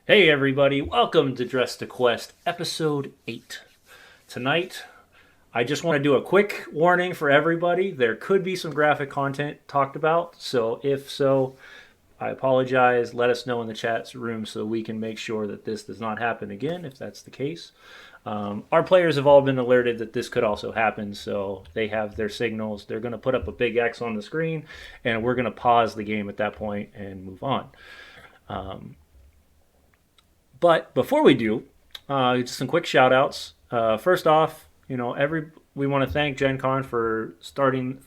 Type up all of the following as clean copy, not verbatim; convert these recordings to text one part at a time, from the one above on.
Hey everybody, welcome to Dress to Quest, episode 8. Tonight, I just want to do a quick warning for everybody. There could be some graphic content talked about, so if so, I apologize. Let us know in the chat room so we can make sure that this does not happen again if that's the case. Our players have all been alerted that this could also happen, so they have their signals. They're going to put up a big X on the screen, and we're going to pause the game at that point and move on. But before we do, just some quick shout outs. First off, we want to thank Gen Con for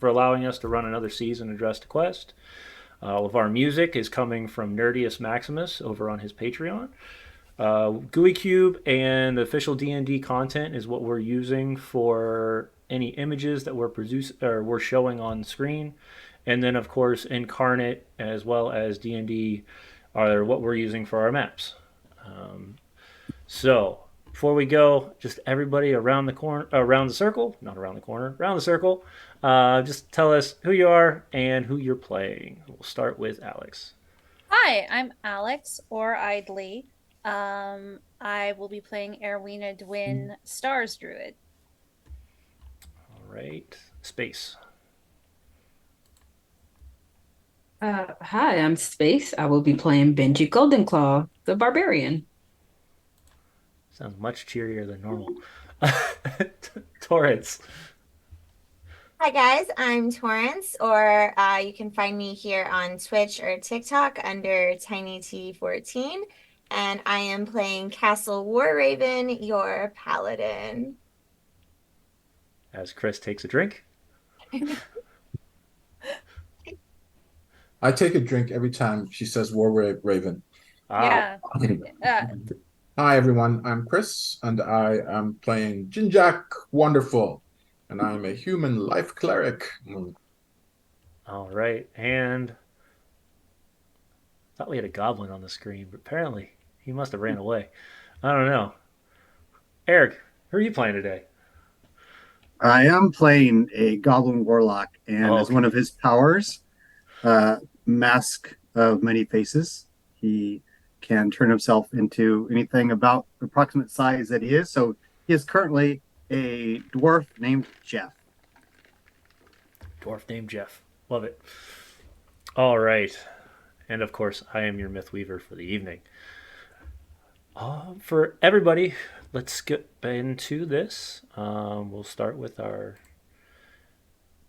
allowing us to run another season of Dress to Quest. All of our music is coming from Nerdius Maximus over on his Patreon. GUI Cube and the official D&D content is what we're using for any images that we're showing on screen, and then of course Incarnate as well as D&D are what we're using for our maps. So before we go, just everybody around the circle, not around the corner, around the circle, just tell us who you are and who you're playing. We'll start with Alex. Hi, I'm Alex or Idly. I will be playing Erwina Dwin, Stars Druid. All right, Space. Hi, I'm Space. I will be playing Benji Goldenclaw, the Barbarian. Sounds much cheerier than normal. Torrance. Hi guys, I'm Torrance, or you can find me here on Twitch or TikTok under TinyT14, and I am playing Castle Warraven, your paladin. As Chris takes a drink. I take a drink every time she says War Raven. Yeah. Hi everyone, I'm Chris, and I am playing Jinjack Wonderful, and I'm a human life cleric. All right, and I thought we had a goblin on the screen, but apparently he must have ran away. I don't know. Eric, who are you playing today? I am playing a Goblin Warlock, and as one of his powers, Mask of Many Faces, he can turn himself into anything about the approximate size that he is. So he is currently a dwarf named Jeff. Dwarf named Jeff. Love it. All right. And of course, I am your Myth Weaver for the evening. For everybody, let's get into this. We'll start with our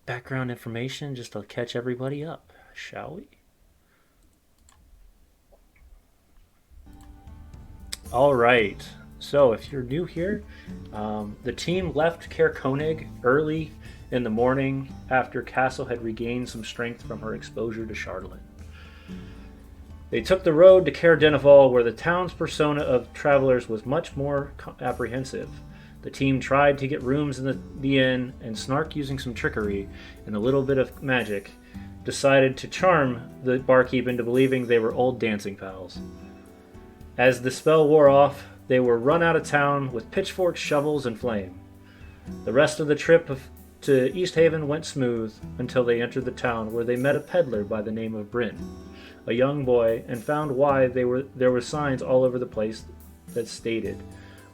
background information just to catch everybody up, shall we? All right. So if you're new here, the team left Caer Konig early in the morning after Castle had regained some strength from her exposure to Charlotte. They took the road to Caer Dineval, where the town's persona of travelers was much more apprehensive. The team tried to get rooms in the inn, and Snark, using some trickery and a little bit of magic, decided to charm the barkeep into believing they were old dancing pals. As the spell wore off, they were run out of town with pitchforks, shovels, and flame. The rest of the trip to East Haven went smooth until they entered the town, where they met a peddler by the name of Bryn, a young boy, and found why there were signs all over the place that stated,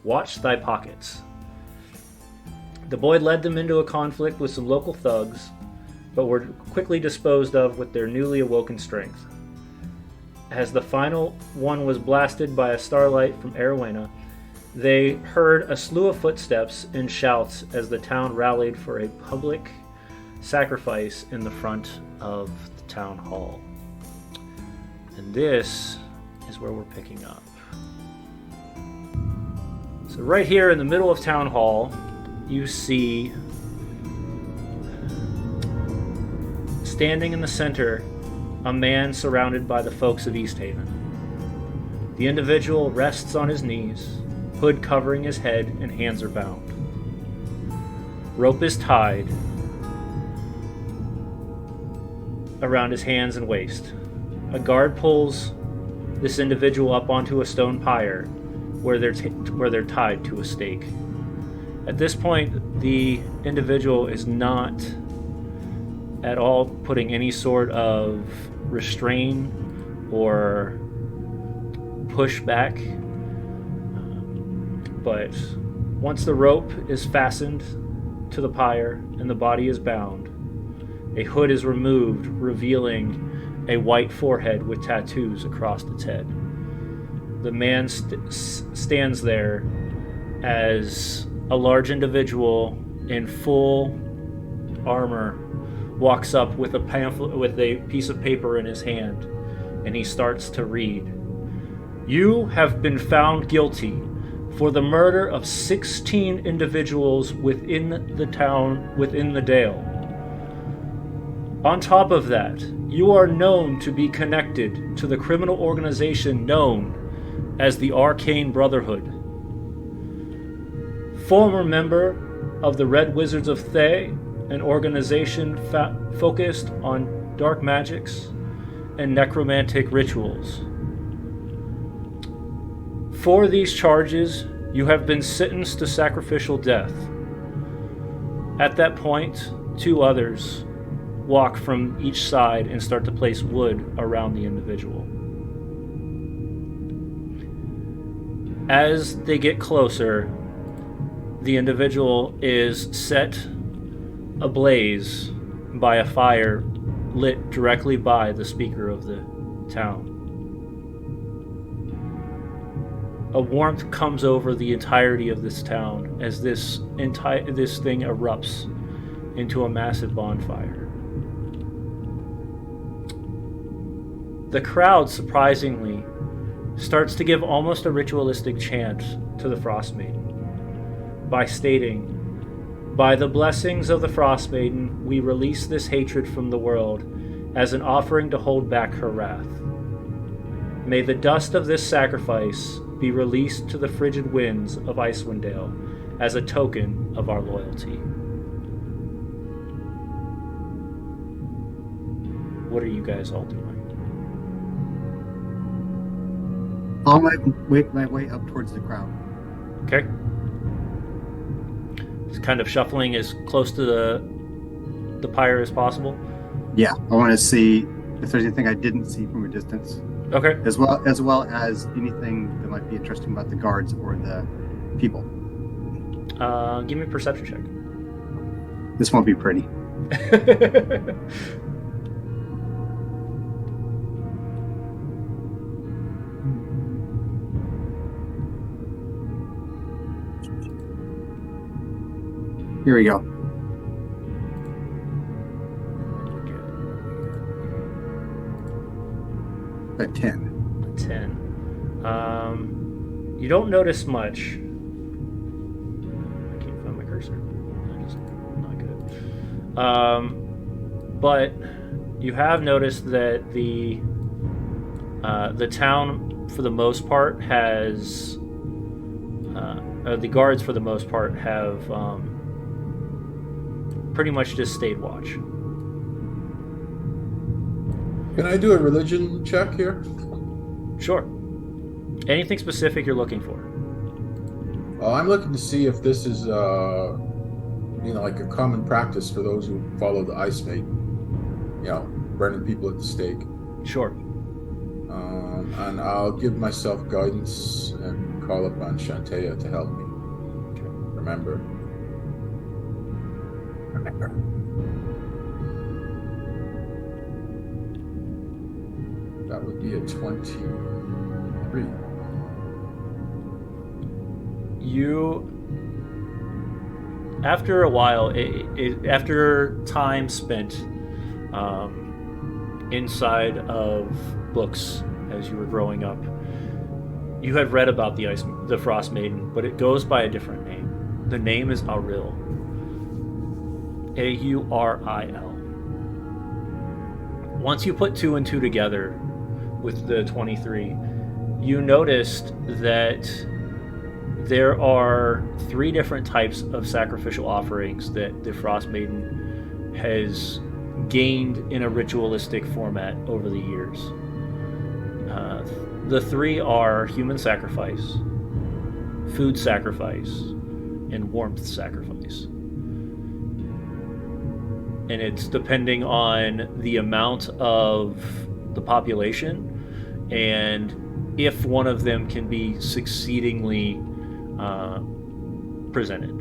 "Watch thy pockets." The boy led them into a conflict with some local thugs, but were quickly disposed of with their newly awoken strength. As the final one was blasted by a starlight from Erwina, they heard a slew of footsteps and shouts as the town rallied for a public sacrifice in the front of the town hall. And this is where we're picking up. So right here in the middle of town hall, you see, standing in the center, a man surrounded by the folks of East Haven. The individual rests on his knees, hood covering his head, and hands are bound. Rope is tied around his hands and waist. A guard pulls this individual up onto a stone pyre where they're tied to a stake. At this point, the individual is not at all putting any sort of restraint or push back. But once the rope is fastened to the pyre and the body is bound, a hood is removed, revealing a white forehead with tattoos across its head. The man stands there as a large individual in full armor walks up with a pamphlet, with a piece of paper in his hand, and he starts to read. You have been found guilty for the murder of 16 individuals within the town, within the Dale. On top of that, you are known to be connected to the criminal organization known as the Arcane Brotherhood. Former member of the Red Wizards of Thay, an organization focused on dark magics and necromantic rituals. For these charges, you have been sentenced to sacrificial death. At that point, 2 others walk from each side and start to place wood around the individual. As they get closer, the individual is set ablaze by a fire lit directly by the speaker of the town. A warmth comes over the entirety of this town as this thing erupts into a massive bonfire. The crowd, surprisingly, starts to give almost a ritualistic chant to the Frost Maiden by stating, "By the blessings of the Frost Maiden, we release this hatred from the world as an offering to hold back her wrath. May the dust of this sacrifice be released to the frigid winds of Icewind Dale as a token of our loyalty." What are you guys all doing? I'll make my way up towards the crowd. Okay. Just kind of shuffling as close to the pyre as possible. Yeah, I want to see if there's anything I didn't see from a distance, Okay. as well as anything that might be interesting about the guards or the people. Give me a perception check. This won't be pretty. Here we go. A 10. 10. You don't notice much. I can't find my cursor. I'm just not good. But you have noticed that the town, for the most part, has the guards, for the most part, have pretty much just stayed watch. Can I do a religion check here? Sure. Anything specific you're looking for? I'm looking to see if this is, like a common practice for those who follow the Ice Maiden. Burning people at the stake. Sure. And I'll give myself guidance and call upon Shantea to help me. Okay. Remember. That would be a 23. After a while, after time spent inside of books as you were growing up, you had read about the Frost Maiden, but it goes by a different name. The name is Auril. Auril. Once you put 2 and 2 together with the 23, you noticed that there are 3 different types of sacrificial offerings that the Frost Maiden has gained in a ritualistic format over the years. The 3 are human sacrifice, food sacrifice, and warmth sacrifice. And it's depending on the amount of the population and if one of them can be succeedingly presented.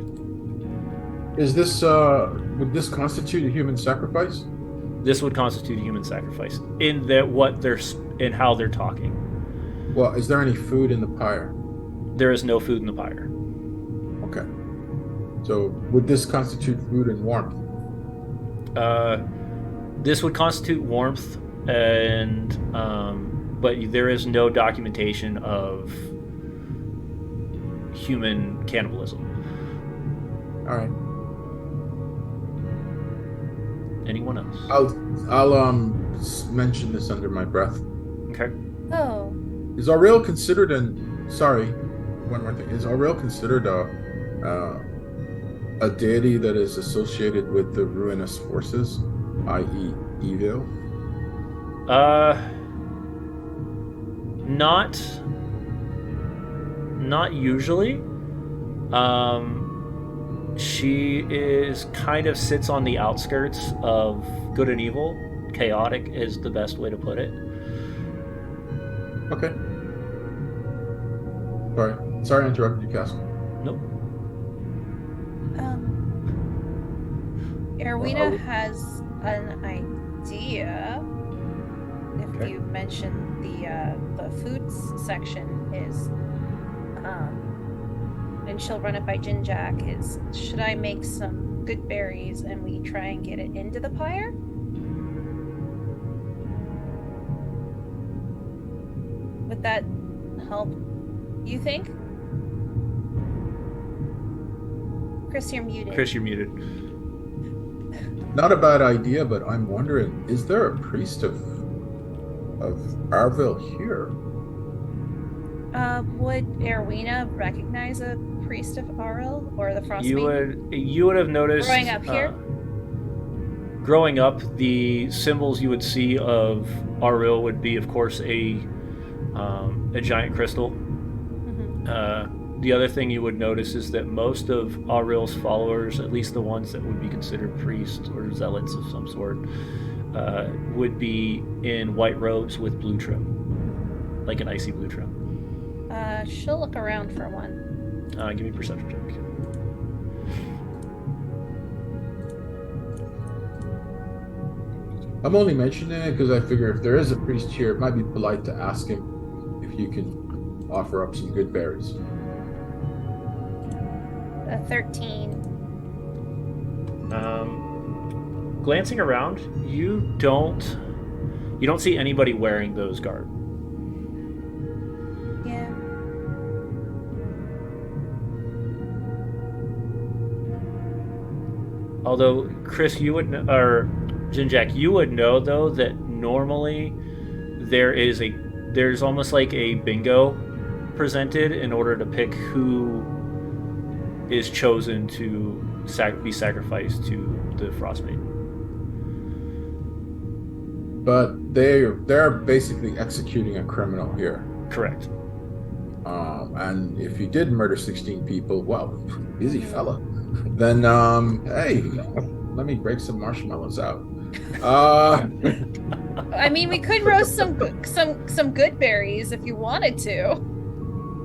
Is this would this constitute a human sacrifice? This would constitute a human sacrifice in that what they're in how they're talking. Well, is there any food in the pyre? There is no food in the pyre. Okay. So would this constitute food and warmth? This would constitute warmth, and but there is no documentation of human cannibalism. All right. Anyone else? I'll mention this under my breath. Okay. Oh, Is Aurel considered sorry, one more thing. Is Aurel considered a deity that is associated with the ruinous forces, i.e., evil? Not usually. She is kind of sits on the outskirts of good and evil. Chaotic is the best way to put it. Okay. Sorry I interrupted you, Castle. Nope. Erwina has an idea. If Okay. you mention the foods section is, and she'll run it by Jinjack. Is should I make some good berries and we try and get it into the pyre? Would that help? You think? Chris, you're muted. Chris, you're muted. Not a bad idea, but I'm wondering, is there a priest of Arville here? Would Erwina recognize a priest of Auril or the Frost Maiden? You would have noticed Growing up here? Growing up, the symbols you would see of Auril would be, of course, a giant crystal. Mhm. The other thing you would notice is that most of Auril's followers, at least the ones that would be considered priests or zealots of some sort, would be in white robes with blue trim, like an icy blue trim. She'll look around for one. Give me a perception check. I'm only mentioning it because I figure if there is a priest here, it might be polite to ask him if you can offer up some good berries. 13. Glancing around, you don't see anybody wearing those garb. Yeah. Although, Chris, you would or Jinjack, you would know though that normally there's almost like a bingo presented in order to pick who is chosen to be sacrificed to the Frostmaiden. But they're basically executing a criminal here. Correct. And if you did murder 16 people, well, busy fella. Then hey, let me break some marshmallows out. I mean, we could roast some good berries if you wanted to.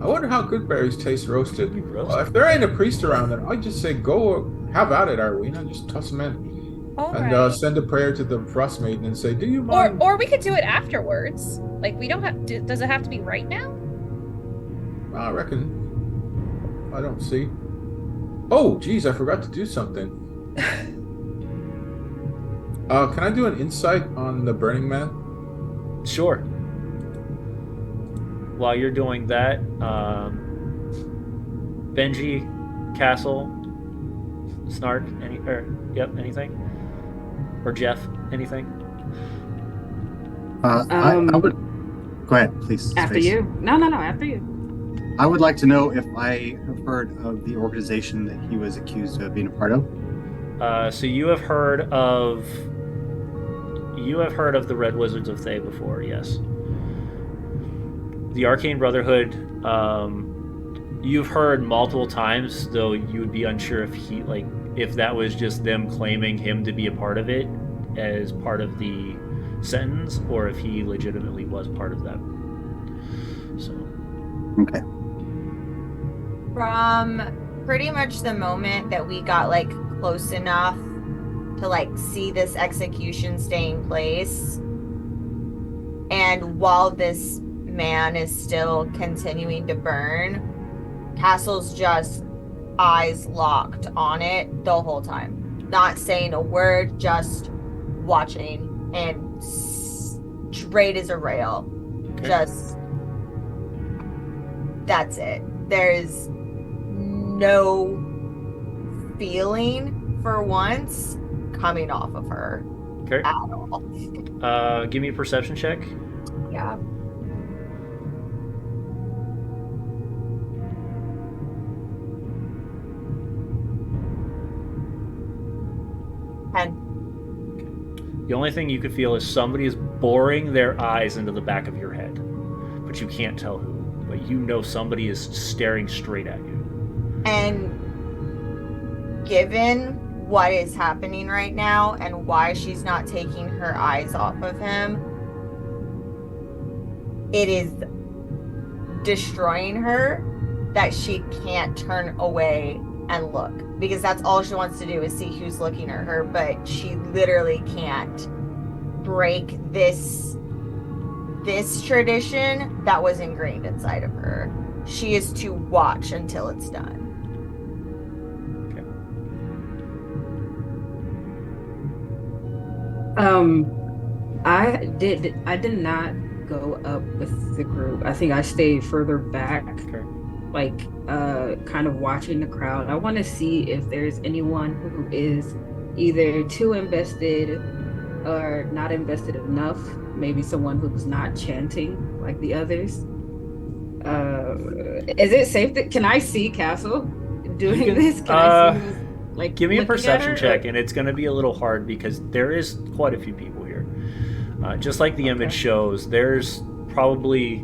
I wonder how good berries taste roasted. Roasted. Well, if there ain't a priest around, then I just say go have at it, Arwina. Just toss them in. All And right. send a prayer to the Frost Maiden and say, "Do you mind?" Or we could do it afterwards. Like we don't have. Does it have to be right now? I reckon. I don't see. Oh, geez, I forgot to do something. Can I do an insight on the Burning Man? Sure. While you're doing that, Benji, Castle, Snark, anything? Or Jeff, anything? I would go ahead, please. After Space. you. No, after you. I would like to know if I have heard of the organization that he was accused of being a part of. So you have heard of the Red Wizards of Thay before, yes. The Arcane Brotherhood, you've heard multiple times, though you would be unsure if that was just them claiming him to be a part of it as part of the sentence, or if he legitimately was part of that. So Okay. From pretty much the moment that we got like close enough to like see this execution staying place, and while this man is still continuing to burn, Castle's just eyes locked on it the whole time, not saying a word, just watching and straight as a rail. Okay. Just that's it. There's no feeling for once coming off of her okay. at all. Give me a perception check. Yeah. The only thing you could feel is somebody is boring their eyes into the back of your head, but you can't tell who. But you know somebody is staring straight at you. And given what is happening right now and why she's not taking her eyes off of him, it is destroying her that she can't turn away and look, because that's all she wants to do is see who's looking at her, but she literally can't break this tradition that was ingrained inside of her. She is to watch until it's done. I did not go up with the group. I think I stayed further back, like kind of watching the crowd. I want to see if there's anyone who is either too invested or not invested enough. Maybe someone who's not chanting like the others. Is it safe that can I see Castle doing this? Can I see who's, like, give me a looking at perception her? check, and it's going to be a little hard because there is quite a few people here. Just like the image shows, there's probably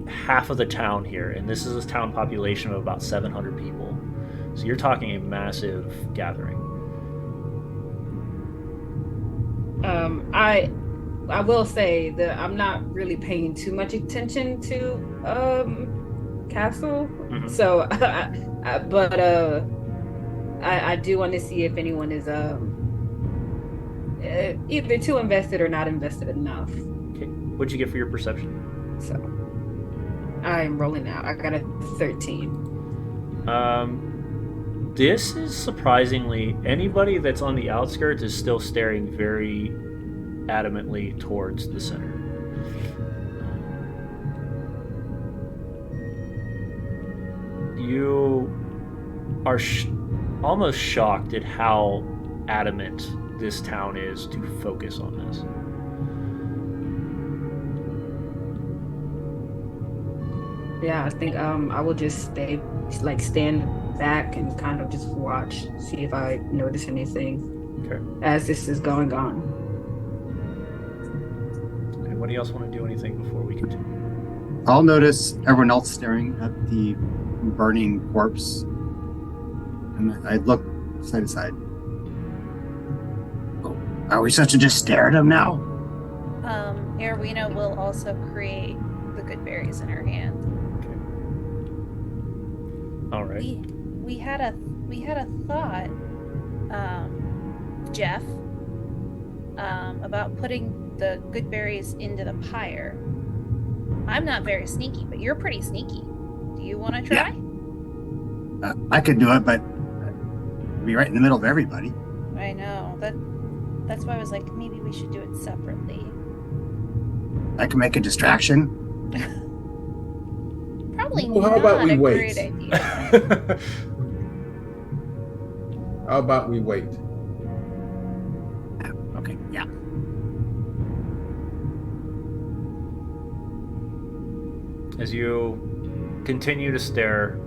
half of the town here, and this is a town population of about 700 people. So you're talking a massive gathering. I will say that I'm not really paying too much attention to Castle. Mhm. So but I do want to see if anyone is either too invested or not invested enough. Okay. What'd you get for your perception? So I'm rolling out. I got a 13. This is surprisingly, anybody that's on the outskirts is still staring very adamantly towards the center. You are almost shocked at how adamant this town is to focus on this. Yeah, I think I will just stand back and kind of just watch, see if I notice anything as this is going on. Okay, anybody else want to do anything before we continue? I'll notice everyone else staring at the burning corpse, and I look side to side. Oh, are we supposed to just stare at him now? Erwina will also create the good berries in her hand. All right. We had a thought, Jeff, about putting the good berries into the pyre. I'm not very sneaky, but you're pretty sneaky. Do you want to try? Yeah. I could do it, but be right in the middle of everybody. I know that's why I was like, maybe we should do it separately. I can make a distraction. Probably Well, how not about we a wait? great idea. How about we wait? Okay, yeah. As you continue to stare,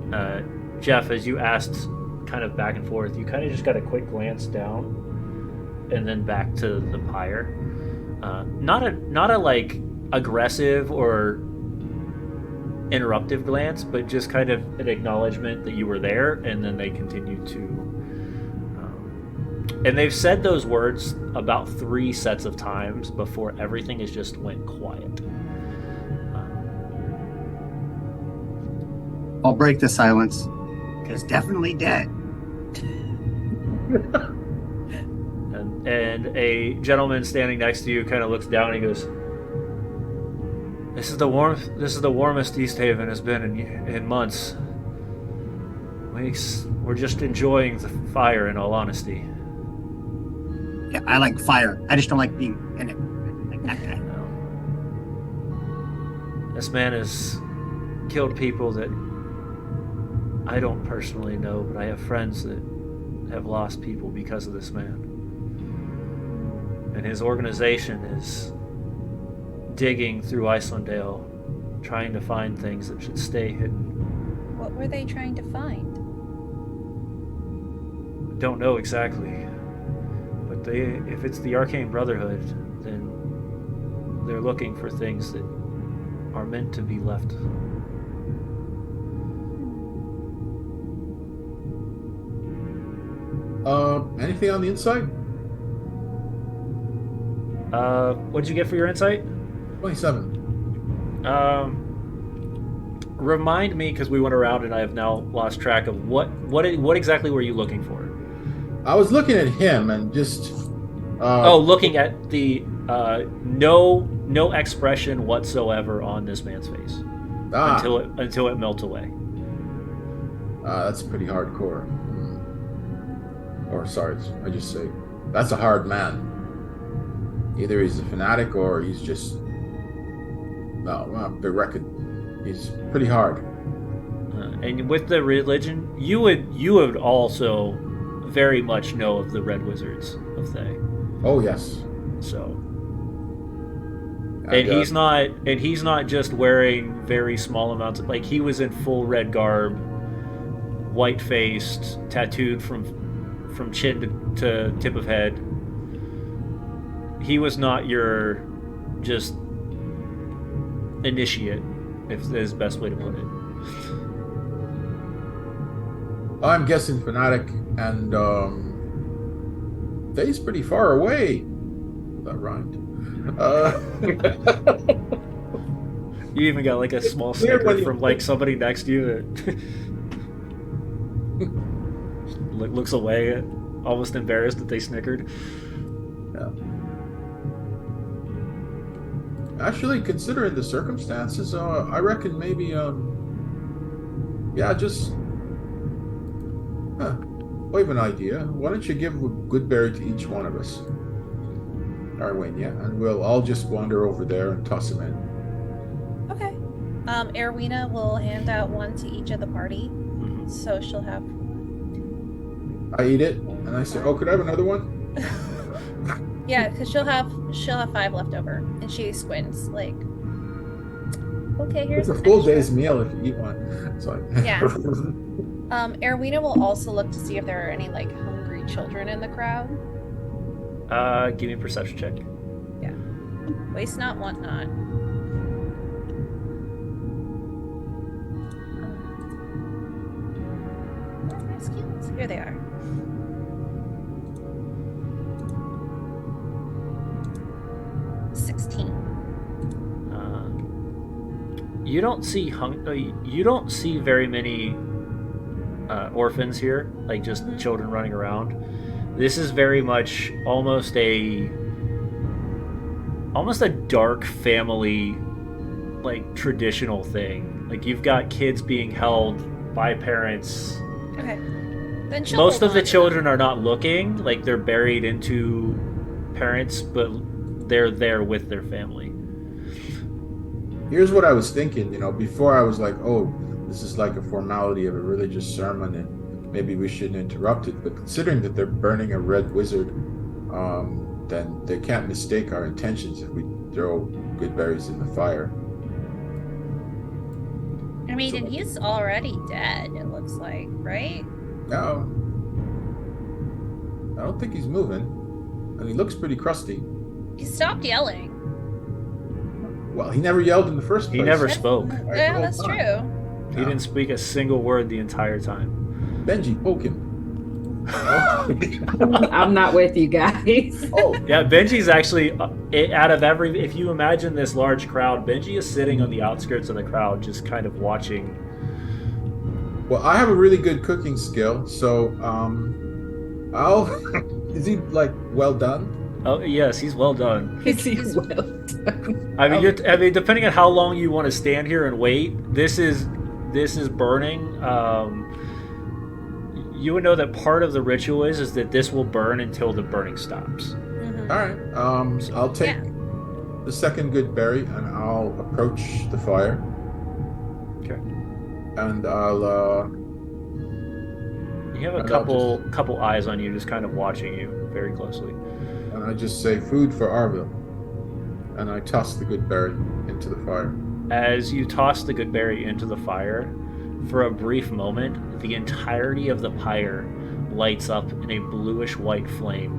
Jeff, as you asked kind of back and forth, you kind of just got a quick glance down and then back to the pyre. Not a like aggressive or interruptive glance, but just kind of an acknowledgement that you were there, and then they continued to and they've said those words about 3 sets of times before everything has just went quiet. I'll break the silence. It's definitely dead. And a gentleman standing next to you kind of looks down and he goes, This is the warmest East Haven has been in months. We're just enjoying the fire, in all honesty. Yeah, I like fire. I just don't like being in it. Like that guy. No. This man has killed people that I don't personally know, but I have friends that have lost people because of this man. And his organization is digging through Icelanddale, trying to find things that should stay hidden. What were they trying to find? Don't know exactly, but if it's the Arcane Brotherhood, then they're looking for things that are meant to be left. Anything on the inside? What'd you get for your insight? 27. Remind me, because we went around and I have now lost track of what exactly were you looking for? I was looking at him and just. Looking at the no expression whatsoever on this man's face until it melts away. That's pretty hardcore. Or sorry, I just say that's a hard man. Either he's a fanatic or he's just the record. He's pretty hard. And with the religion, you would also very much know of the Red Wizards of Thay. Oh yes. So, and he's not just wearing very small amounts of, like, he was in full red garb, white faced, tattooed from chin to tip of head. He was not your just initiate, if is the best way to put it. I'm guessing fanatic, and Thay's pretty far away. That rhymed. You even got like a small snicker from like somebody next to you that looks away, almost embarrassed that they snickered. Yeah. Actually, considering the circumstances, I reckon maybe, just, I have an idea. Why don't you give a good berry to each one of us? Arwenia, and we'll all just wander over there and toss them in. Okay. Erwina will hand out one to each of the party, so she'll have. I eat it, and I say, "Oh, could I have another one?" Yeah, because she'll have 5 left over, and she squints like. Okay, here's it's a full day's meal if you eat one. So yeah. Erwina will also look to see if there are any like hungry children in the crowd. Give me a perception check. Yeah. Waste not, want not. Here they are. You don't see very many orphans here, like just children running around. This is very much almost a dark family, like traditional thing. Like you've got kids being held by parents. Okay. Then most of the children are not looking, like they're buried into parents, but they're there with their family. Here's what I was thinking, before I was like, oh, this is like a formality of a religious sermon and maybe we shouldn't interrupt it. But considering that they're burning a red wizard, then they can't mistake our intentions if we throw good berries in the fire. I mean, and he's already dead, it looks like, right? No. I don't think he's moving. And he looks pretty crusty. He stopped yelling. Well, he never yelled in the first place. He never spoke. Yeah, that's true. He didn't speak a single word the entire time. Benji, poke him. I'm not with you guys. Oh. Yeah, Benji's actually, if you imagine this large crowd, Benji is sitting on the outskirts of the crowd, just kind of watching Well, I have a really good cooking skill, so I'll. Is he like well done? Oh yes, he's well done. He's well done. I mean, depending on how long you want to stand here and wait, this is burning. You would know that part of the ritual is that this will burn until the burning stops. All right. I'll take the second good berry and I'll approach the fire. Okay. And I'll. You have a couple eyes on you, just kind of watching you very closely. And I just say, "Food for Arville," and I toss the good berry into the fire. As you toss the good berry into the fire, for a brief moment, the entirety of the pyre lights up in a bluish-white flame,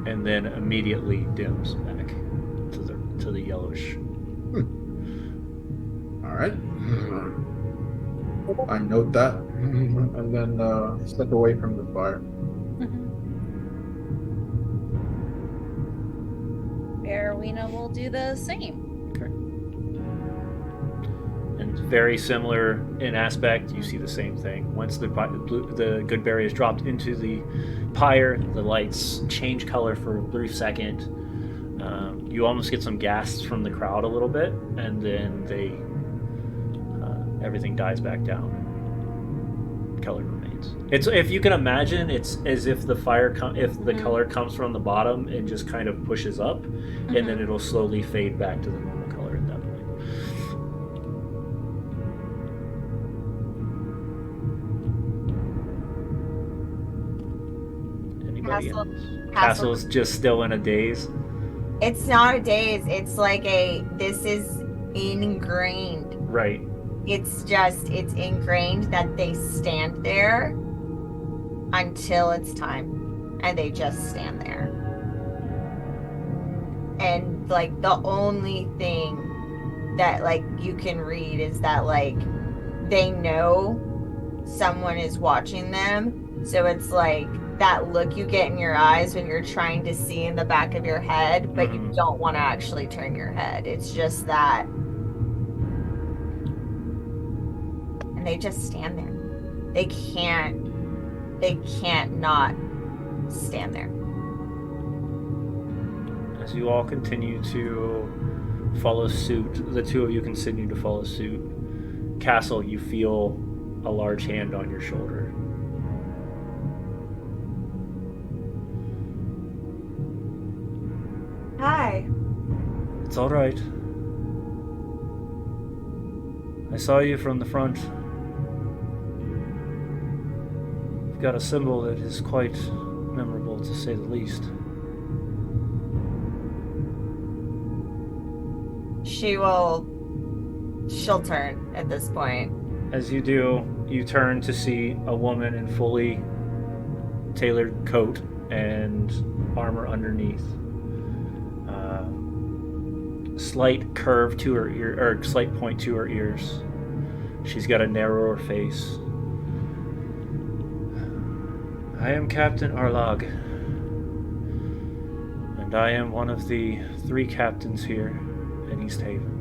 and then immediately dims back to the yellowish. All right. I note that, and then step away from the fire. Erwina will do the same. Okay. And very similar in aspect, you see the same thing. Once the good berry is dropped into the pyre, the lights change color for a brief second. You almost get some gasps from the crowd a little bit, and then everything dies back down. Color remains. It's, if you can imagine, it's as if the color comes from the bottom and just kind of pushes up, and then it'll slowly fade back to the normal color at that point. Anybody else? Castle's just still in a daze. It's not a daze. It's like this is ingrained. Right. It's ingrained that they stand there until it's time, and they just stand there. And like the only thing that like you can read is that like they know someone is watching them, so it's like that look you get in your eyes when you're trying to see in the back of your head, but you don't want to actually turn your head. It's just that. They just stand there. They can't not stand there. As you all continue to follow suit, the two of you continue to follow suit. Castle, you feel a large hand on your shoulder. Hi. It's all right. I saw you from the front. You've got a symbol that is quite memorable, to say the least. She'll turn at this point. As you do, you turn to see a woman in fully tailored coat and armor underneath. Slight curve to her ear, or slight point to her ears. She's got a narrower face. I am Captain Arlag, and I am one of the 3 captains here in East Haven.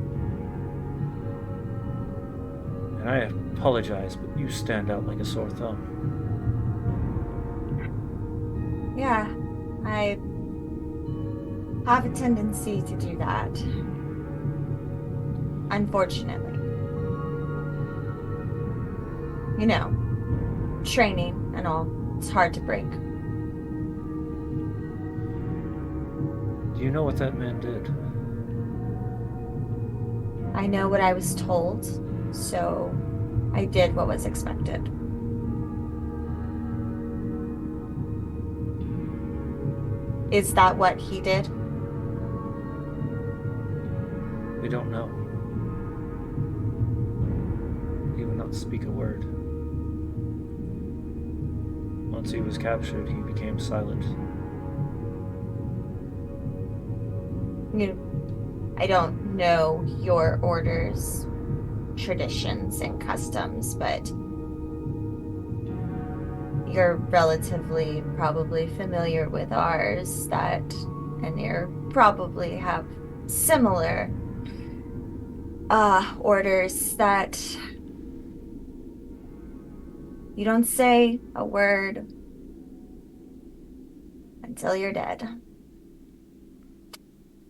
And I apologize, but you stand out like a sore thumb. Yeah, I have a tendency to do that. Unfortunately. You know, training and all, it's hard to break. Do you know what that man did? I know what I was told, so I did what was expected. Is that what he did? We don't know. He would not speak a word. Once he was captured, he became silent. I don't know your order's traditions and customs, but you're relatively probably familiar with ours, and you probably have similar orders that You don't say a word until you're dead.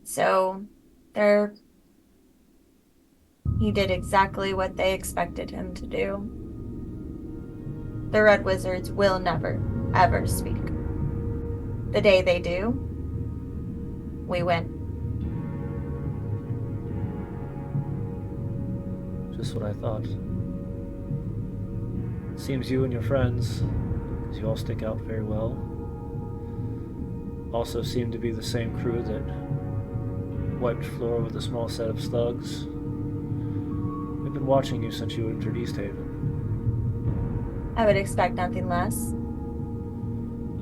So, he did exactly what they expected him to do. The Red Wizards will never, ever speak. The day they do, we win. Just what I thought. Seems you and your friends, because you all stick out very well, also seem to be the same crew that wiped floor with a small set of slugs. We've been watching you since you entered East Haven. I would expect nothing less.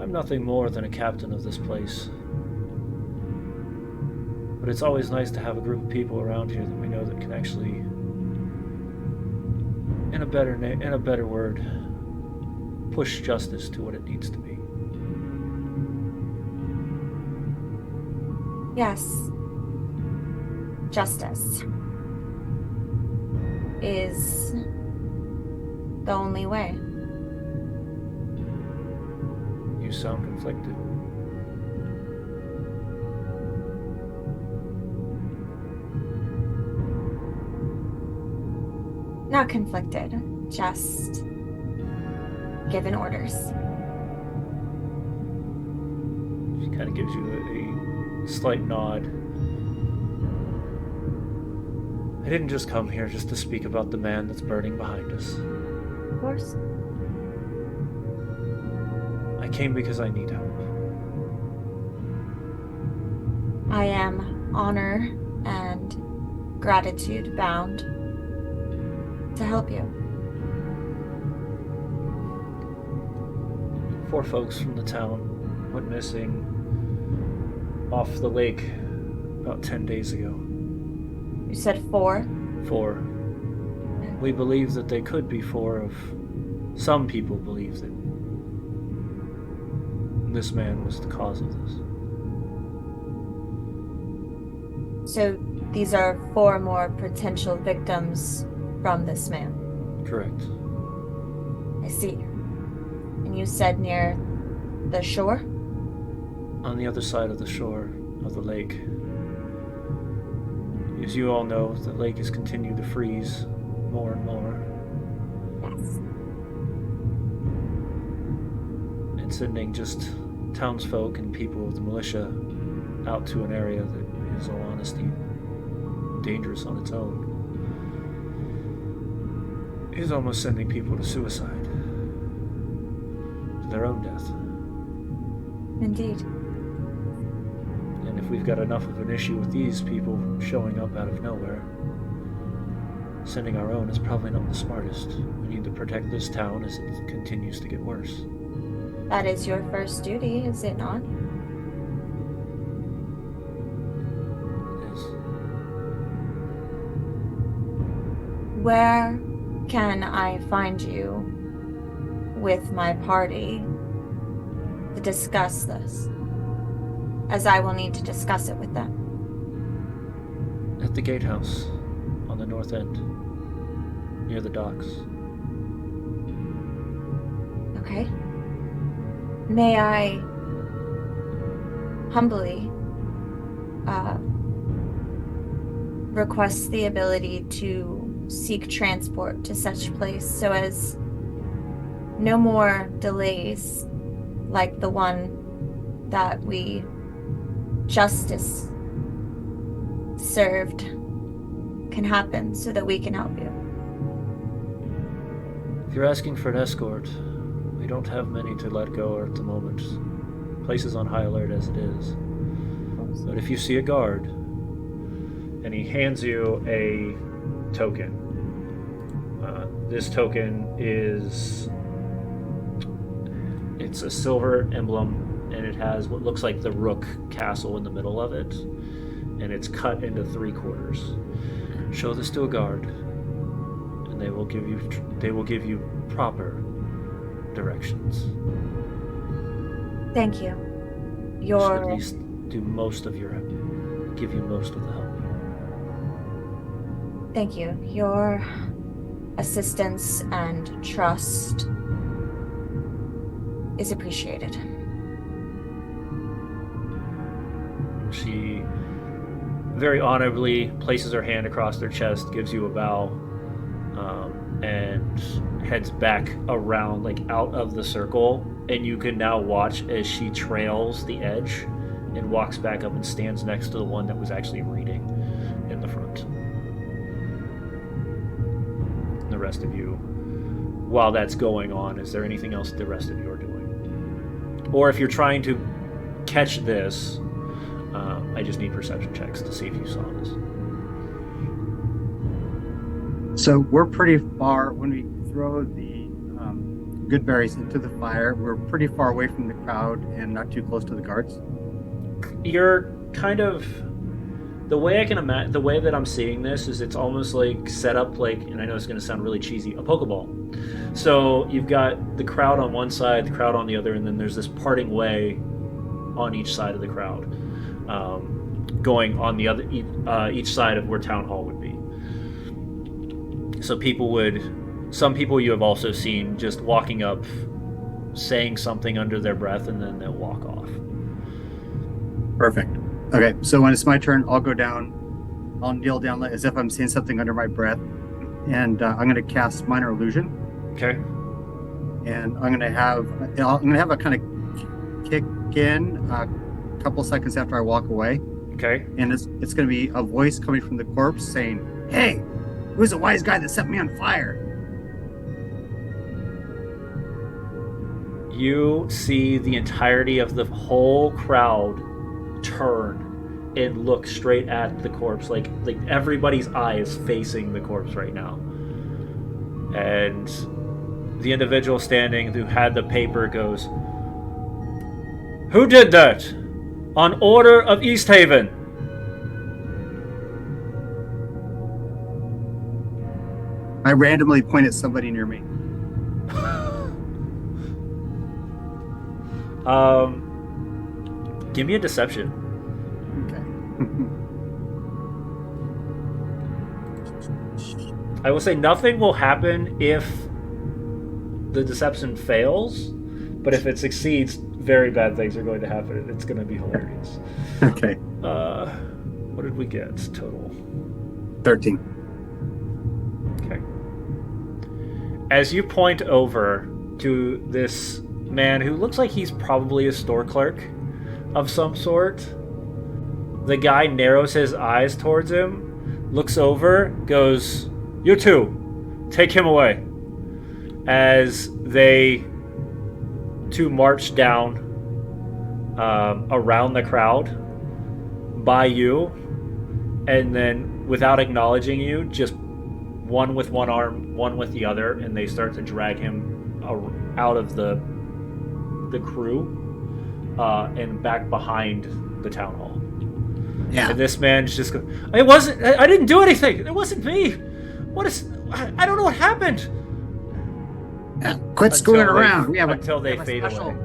I'm nothing more than a captain of this place. But it's always nice to have a group of people around here that we know that can actually, in a better word, push justice to what it needs to be. Yes. Justice is the only way. You sound conflicted. Not conflicted, just given orders. She kind of gives you a slight nod. I didn't just come here just to speak about the man that's burning behind us. Of course. I came because I need help. I am honor and gratitude bound to help you. 4 folks from the town went missing off the lake about 10 days ago. You said 4? 4. We believe that they could be 4 of... Some people believe that this man was the cause of this. So these are 4 more potential victims from this man. Correct. I see. And you said near the shore? On the other side of the shore of the lake. As you all know, the lake has continued to freeze more and more. Yes. And sending just townsfolk and people of the militia out to an area that is, in all honesty, dangerous on its own is almost sending people to suicide. To their own death. Indeed. And if we've got enough of an issue with these people showing up out of nowhere, sending our own is probably not the smartest. We need to protect this town as it continues to get worse. That is your first duty, is it not? It is. Where can I find you with my party to discuss this? As I will need to discuss it with them. At the gatehouse on the north end, near the docks. Okay. May I humbly request the ability to seek transport to such place so as no more delays like the one that we justice served can happen so that we can help you. If you're asking for an escort, we don't have many to let go at the moment. Place is on high alert as it is. But if you see a guard, and he hands you a token. This token is... It's a silver emblem, and it has what looks like the Rook castle in the middle of it, and it's cut into 3 quarters. Show this to a guard, and they will give you proper directions. Thank you. Should at least do most of give you most of the help. Thank you. Your assistance and trust is appreciated. She very honorably places her hand across their chest, gives you a bow, and heads back around, like out of the circle. And you can now watch as she trails the edge and walks back up and stands next to the one that was actually reading in the front. And the rest of you, while that's going on, is there anything else the rest of you are doing? Or if you're trying to catch this, I just need perception checks to see if you saw this. So we're pretty far when we throw the good berries into the fire. We're pretty far away from the crowd and not too close to the guards. You're kind of, the way I can imagine, the way that I'm seeing this is it's almost like set up like, and I know it's going to sound really cheesy, a Pokeball. So you've got the crowd on one side, the crowd on the other, and then there's this parting way on each side of the crowd, going on the other each side of where Town Hall would be. So some people you have also seen just walking up, saying something under their breath, and then they'll walk off. Perfect. Okay, so when it's my turn, I'll go down. I'll kneel down as if I'm saying something under my breath, and I'm going to cast Minor Illusion. Okay. And I'm going to have a kind of kick in a couple seconds after I walk away. Okay. And it's going to be a voice coming from the corpse saying, "Hey, who's the wise guy that set me on fire?" You see the entirety of the whole crowd turn and look straight at the corpse, like everybody's eye is facing the corpse right now. And the individual standing who had the paper goes, "Who did that? On order of East Haven." I randomly point at somebody near me. Give me a deception. Okay. I will say nothing will happen if the deception fails, but if it succeeds, very bad things are going to happen. It's going to be hilarious. Okay. What did we get total? 13. Okay. As you point over to this man who looks like he's probably a store clerk of some sort, the guy narrows his eyes towards him, looks over, goes, "You two, take him away." As they two march down around the crowd by you, and then without acknowledging you, just one with one arm, one with the other, and they start to drag him out of the crew and back behind the town hall. Yeah. And this man's just going, I didn't do anything. It wasn't me. I don't know what happened. Yeah. Quit screwing around. We have they fade away.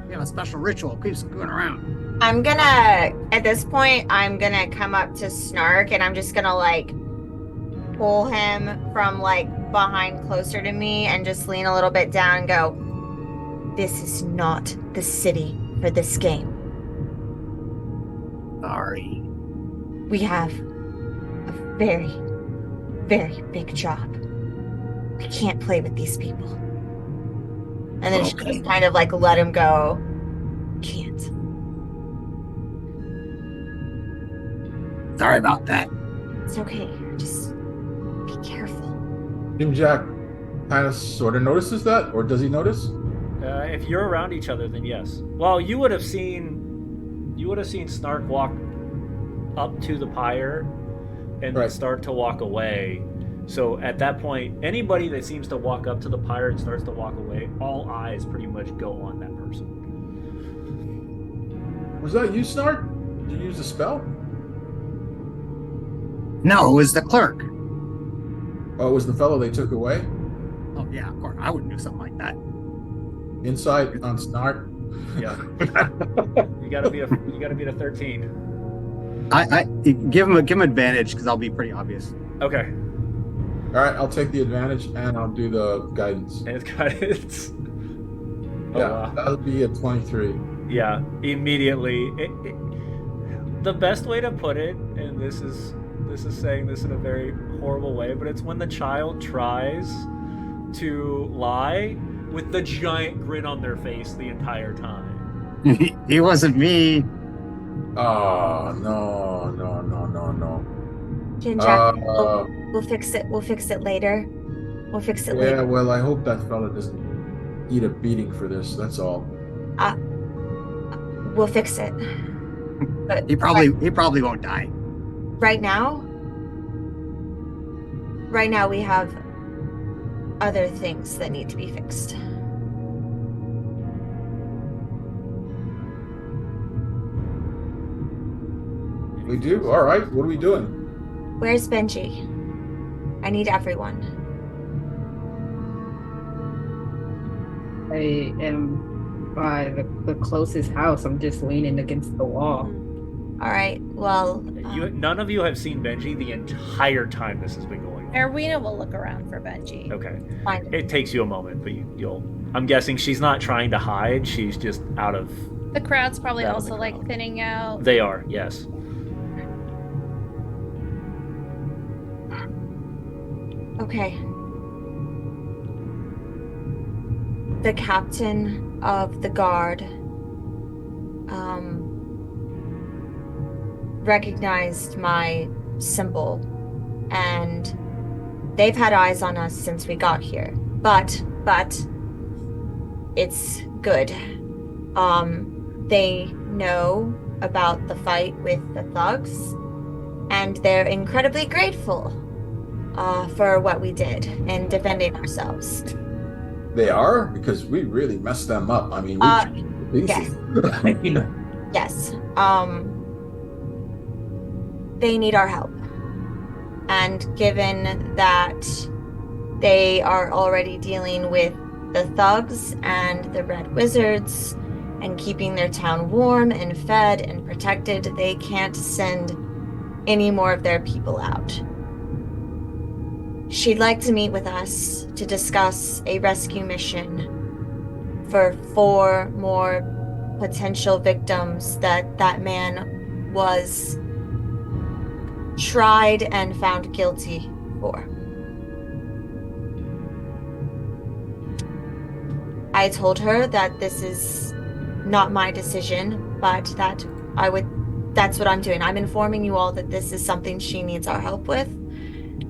We have a special ritual. Keep screwing around. At this point, I'm gonna come up to Snark and I'm just gonna like pull him from like behind closer to me and just lean a little bit down and go, "This is not the city for this game. Sorry. We have a very, very big job. We can't play with these people." And then she just kind of like let him go. Can't. Sorry about that. It's okay. Just be careful. Jim Jack kind of sort of notices that, or does he notice? If you're around each other, then yes. Well, you would have seen Snark walk up to the pyre and then start to walk away. So at that point, anybody that seems to walk up to the pyre and starts to walk away, all eyes pretty much go on that person. Was that you, Snark? Did you use a spell? No, it was the clerk. Oh, it was the fellow they took away? Oh yeah, of course. I wouldn't do something like that. Inside on Snark? Yeah. you gotta be the 13. I give him advantage because I'll be pretty obvious. Okay. All right, I'll take the advantage and I'll do the guidance. And it's guidance. Yeah, wow. that would be a 23. Yeah, immediately. The best way to put it, and this is saying this in a very horrible way, but it's when the child tries to lie with the giant grin on their face the entire time. It wasn't me. Oh, no, no, no, no, no. Ginger, Uh, we'll fix it. We'll fix it later. We'll fix it yeah, later. well, I hope that fella doesn't eat a beating for this. That's all. We'll fix it. But He probably won't die. right now, we have other things that need to be fixed. We do? All right. What are we doing? Where's Benji? I need everyone. I am by the closest house. I'm just leaning against the wall. All right. Well, None of you have seen Benji the entire time this has been going on. Erwina will look around for Benji. Okay. fine. It takes you a moment, but you'll. I'm guessing she's not trying to hide. She's just out of. The crowd's probably Out of the also like crowd. thinning out. They are, yes. Okay. The captain of the guard recognized my symbol, and they've had eyes on us since we got here. But it's good. They know about the fight with the thugs, and they're incredibly grateful for what we did in defending ourselves. They are? Because we really messed them up. I mean, we yes. pieces. Yes. They need our help. And given that they are already dealing with the thugs and the Red Wizards and keeping their town warm and fed and protected, they can't send any more of their people out. She'd like to meet with us to discuss a rescue mission for 4 more potential victims that man was tried and found guilty for. I told her that this is not my decision, but that's what I'm doing. I'm informing you all that this is something she needs our help with.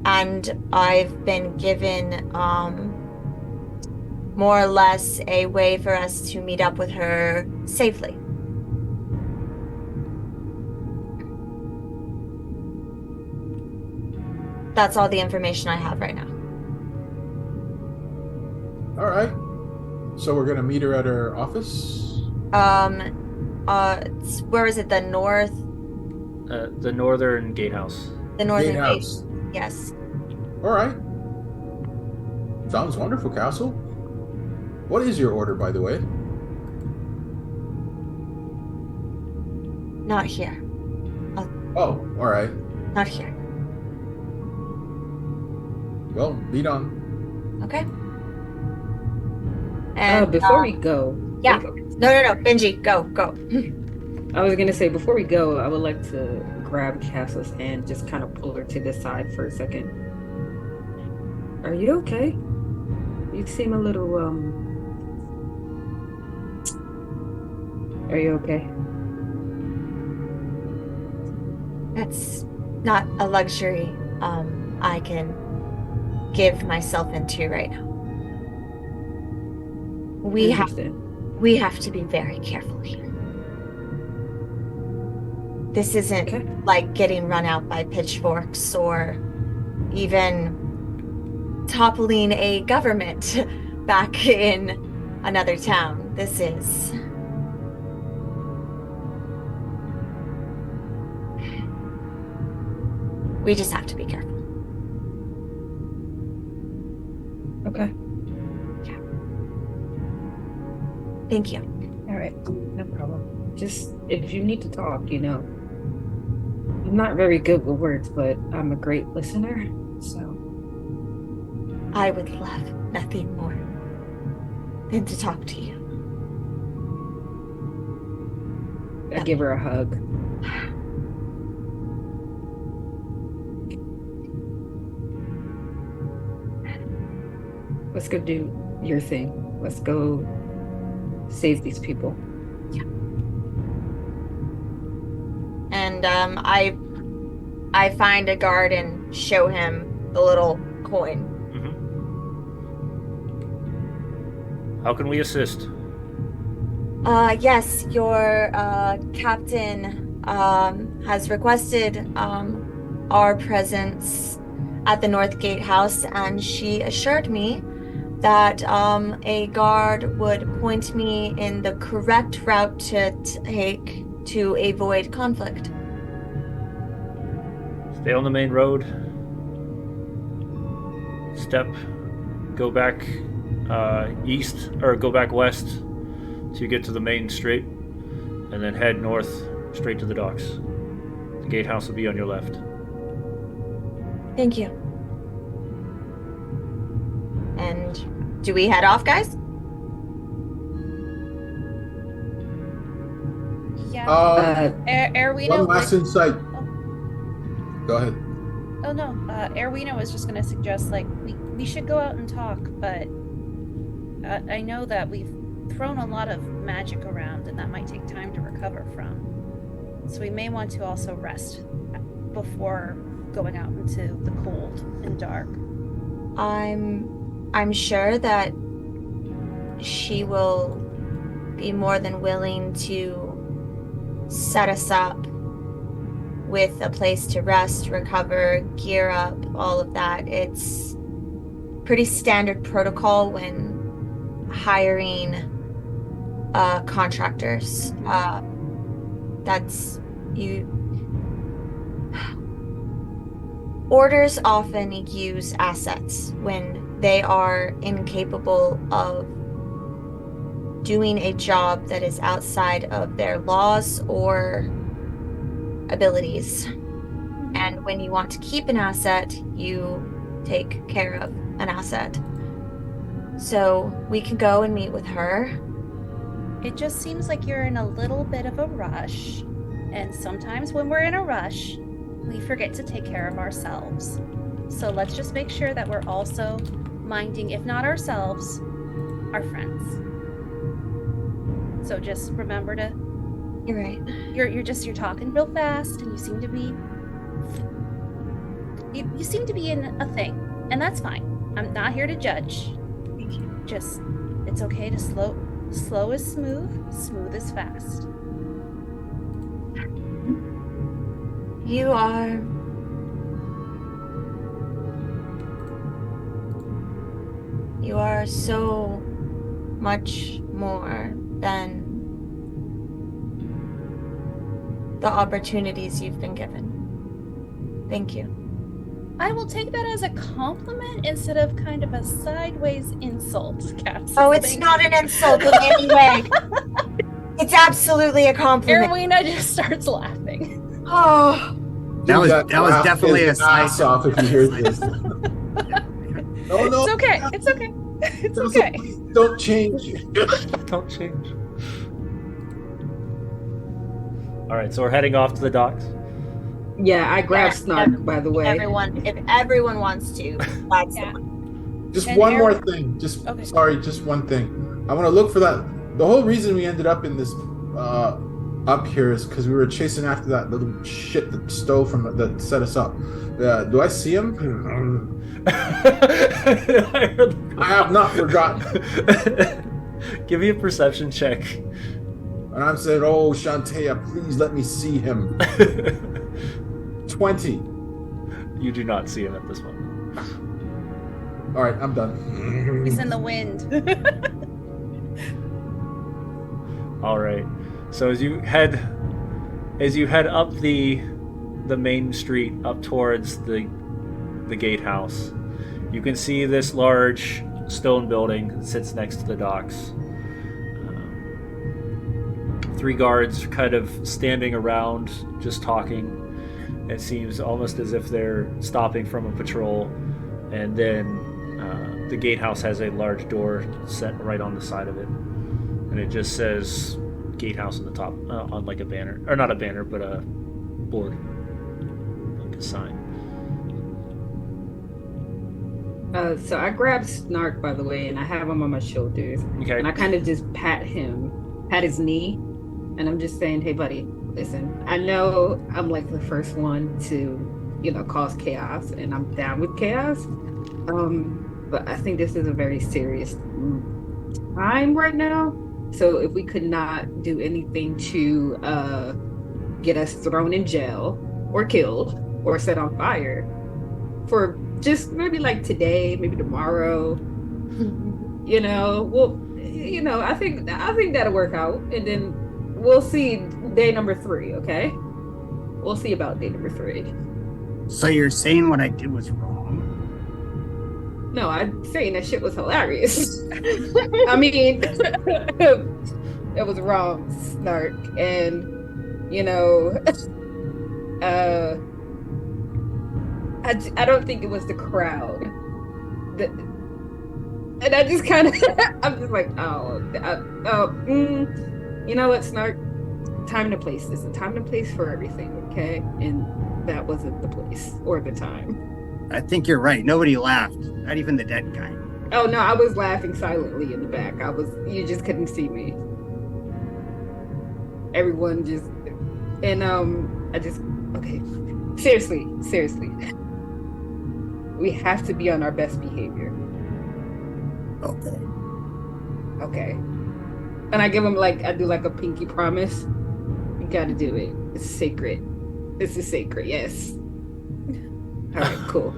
And I've been given more or less a way for us to meet up with her safely. That's all the information I have right now. All right. So we're gonna meet her at her office. Where is it? The north? The northern gatehouse. The northern Gatehouse. gate. Yes. All right. Sounds wonderful, Castle. What is your order, by the way? Not here. Oh, all right. Not here. Well, lead on. Okay. And Before we go, yeah. No, Benji, go. I was gonna say before we go, I would like to grab Castle's hand, just kind of pull her to the side for a second. Are you okay? You seem a little Are you okay? That's not a luxury I can give myself into right now. We have to be very careful here. This isn't like getting run out by pitchforks or even toppling a government back in another town. This is... We just have to be careful. Okay. Yeah. Thank you. All right. No problem. Just if you need to talk, you know. I'm not very good with words, but I'm a great listener, so. I would love nothing more than to talk to you. I give her a hug. Let's go do your thing. Let's go save these people. And I find a guard and show him the little coin. How can we assist? Yes, your captain has requested our presence at the North Gatehouse, and she assured me that a guard would point me in the correct route to take to avoid conflict. Stay on the main road. Go back east, or go back west to get to the main street, and then head north straight to the docks. The gatehouse will be on your left. Thank you. And do we head off, guys? Yeah. Erwina one last insight. Go ahead. Oh no, Erwina was just gonna suggest like we should go out and talk, but I know that we've thrown a lot of magic around, and that might take time to recover from. So we may want to also rest before going out into the cold and dark. I'm sure that she will be more than willing to set us up with a place to rest, recover, gear up, all of that. It's pretty standard protocol when hiring contractors. Orders often use assets when they are incapable of doing a job that is outside of their laws or abilities. And when you want to keep an asset, you take care of an asset. So we can go and meet with her. It just seems like you're in a little bit of a rush, and sometimes when we're in a rush, we forget to take care of ourselves. So let's just make sure that we're also minding, if not ourselves, our friends. So just remember to. You're right. You're talking real fast, and you seem to be. You seem to be in a thing, and that's fine. I'm not here to judge. Thank you. Just, it's okay to slow is smooth, smooth is fast. You are so much more than the opportunities you've been given. Thank you. I will take that as a compliment instead of kind of a sideways insult, Cass. Oh, it's not an insult in any way. It's absolutely a compliment. Erwina just starts laughing. Oh. That was definitely a side off if you hear this. No. It's okay. It's okay. It's okay. Don't change. Don't change. All right, so we're heading off to the docks. Yeah, I grabbed Snark, by the way. If everyone wants to, that's Yeah. Just And one more Eric- thing. Just Okay. sorry, just one thing. I want to look for that. The whole reason we ended up in this up here is because we were chasing after that little shit that stole from that set us up. Do I see him? I have not forgotten. Give me a perception check. And I'm saying, oh, Shantea, please let me see him. 20. You do not see him at this moment. All right, I'm done. He's in the wind. All right. So as you head up the main street up towards the gatehouse, you can see this large stone building that sits next to the docks. 3 guards kind of standing around, just talking. It seems almost as if they're stopping from a patrol. And then the gatehouse has a large door set right on the side of it. And it just says gatehouse on the top, on like a banner, or not a banner, but a board, like a sign. So I grabbed Snark, by the way, and I have him on my shoulders. Okay. And I kind of just pat his knee, and I'm just saying, hey, buddy, listen, I know I'm like the first one to, cause chaos, and I'm down with chaos. But I think this is a very serious time right now. So if we could not do anything to get us thrown in jail or killed or set on fire for just maybe like today, maybe tomorrow, I think that'll work out, and then we'll see day number 3. Okay, we'll see about day number 3. So you're saying what I did was wrong? No, I'm saying that shit was hilarious. I mean, it was wrong, Snark, and I don't think it was the crowd. And I just kind of, I'm just like, you know what, Snark? Time to place. This is a time to place for everything, okay? And that wasn't the place or the time. I think you're right. Nobody laughed, not even the dead guy. Oh no, I was laughing silently in the back. You just couldn't see me. Everyone just, and okay. Seriously. We have to be on our best behavior. Okay. And I give him I do like a pinky promise. You gotta do it. It's sacred. This is sacred, yes. All right, cool.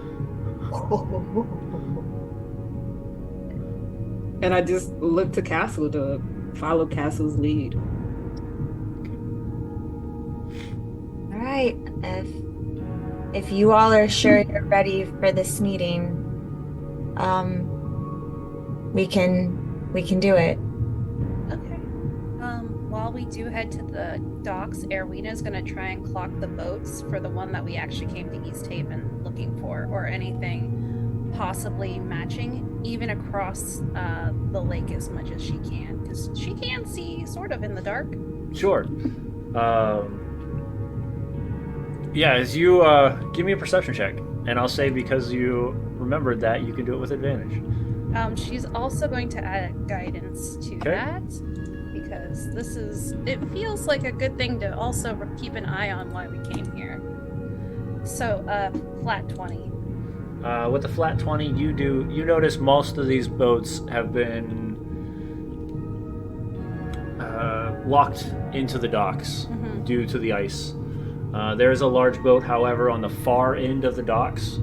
And I just look to Castle to follow Castle's lead. All right. If you all are sure you're ready for this meeting, we can do it. Okay. While we do head to the docks, Erwina's gonna try and clock the boats for the one that we actually came to East Haven looking for, or anything possibly matching, even across the lake as much as she can, because she can see sort of in the dark. Sure. Yeah, as you give me a perception check, and I'll say because you remembered that, you can do it with advantage. She's also going to add guidance to that, because it feels like a good thing to also keep an eye on why we came here. So, flat 20. With the flat 20, you notice most of these boats have been locked into the docks due to the ice. There is a large boat, however, on the far end of the docks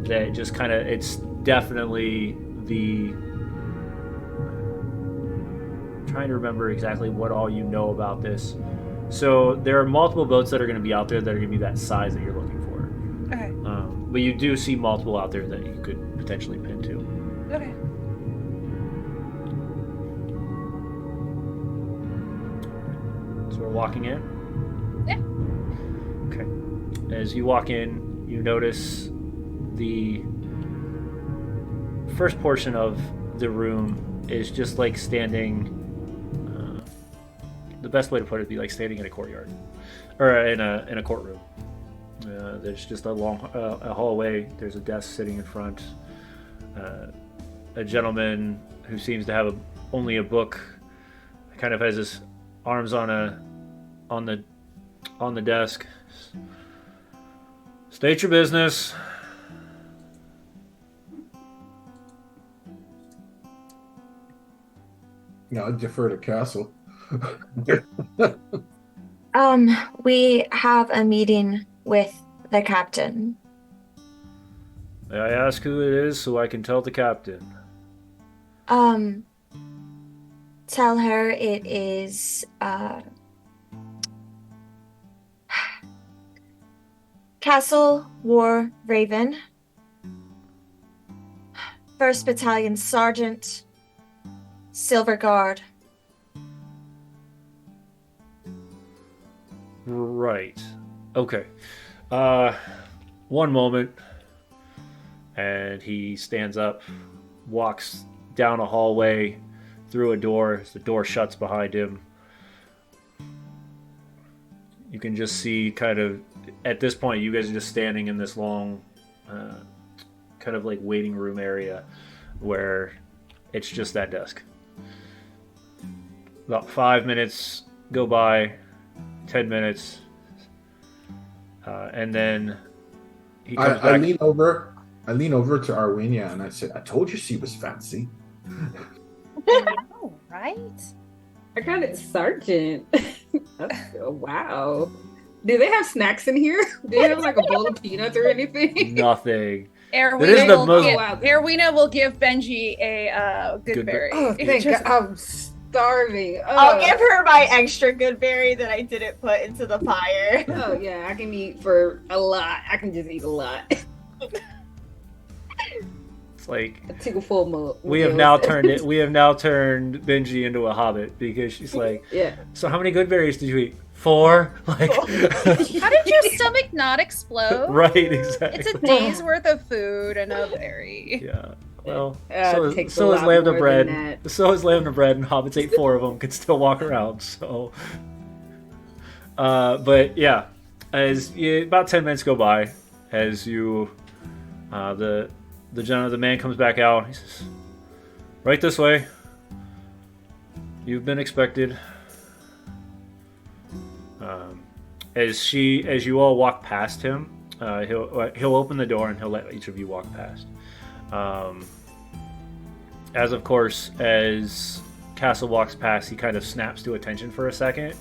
that just kind of, it's definitely trying to remember exactly what all you know about this. So there are multiple boats that are going to be out there that are going to be that size that you're looking for. Okay. But you do see multiple out there that you could potentially pin to. Okay. So we're walking in? Yeah. Okay. As you walk in, you notice the first portion of the room is just like standing. The best way to put it would be like standing in a courtyard, or in a courtroom. There's just a long a hallway. There's a desk sitting in front. A gentleman who seems to have only a book, kind of has his arms on the desk. State your business. I defer to Castle. We have a meeting with the captain. May I ask who it is so I can tell the captain? Tell her it is, Castle War Raven, 1st Battalion Sergeant, Silver Guard. Right. Okay. One moment. And he stands up, walks down a hallway through a door. As the door shuts behind him, you can just see kind of, at this point, you guys are just standing in this long kind of like waiting room area where it's just that desk. About 5 minutes go by, 10 minutes, and then he comes I back. lean over to Arwinia and I said, I told you she was fancy. Oh, right? I got it, Sergeant. Wow. Do they have snacks in here? Do they have like a bowl of peanuts or anything? Nothing. Erwina is the will, most- give, Wow. Erwina will give Benji a good berry. Oh, thank God. I'm starving. I'll give her my extra good berry that I didn't put into the fire. Oh yeah, I can eat for a lot. I can just eat a lot. It's like A tickle full mug. we have now turned Benji into a hobbit because she's like, Yeah. so how many good berries did you eat? 4? Like, How did your stomach not explode? right, exactly. It's a day's worth of food and a berry. Yeah. Well, It takes so a is lot lambda more bread. than that. So is lambda bread, and hobbits ate 4 of them. Could still walk around. So, but yeah, about 10 minutes go by, as you, the man comes back out. He says, "Right this way. You've been expected." As you all walk past him, he'll open the door and he'll let each of you walk past. As Castle walks past, he kind of snaps to attention for a second,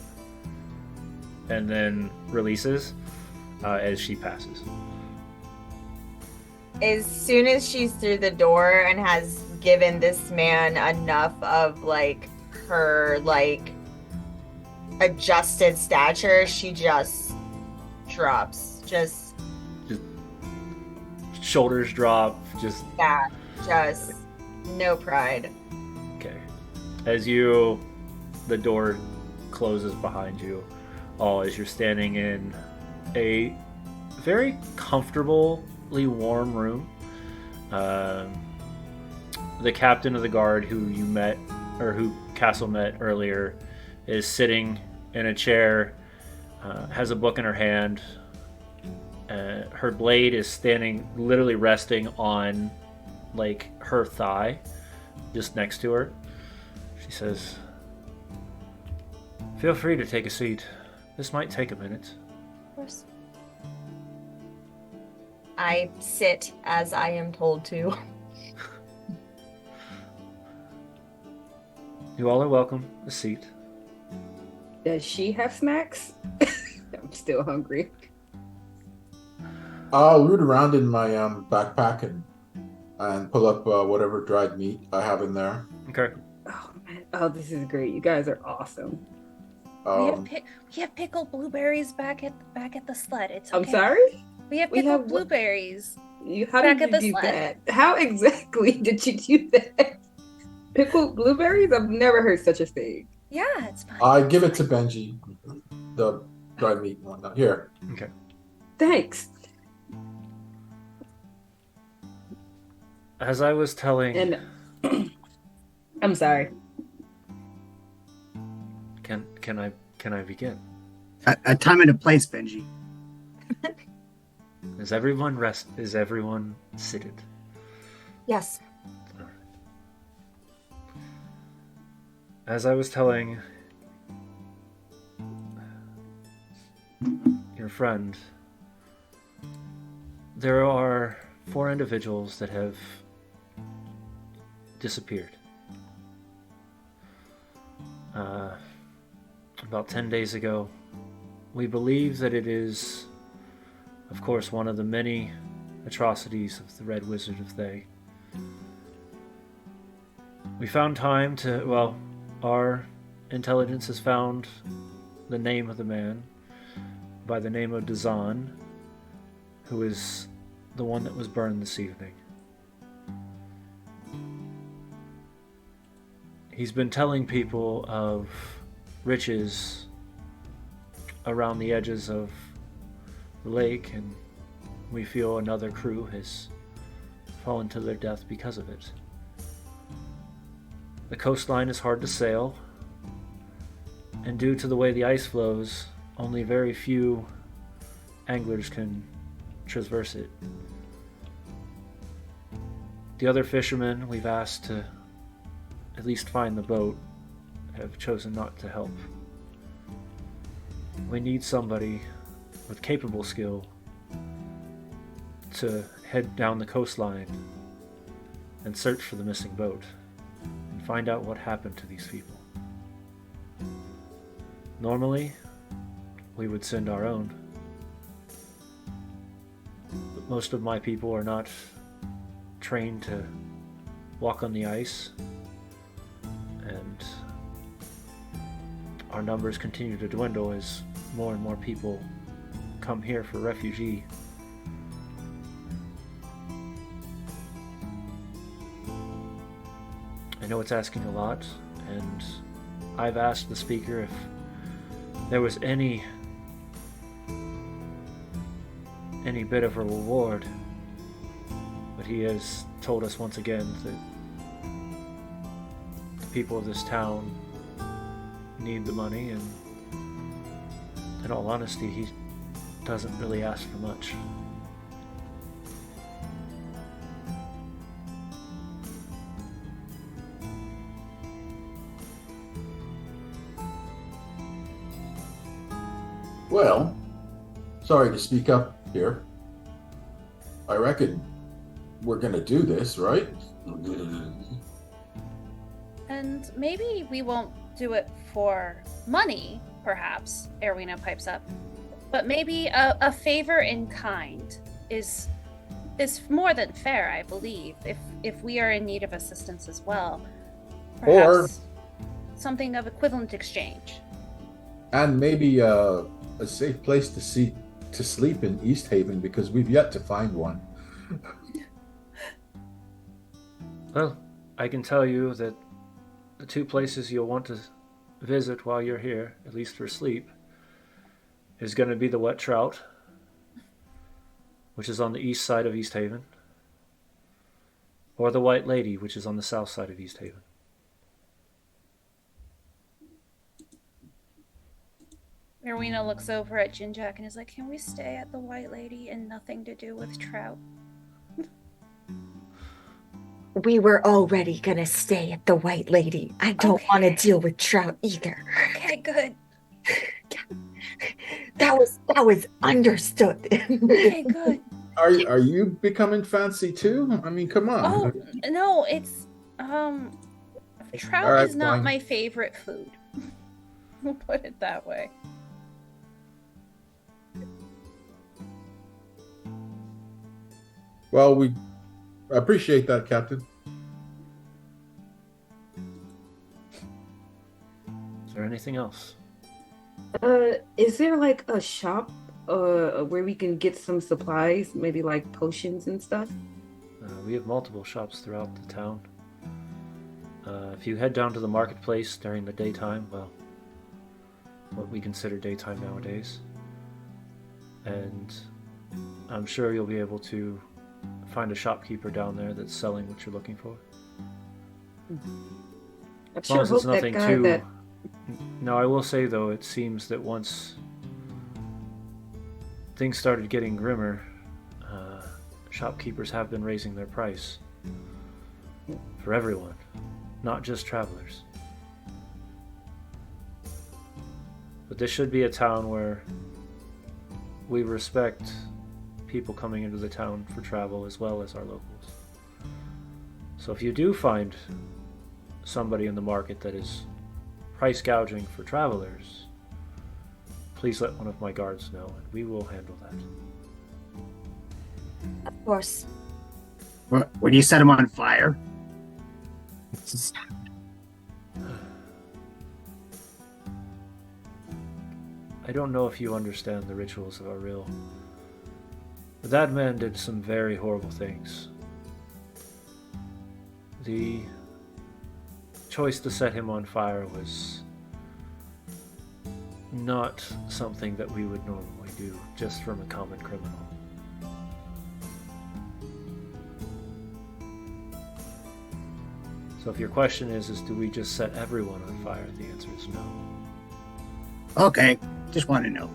and then releases as she passes. As soon as she's through the door and has given this man enough of like her like adjusted stature, she just drops. Just Shoulders drop, just that. Just no pride. okay. As the door closes behind you, all as you're standing in a very comfortably warm room. The captain of the guard who you met, or who Castle met earlier, is sitting in a chair, has a book in her hand. Her blade is standing, literally resting on like her thigh, just next to her. She says, "Feel free to take a seat. This might take a minute." Of course. I sit as I am told to. You all are welcome. A seat. Does she have snacks? I'm still hungry. I'll root around in my backpack and pull up whatever dried meat I have in there. Okay. Oh man. Oh, this is great. You guys are awesome. We have pickled blueberries back at the sled. It's okay. I'm sorry? We have We pickled have- blueberries. How Back did at you the do sled. that? How exactly did you do that? Pickled blueberries? I've never heard such a thing. Yeah, it's fine. I give it to Benji, the dried meat and whatnot. Here. Okay. Thanks. As I was telling, And I'm sorry. can I begin? A time and a place, Benji. Is everyone seated? Yes. As I was telling your friend, there are 4 individuals that have disappeared. About 10 days ago. We believe that it is, of course, one of the many atrocities of the Red Wizard of Thay. We found time to, our intelligence has found the name of the man by the name of Dazan, who is the one that was burned this evening. He's been telling people of riches around the edges of the lake, and we feel another crew has fallen to their death because of it. The coastline is hard to sail, and due to the way the ice flows, only very few anglers can traverse it. The other fishermen we've asked to at least find the boat have chosen not to help. We need somebody with capable skill to head down the coastline and search for the missing boat and find out what happened to these people. Normally, we would send our own, but most of my people are not trained to walk on the ice, and our numbers continue to dwindle as more and more people come here for refugee. I know it's asking a lot, and I've asked the speaker if there was any bit of a reward, but he has told us once again that the people of this town need the money, and in all honesty, he doesn't really ask for much. Well, sorry to speak up here. I reckon we're gonna do this, right? And maybe we won't do it for money, perhaps, Erwina pipes up. But maybe a favor in kind is more than fair, I believe, if we are in need of assistance as well. Perhaps something of equivalent exchange. And maybe a safe place to sleep in East Haven, because we've yet to find one. Well, I can tell you that the two places you'll want to visit while you're here, at least for sleep, is going to be the Wet Trout, which is on the east side of East Haven, or the White Lady, which is on the south side of East Haven. Erwina looks over at Jinjak and is like, can we stay at the White Lady and nothing to do with trout? We were already gonna stay at the White Lady. I don't want to deal with trout either. Okay, good. That was understood. Okay, good. Are you becoming fancy too? I mean, come on. Oh, no, it's trout right, is not fine. my favorite food. We'll put it that way. Well, we appreciate that, Captain. Is there anything else? Is there like a shop where we can get some supplies, maybe like potions and stuff? We have multiple shops throughout the town. If you head down to the marketplace during the daytime, well, what we consider daytime nowadays, and I'm sure you'll be able to find a shopkeeper down there that's selling what you're looking for. I As long as sure it's hope that nothing guy too... that Now, I will say, though, it seems that once things started getting grimmer, shopkeepers have been raising their price for everyone, not just travelers. But this should be a town where we respect people coming into the town for travel as well as our locals. So if you do find somebody in the market that is price gouging for travelers, please let one of my guards know, and we will handle that. Of course. When you set him on fire? I don't know if you understand the rituals of Auril, but that man did some very horrible things. The choice to set him on fire was not something that we would normally do just from a common criminal. So if your question is do we just set everyone on fire? The answer is no. Okay, just want to know.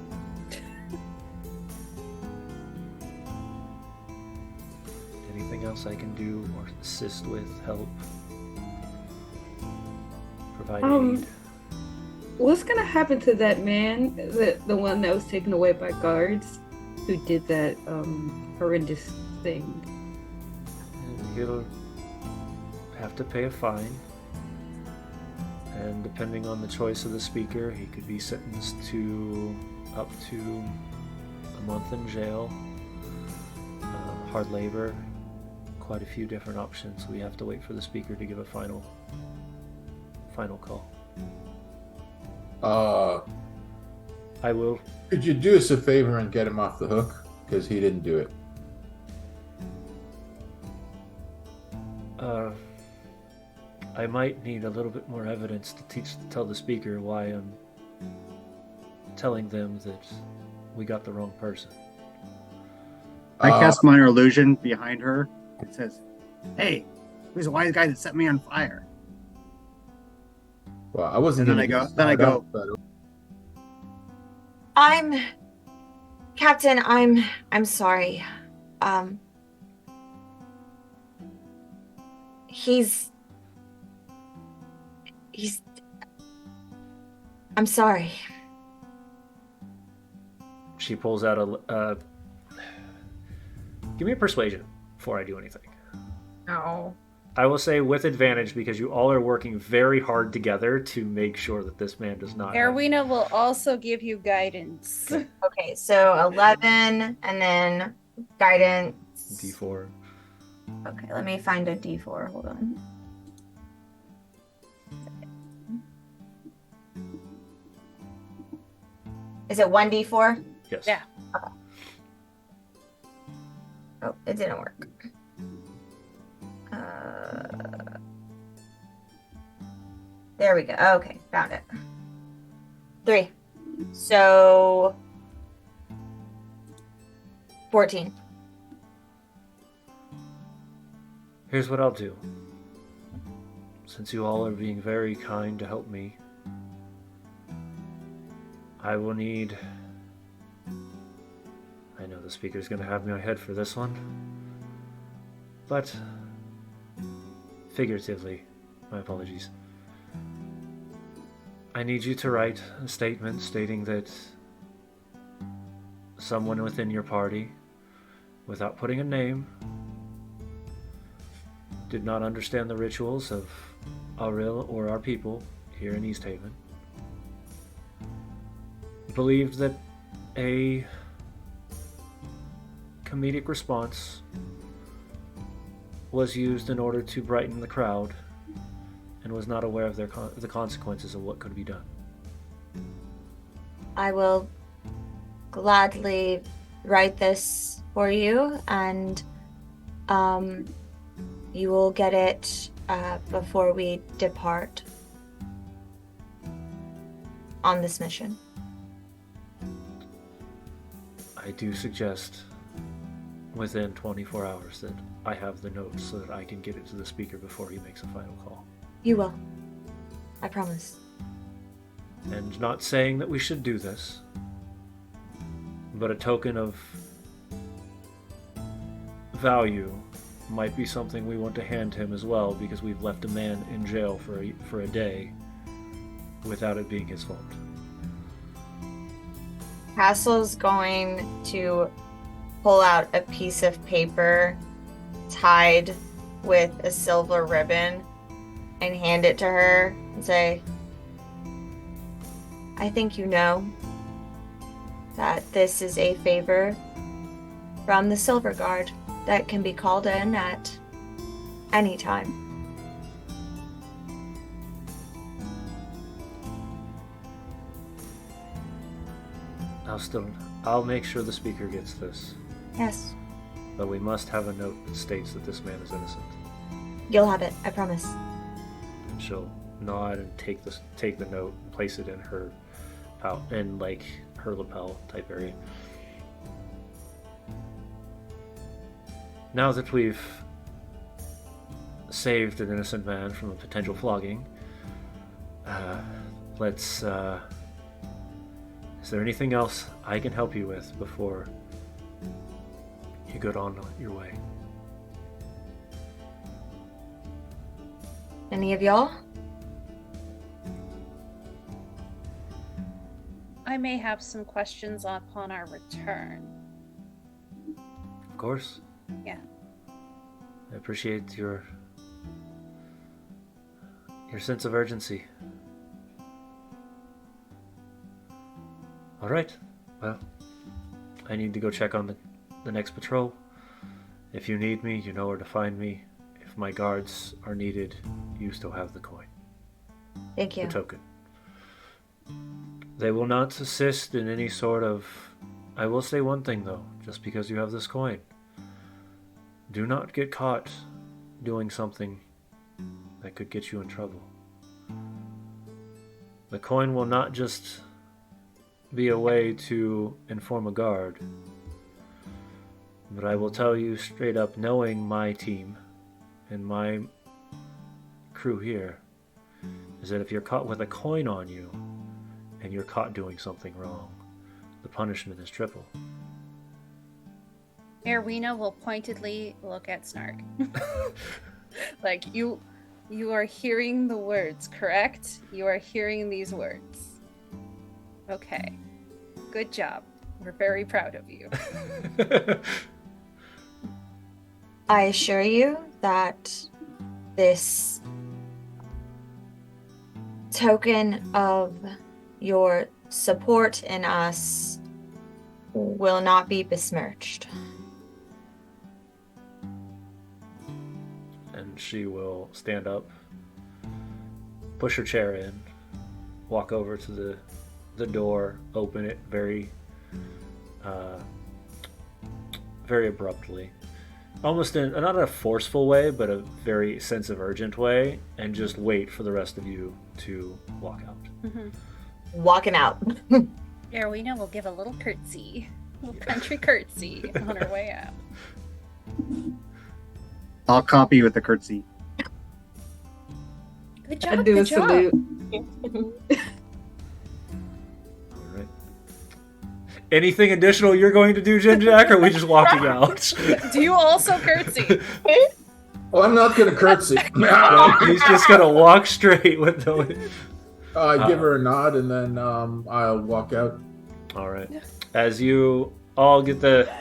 Anything else I can do or assist with, help, provide aid? What's gonna happen to that man, the one that was taken away by guards, who did that horrendous thing? He'll have to pay a fine, and depending on the choice of the speaker, he could be sentenced to up to a month in jail, hard labor, quite a few different options. We have to wait for the speaker to give a final call. I will. Could you do us a favor and get him off the hook? Because he didn't do it. I might need a little bit more evidence to tell the speaker why I'm telling them that we got the wrong person. I cast minor illusion behind her. It says, "Hey, who's the wise guy that set me on fire?" Well, I wasn't. And then I go. I'm Captain. I'm sorry. He's. I'm sorry. She pulls out a. Give me a persuasion before I do anything. No. I will say with advantage because you all are working very hard together to make sure that this man does not. Erwina will also give you guidance. Okay, so 11 and then guidance. D4. Okay, let me find a D4. Hold on. Is it 1D4? Yes. Yeah. Okay. Oh, it didn't work. There we go. Okay, found it. 3. So 14. Here's what I'll do. Since you all are being very kind to help me, I will need... I know the speaker's going to have me on my head for this one, but figuratively, my apologies. I need you to write a statement stating that someone within your party, without putting a name, did not understand the rituals of Auril or our people here in East Haven, believed that a comedic response was used in order to brighten the crowd and was not aware of the consequences of what could be done. I will gladly write this for you, and you will get it before we depart on this mission. I do suggest within 24 hours that I have the notes so that I can get it to the speaker before he makes a final call. You will. I promise. And not saying that we should do this, but a token of value might be something we want to hand him as well, because we've left a man in jail for a day without it being his fault. Castle's going to pull out a piece of paper tied with a silver ribbon and hand it to her and say, I think you know that this is a favor from the Silver Guard that can be called in at any time. I'll make sure the speaker gets this. Yes. But we must have a note that states that this man is innocent. You'll have it, I promise. And she'll nod and take the note and place it in her her lapel type area. Now that we've saved an innocent man from a potential flogging. Is there anything else I can help you with before you go on your way? Any of y'all? I may have some questions upon our return. Of course. Yeah. I appreciate your sense of urgency. All right. Well, I need to go check on the next patrol. If you need me, you know where to find me. If my guards are needed, you still have the coin. Thank you. The token. They will not assist in any sort of... I will say one thing, though, just because you have this coin. Do not get caught doing something that could get you in trouble. The coin will not just be a way to inform a guard, but I will tell you straight up, knowing my team and my crew here, is that if you're caught with a coin on you and you're caught doing something wrong, the punishment is triple. Erwina will pointedly look at Snark. Like, you are hearing the words, correct? You are hearing these words. Okay. Good job. We're very proud of you. I assure you that this token of your support in us will not be besmirched. And she will stand up, push her chair in, walk over to the door, open it very abruptly, almost in not in a forceful way, but a very sense of urgent way, and just wait for the rest of you to walk out. Mm-hmm. Walking out. Erwina will give a little curtsy, a little country curtsy on her way out. I'll copy with the curtsy. Good I job, do a good job. salute. All right. Anything additional you're going to do, Jin Jack, or are we just walking out? Do you also curtsy? Oh, I'm not gonna curtsy. No, he's just gonna walk straight with the. I give her a nod and then I'll walk out. All right. As you all get the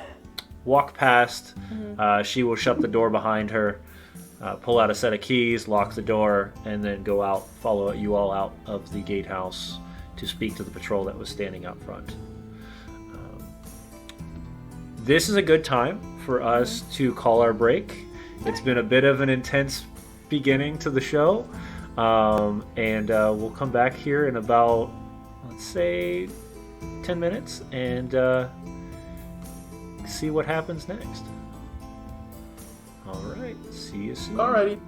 walk past, she will shut the door behind her, pull out a set of keys, lock the door, and then go out, follow you all out of the gatehouse to speak to the patrol that was standing out front. This is a good time for us to call our break. It's been a bit of an intense beginning to the show, and we'll come back here in about, let's say, 10 minutes and see what happens next. All right, see you soon. Alrighty.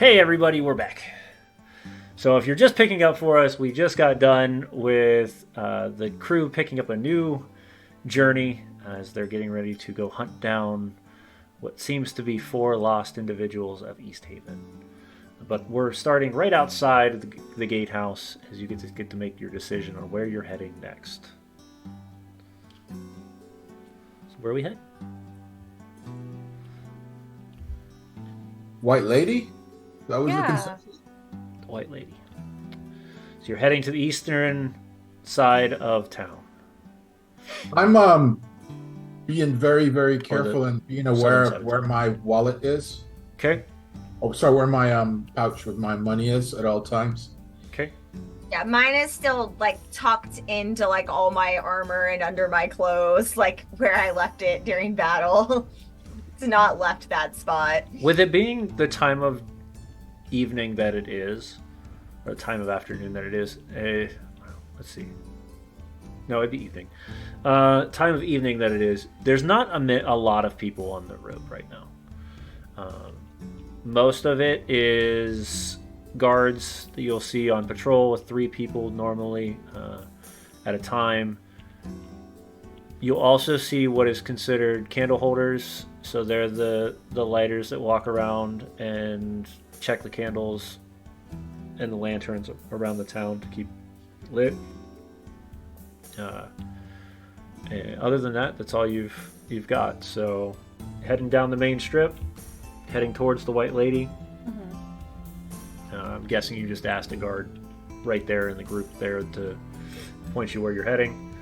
Hey everybody, we're back. So if you're just picking up for us, we just got done with the crew picking up a new journey as they're getting ready to go hunt down what seems to be 4 lost individuals of East Haven. But we're starting right outside of the gatehouse as you get to make your decision on where you're heading next. So where we head? White Lady? That was the Yeah. consensus? The White Lady. So you're heading to the eastern side of town. I'm being very, very careful and being aware of where my wallet is. Okay. Oh, sorry, where my pouch with my money is at all times. Okay. Yeah, mine is still like tucked into like all my armor and under my clothes, like where I left it during battle. It's not left that spot. With it being the time of evening that it is, or time of afternoon that it is, let's see. No, it'd be evening. Time of evening that it is. There's not a lot of people on the road right now. Most of it is guards that you'll see on patrol with 3 people normally at a time. You'll also see what is considered candle holders. So they're the lighters that walk around and check the candles and the lanterns around the town to keep lit. And other than that, that's all you've got. So heading down the main strip, heading towards the White Lady. I'm guessing you just asked a guard right there in the group there to point you where you're heading.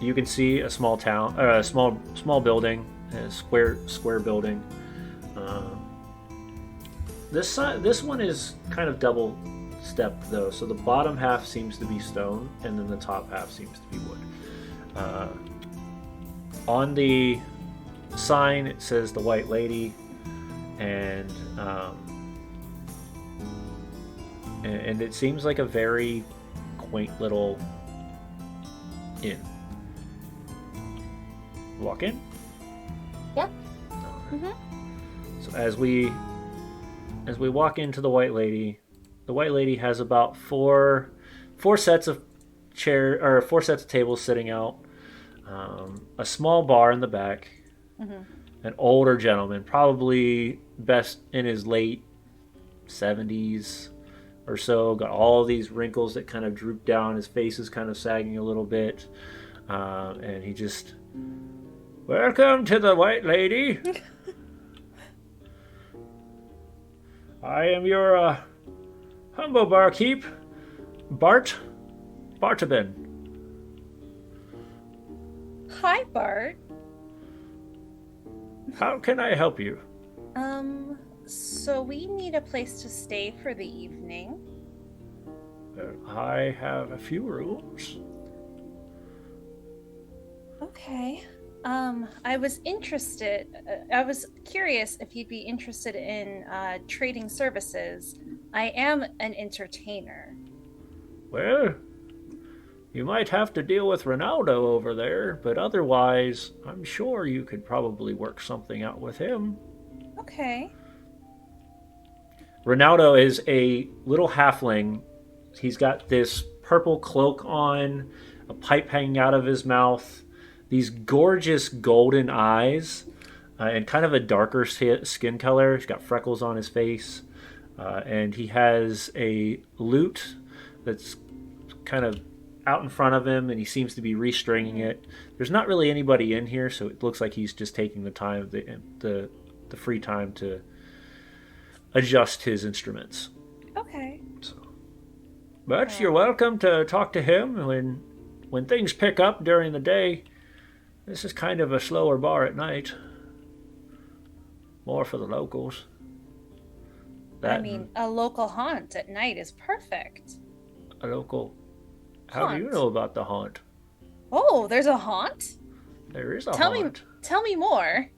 You can see a small town, a small building, a square building. This one is kind of double stepped though, so the bottom half seems to be stone, and then the top half seems to be wood. On the sign it says the White Lady, and it seems like a very quaint little inn. Walk in? Yep. So as we walk into the White Lady has about four sets of tables sitting out, a small bar in the back, an older gentleman, probably best in his late 70s or so, got all these wrinkles that kind of droop down, his face is kind of sagging a little bit, and he just, "Welcome to the White Lady. I am your humble barkeep, Bartabin." Hi, Bart. How can I help you? So we need a place to stay for the evening. I have a few rooms. Okay. I was curious if you'd be interested in trading services. I am an entertainer. Well, you might have to deal with Ronaldo over there, but otherwise, I'm sure you could probably work something out with him. Okay. Ronaldo is a little halfling. He's got this purple cloak on, a pipe hanging out of his mouth, these gorgeous golden eyes, and kind of a darker skin color. He's got freckles on his face, and he has a lute that's kind of out in front of him, and he seems to be restringing it. There's not really anybody in here, so it looks like he's just taking the time, the free time to adjust his instruments. Okay. But you're welcome to talk to him when things pick up during the day. This is kind of a slower bar at night. More for the locals. A local haunt at night is perfect. A local... How do you know about the haunt? Oh, there's a haunt? There is a haunt. Tell me more.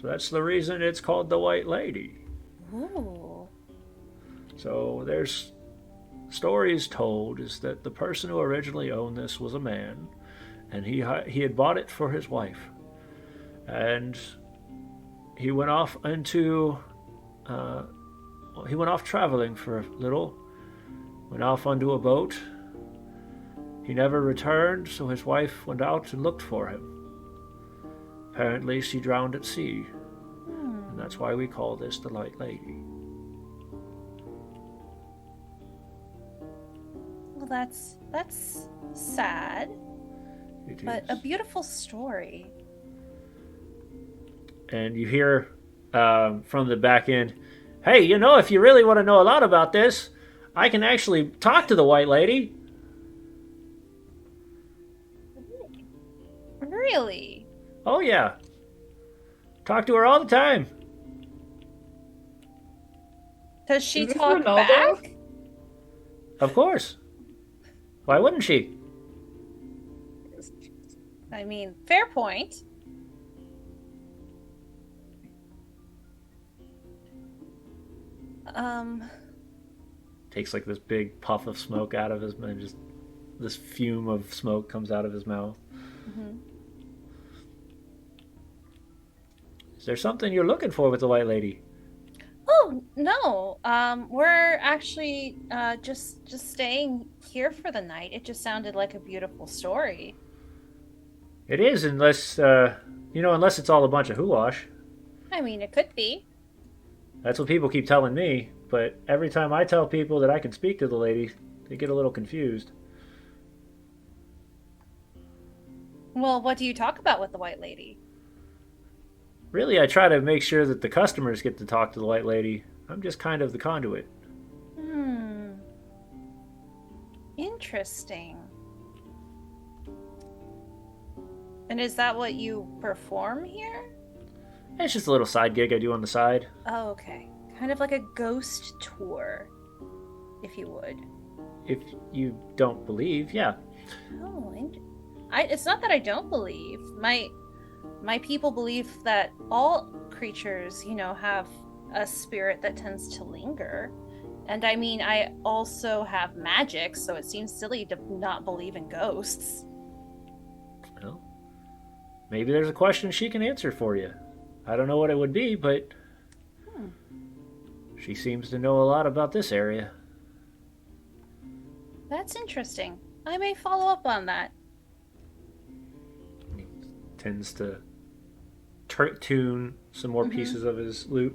So that's the reason it's called the White Lady. Ooh. So there's stories told is that the person who originally owned this was a man, and he had bought it for his wife, and he went off into he went off traveling for a little. Went off onto a boat. He never returned, so his wife went out and looked for him. Apparently, she drowned at sea. And that's why we call this the Light Lady. Well, that's sad, It but is. a beautiful story. And you hear from the back end, hey, you know, if you really want to know a lot about this, I can actually talk to the White Lady. Really? Oh, yeah. Talk to her all the time. Does she Is this talk Ronaldo? back? Of course. Why wouldn't she? I mean, fair point. Takes like this big puff of smoke out of his mouth. Just this fume of smoke comes out of his mouth. Is there something you're looking for with the White Lady? Oh, no. We're actually just staying here for the night. It just sounded like a beautiful story. It is, unless unless it's all a bunch of hoowash. I mean, it could be. That's what people keep telling me, but every time I tell people that I can speak to the lady, they get a little confused. Well, what do you talk about with the White Lady? Really, I try to make sure that the customers get to talk to the White Lady. I'm just kind of the conduit. Interesting. And is that what you perform here? It's just a little side gig I do on the side. Oh, okay. Kind of like a ghost tour, if you would. If you don't believe, yeah. Oh, it's not that I don't believe. My people believe that all creatures, have a spirit that tends to linger. And I mean, I also have magic, so it seems silly to not believe in ghosts. Well, maybe there's a question she can answer for you. I don't know what it would be, but she seems to know a lot about this area. That's interesting. I may follow up on that. He tends to tune some more pieces of his lute.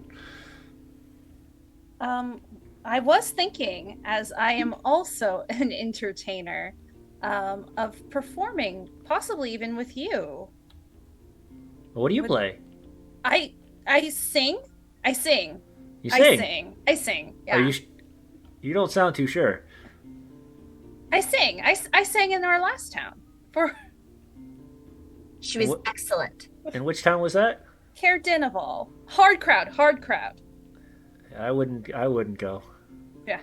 I was thinking, as I am also an entertainer, of performing, possibly even with you. What do you play? I sing. I sing. You sing? I sing. Yeah. Are you don't sound too sure. I sing. I sang in our last town for She was excellent. In which town was that? Caer Dineval. Hard crowd. I wouldn't go. Yeah.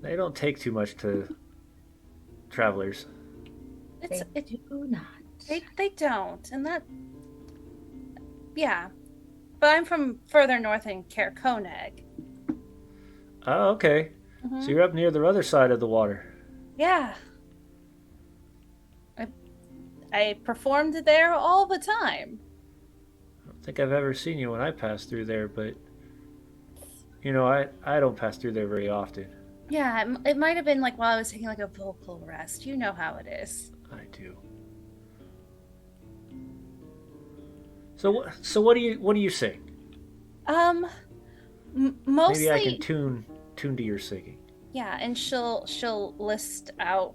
They don't take too much to travelers. They do not. They don't, and that. Yeah, but I'm from further north in Caer Konig. Oh, okay. So you're up near the other side of the water. Yeah. I performed there all the time. I don't think I've ever seen you when I pass through there, but I don't pass through there very often. Yeah, it might have been like while I was taking like a vocal rest. You know how it is. I do. So what do you sing? Mostly. Maybe I can tune to your singing. Yeah, and she'll list out,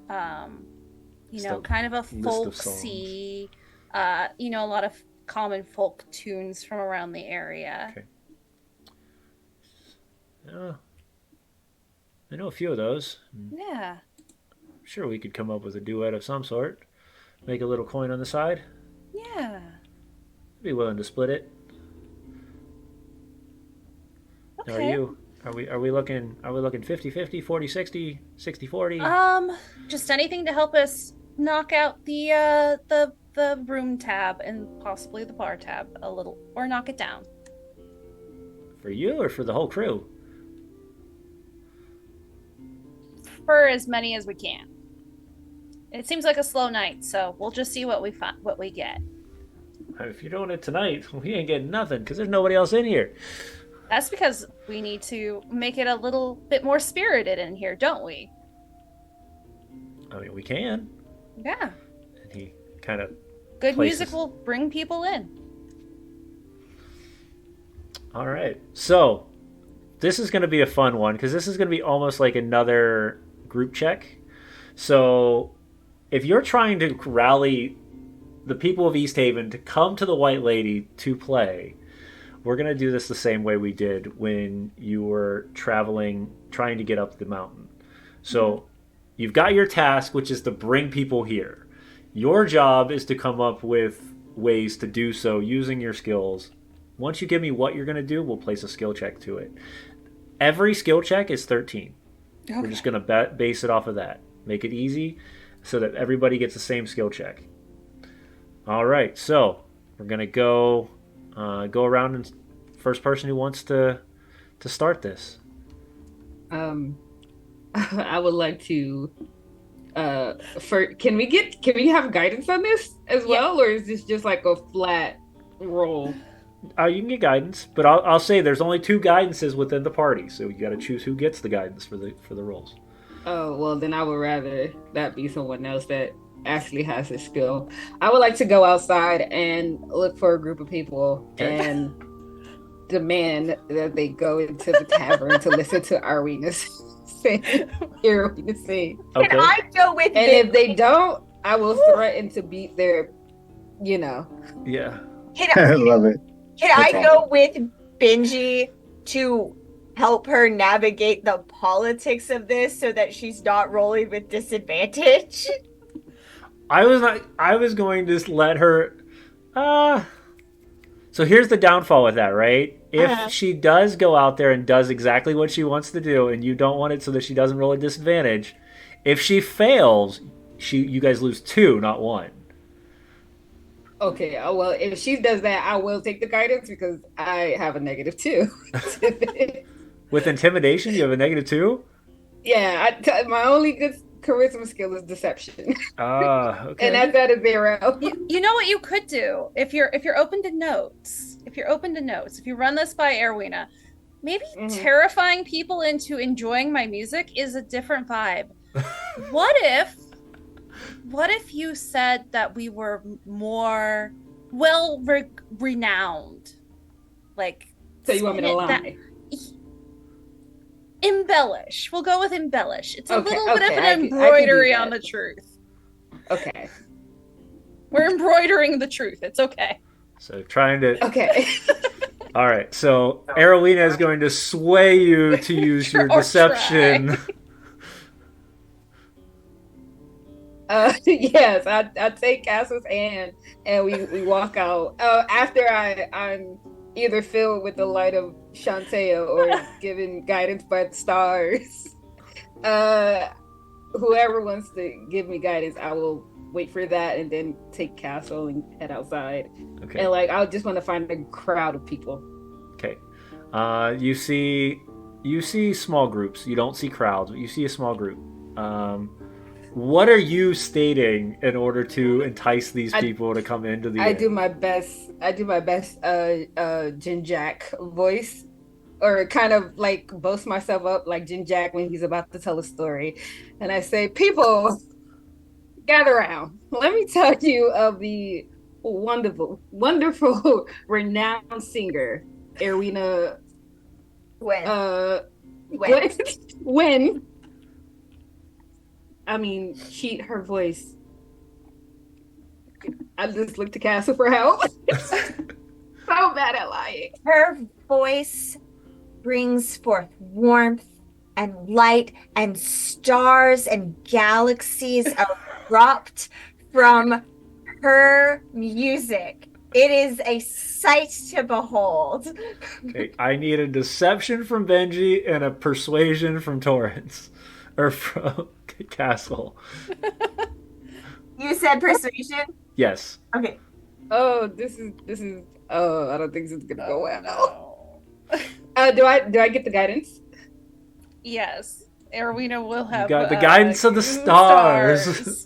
kind of a folksy, a lot of common folk tunes from around the area. Okay. I know a few of those. Yeah. I'm sure we could come up with a duet of some sort. Make a little coin on the side. Yeah. I'd be willing to split it. Okay. Are we looking 50-50, 40-60, 60-40? Just anything to help us knock out the room tab and possibly the bar tab a little, or knock it down. For you or for the whole crew? For as many as we can. It seems like a slow night, so we'll just see what we get. If you're doing it tonight, we ain't getting nothing because there's nobody else in here. That's because we need to make it a little bit more spirited in here, don't we? I mean, we can. Yeah. And he kind of Good places. music will bring people in. All right. So this is going to be a fun one because this is going to be almost like another group check. So if you're trying to rally the people of East Haven to come to the White Lady to play, we're going to do this the same way we did when you were traveling, trying to get up the mountain. So you've got your task, which is to bring people here. Your job is to come up with ways to do so using your skills. Once you give me what you're going to do, we'll place a skill check to it. Every skill check is 13. Okay. We're just going to base it off of that. Make it easy so that everybody gets the same skill check. All right, so we're going to go around, and first person who wants to start this. I would like to can we have guidance on this as well, or is this just like a flat roll? You can get guidance, but I'll say there's only 2 guidances within the party, so you got to choose who gets the guidance for the rolls. Oh, well, then I would rather that be someone else that actually has a skill. I would like to go outside and look for a group of people and demand that they go into the tavern to listen to Arwina sing. Arwina sing. Okay. Can I go with And if they don't, I will threaten to beat their, Yeah. I love it. Can I go with Benji to help her navigate the politics of this so that she's not rolling with disadvantage? I was going to let her. So here's the downfall with that, right? If she does go out there and does exactly what she wants to do, and you don't want it so that she doesn't roll a disadvantage, if she fails, you guys lose 2, not 1. Okay, well, if she does that, I will take the guidance because I have a -2. With intimidation, you have a -2? Yeah, my only good charisma skill is deception. Okay. And that's at a 0. You know what you could do if you're open to notes. If you run this by Erwina, maybe terrifying people into enjoying my music is a different vibe. What if you said that we were more renowned? Like, so you want me to lie? Embellish. We'll go with embellish. It's a little bit of an embroidery on the truth. Okay. We're embroidering the truth. It's okay. So trying to... Okay. All right. So Arowina is going to sway you to use your deception. Yes, I take Castle's hand and we walk out. After I'm either filled with the light of Shantae or given guidance by the stars. Whoever wants to give me guidance, I will wait for that and then take Castle and head outside. Okay. And I just want to find a crowd of people. Okay. You see small groups. You don't see crowds, but you see a small group. What are you stating in order to entice these people to come into the? I do my best Jin Jack voice, or kind of boast myself up like Jin Jack when he's about to tell a story, and I say, "People, gather around. Let me tell you of the wonderful, renowned singer, Erwina. When." I mean, her voice. I just looked to Castle for help. So bad at lying. Her voice brings forth warmth and light, and stars and galaxies erupt from her music. It is a sight to behold. Okay, I need a deception from Benji and a persuasion from Torrance. Or from Castle. You said persuasion? Yes. Okay. Oh, this is. Oh, I don't think this is gonna go well. No. Do I get the guidance? Yes, Erwina will have. You got the guidance of the stars.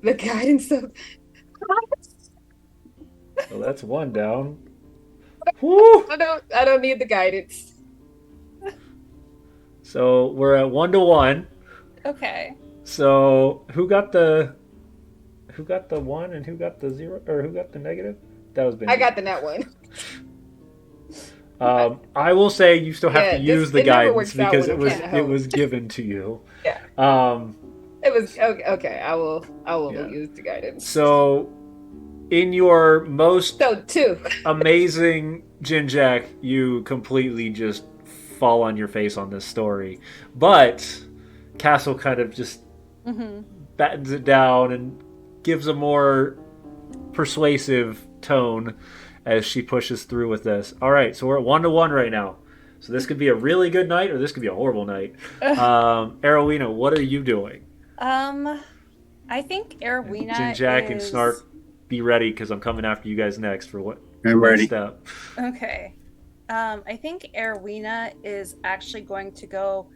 The guidance of. So that's one down. Woo! I don't need the guidance. So we're at 1-1. Okay. So who got the 1 and who got the 0, or who got the negative? That was Benji. I got the net one. I will say you still have to use the guidance because it was given to you. Yeah. It was okay. I will use the guidance. So, in your most two amazing Jinjack, you completely just fall on your face on this story, but Castle kind of just battens it down and gives a more persuasive tone as she pushes through with this. All right, so we're at 1-1 right now. So this could be a really good night, or this could be a horrible night. Arowina, what are you doing? I think Arowina Jinjack and Snark, be ready because I'm coming after you guys next for what? I'm ready. Step. Okay. I think Arowina is actually going to go.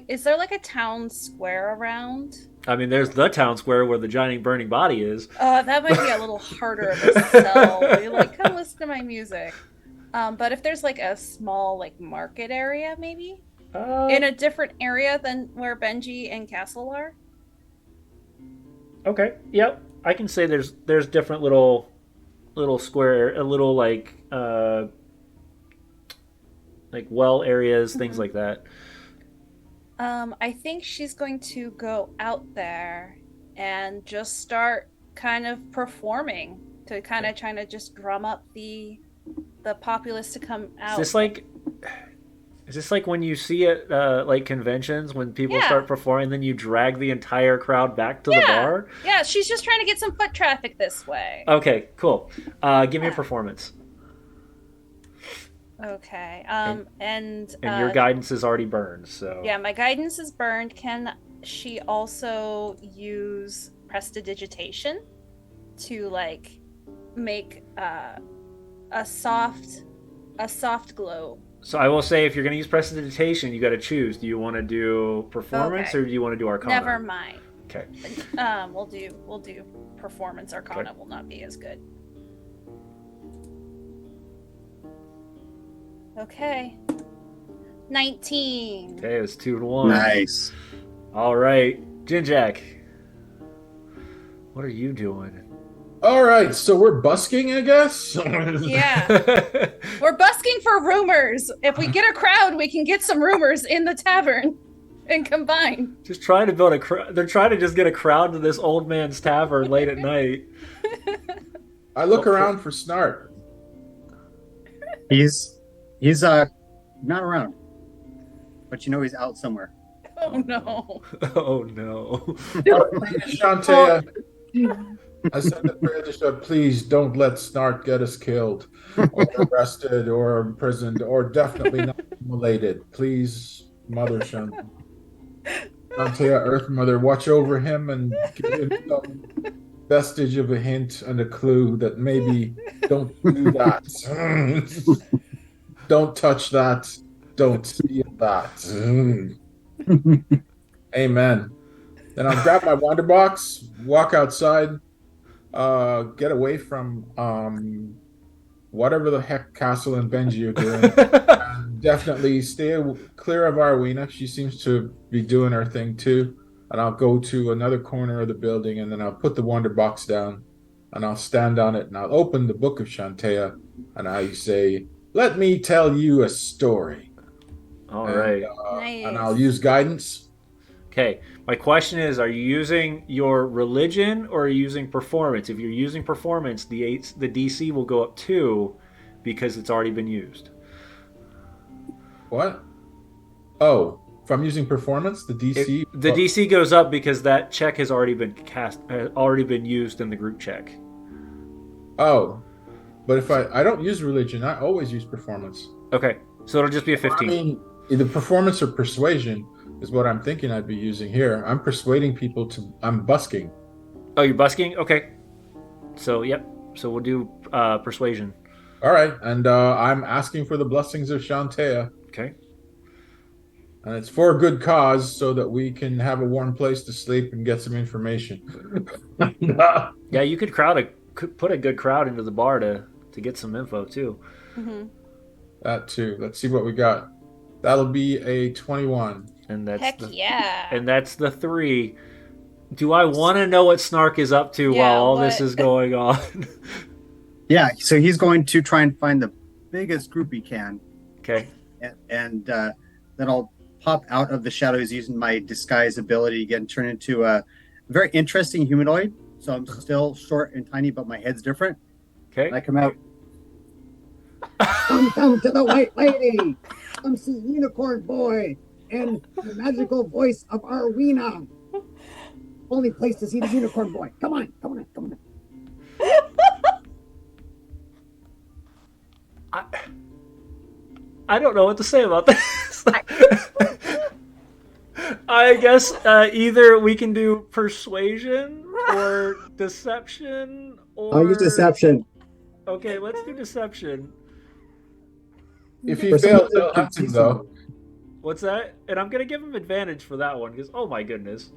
Is there like a town square around? I mean, there's the town square where the giant burning body is. That might be a little harder of a sell. Like, come listen to my music. But if there's like a small like market area, maybe in a different area than where Benji and Castle are. Okay. Yep. I can say there's different little square, a little like well areas, things like that. I think she's going to go out there and just start kind of performing to kind of trying to just drum up the populace to come out. Is this like when you see it like conventions when people start performing, then you drag the entire crowd back to the bar? Yeah, she's just trying to get some foot traffic this way. Okay, cool. Give me a performance. Okay. And your guidance is already burned, so yeah, my guidance is burned. Can she also use prestidigitation to like make a soft glow? So I will say, if you're going to use prestidigitation, you got to choose. Do you want to do performance or do you want to do Arcana? Never mind. Okay. We'll do performance. Arcana will not be as good. Okay. 19. Okay, it was 2-1. Nice. All right, Jinjack, what are you doing? All right, so we're busking, I guess. Yeah, we're busking for rumors. If we get a crowd, we can get some rumors in the tavern and combine. Just trying to build They're trying to just get a crowd to this old man's tavern late at night. I look around for Snark. He's not around, but you know he's out somewhere. Oh no! Oh no! Shantae, I said the prayer just said, please don't let Snark get us killed, or arrested, or imprisoned, or definitely not immolated. Please, Mother Shantae, Earth Mother, watch over him and give him some vestige of a hint and a clue that maybe don't do that. Don't touch that. Don't steal that. Amen. Then I'll grab my wonder box, walk outside, get away from whatever the heck Castle and Benji are doing. And definitely stay clear of Arowina. She seems to be doing her thing too. And I'll go to another corner of the building, and then I'll put the wonder box down, and I'll stand on it, and I'll open the Book of Shantae, and I say, let me tell you a story. All right. Nice. And I'll use guidance. Okay. My question is, are you using your religion or are you using performance? If you're using performance, the DC will go up 2 because it's already been used. What? Oh, if I'm using performance, the DC... The DC goes up because that check has already been used in the group check. Oh. But if I don't use religion, I always use performance. Okay. So it'll just be a 15. I mean, either performance or persuasion is what I'm thinking I'd be using here. I'm persuading people to... I'm busking. Oh, you're busking? Okay. So, yep. So we'll do persuasion. All right. And I'm asking for the blessings of Shantae. Okay. And it's for a good cause so that we can have a warm place to sleep and get some information. Yeah, you could crowd could put a good crowd into the bar to get some info too. Mm-hmm. That too. Let's see what we got. That'll be a 21. And that's Heck yeah. And that's the 3. Do I want to know what Snark is up to while all this is going on? Yeah, so he's going to try and find the biggest group he can. Okay. And then I'll pop out of the shadows using my disguise ability again, turn into a very interesting humanoid. So I'm still short and tiny, but my head's different. Okay. And I come out. Come to the White Lady. Come see Unicorn Boy and the magical voice of Arwina. Only place to see the Unicorn Boy. Come on. I don't know what to say about this. I guess either we can do persuasion or deception, or I'll use deception. Okay, let's do deception. If he fails, they'll hunt him though. What's that? And I'm gonna give him advantage for that one because oh my goodness.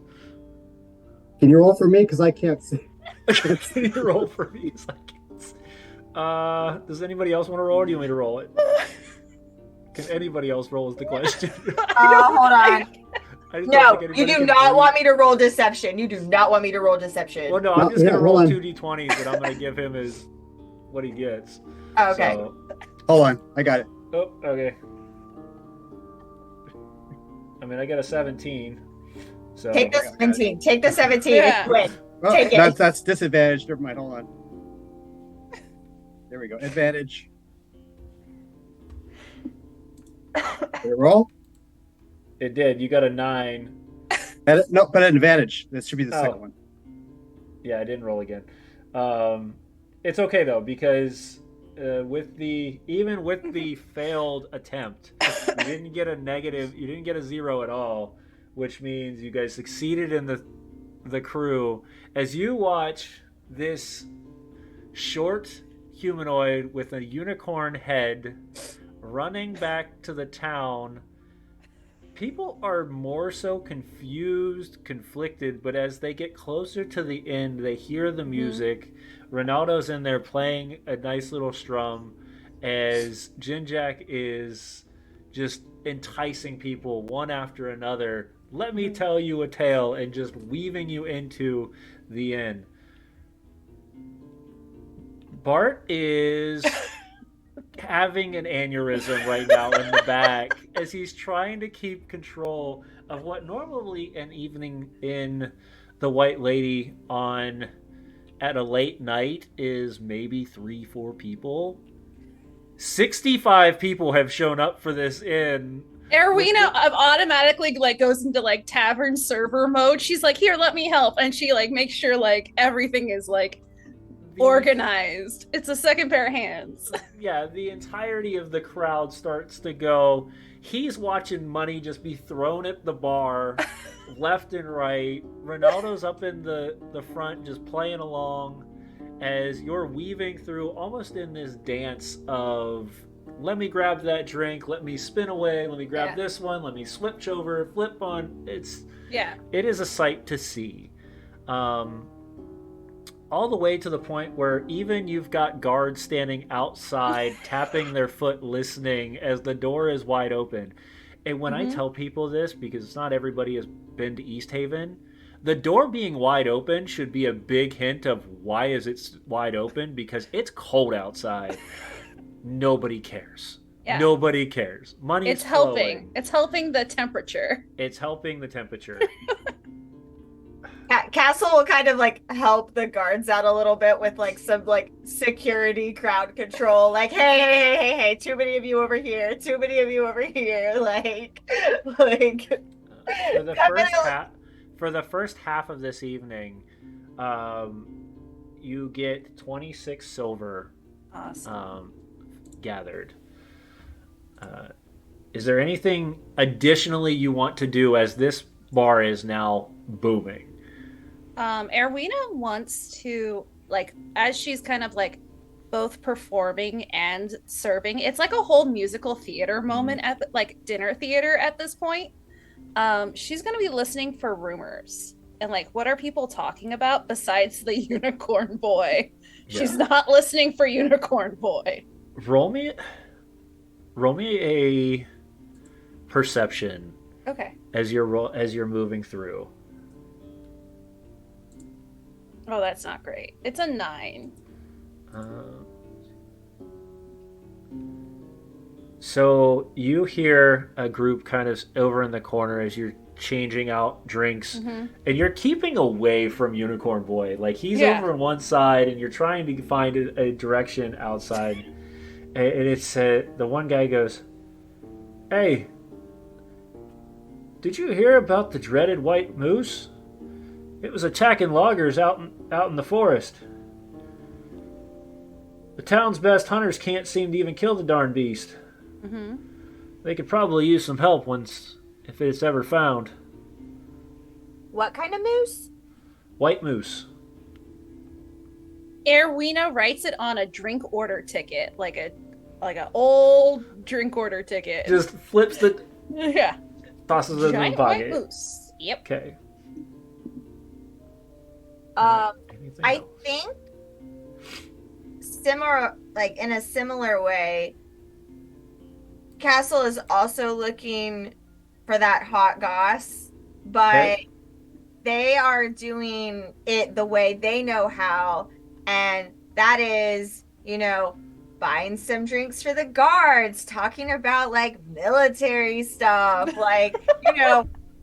Can you roll for me? Because I can't see. Can you roll for me? I can't see. Does anybody else want to roll, or do you want me to roll it? Can anybody else roll is the question. Hold on. No, you do not roll. want me to roll deception. You do not want me to roll deception. Well, no, I'm just gonna roll 2 d20s, and I'm gonna give him his what he gets. Oh, okay. So... Hold on, I got it. Oh, okay. I mean, I got a 17. So take the 17. Take the 17. Yeah. It's win. Well, Take it. That's disadvantage. Never mind. Hold on. There we go. Advantage. Did it roll? It did. You got a 9. No, but an advantage. This should be the second one. Yeah, I didn't roll again. It's okay though because even with the failed attempt, you didn't get a negative. You didn't get a 0 at all, which means you guys succeeded in the crew. As you watch this short humanoid with a unicorn head running back to the town. People are more so confused, conflicted, but as they get closer to the end, they hear the music. Ronaldo's in there playing a nice little strum as Jinjak is just enticing people one after another. Let me tell you a tale, and just weaving you into the end. Bart is having an aneurysm right now in the back as he's trying to keep control of what normally an evening in the White Lady on at a late night is maybe 3-4 people. 65 people have shown up for this inn. Erwina automatically goes into tavern server mode. She's like, here, let me help, and she makes sure everything is organized. It's a second pair of hands. Yeah, the entirety of the crowd starts to go. He's watching money just be thrown at the bar left and right. Ronaldo's up in the front just playing along as you're weaving through almost in this dance of let me grab that drink, let me spin away, let me grab this one, let me switch over, flip on. It is a sight to see. All the way to the point where even you've got guards standing outside tapping their foot listening as the door is wide open. And when I tell people this, because it's not everybody has been to East Haven, the door being wide open should be a big hint of why is it wide open, because it's cold outside. Nobody cares. Yeah. Nobody cares. Money is helping. It's helping the temperature. It's helping the temperature. Castle will kind of help the guards out a little bit with some security crowd control. Hey, too many of you over here. Too many of you over here. For the first half of this evening, you get 26 silver. Awesome. Gathered. Is there anything additionally you want to do as this bar is now booming? Erwina wants to, as she's kind of both performing and serving, it's like a whole musical theater moment at dinner theater at this point. She's going to be listening for rumors. and like, what are people talking about besides the unicorn boy? Yeah. She's not listening for unicorn boy. Roll me a perception. Okay. As you're moving through. Oh, that's not great. It's a 9. So you hear a group kind of over in the corner as you're changing out drinks, and you're keeping away from Unicorn Boy. Like, he's over on one side, and you're trying to find a direction outside. And it's the one guy goes, "Hey, did you hear about the dreaded white moose? It was attacking loggers out in the forest. The town's best hunters can't seem to even kill the darn beast. They could probably use some help if it's ever found." What kind of moose? White moose. Erwina writes it on a drink order ticket, like a old drink order ticket. Just flips the tosses it in the pocket. White moose. Yep. Okay. I think similar, like in a similar way, Castle is also looking for that hot goss, but they are doing it the way they know how, and that is, buying some drinks for the guards, talking about like military stuff, like,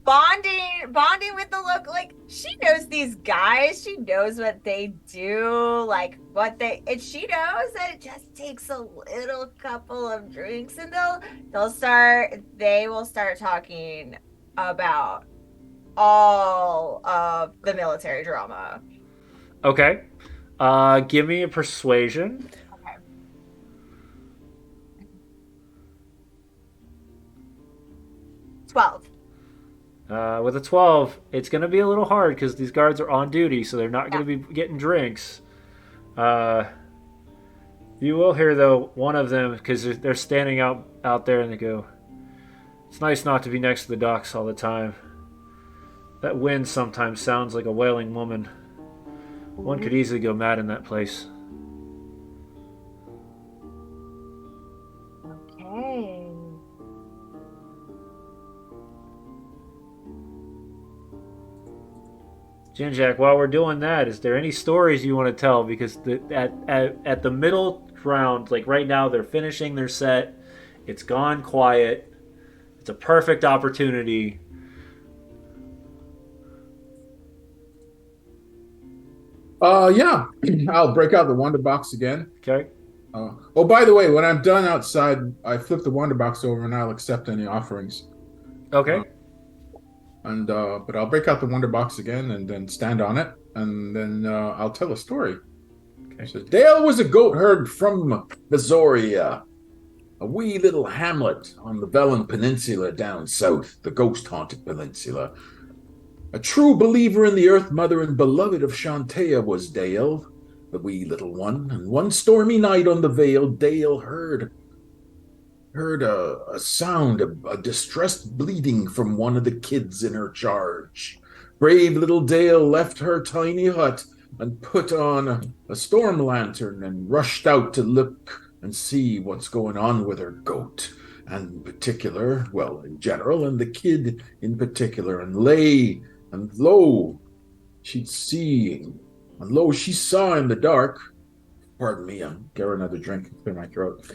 bonding with the local, like, she knows these guys, she knows what they do, like and she knows that it just takes a little couple of drinks and they will start talking about all of the military drama. Okay. Give me a persuasion. Okay. 12. With a 12, it's going to be a little hard because these guards are on duty, so they're not going to be getting drinks. You will hear, though, one of them, because they're standing out there, and they go, "It's nice not to be next to the docks all the time. That wind sometimes sounds like a wailing woman. One could easily go mad in that place." Okay. Jinjak, while we're doing that, is there any stories you want to tell? Because at the middle round, like right now, they're finishing their set. It's gone quiet. It's a perfect opportunity. Yeah. I'll break out the Wonder Box again. Okay. Oh, by the way, when I'm done outside, I flip the Wonder Box over and I'll accept any offerings. Okay. But I'll break out the Wonder Box again and then stand on it, and then I'll tell a story. Okay. So Dale was a goat herd from Missoria, a wee little hamlet on the Velen Peninsula down south, the ghost-haunted peninsula. A true believer in the Earth Mother and beloved of Shantea was Dale, the wee little one. And one stormy night on the Vale, Dale heard a sound, a distressed bleating from one of the kids in her charge. Brave little Dale left her tiny hut and put on a storm lantern and rushed out to look and see what's going on with her goat, and in particular, well, in general, and the kid in particular, and lo, she saw in the dark, pardon me, I'm getting another drink to clear my throat,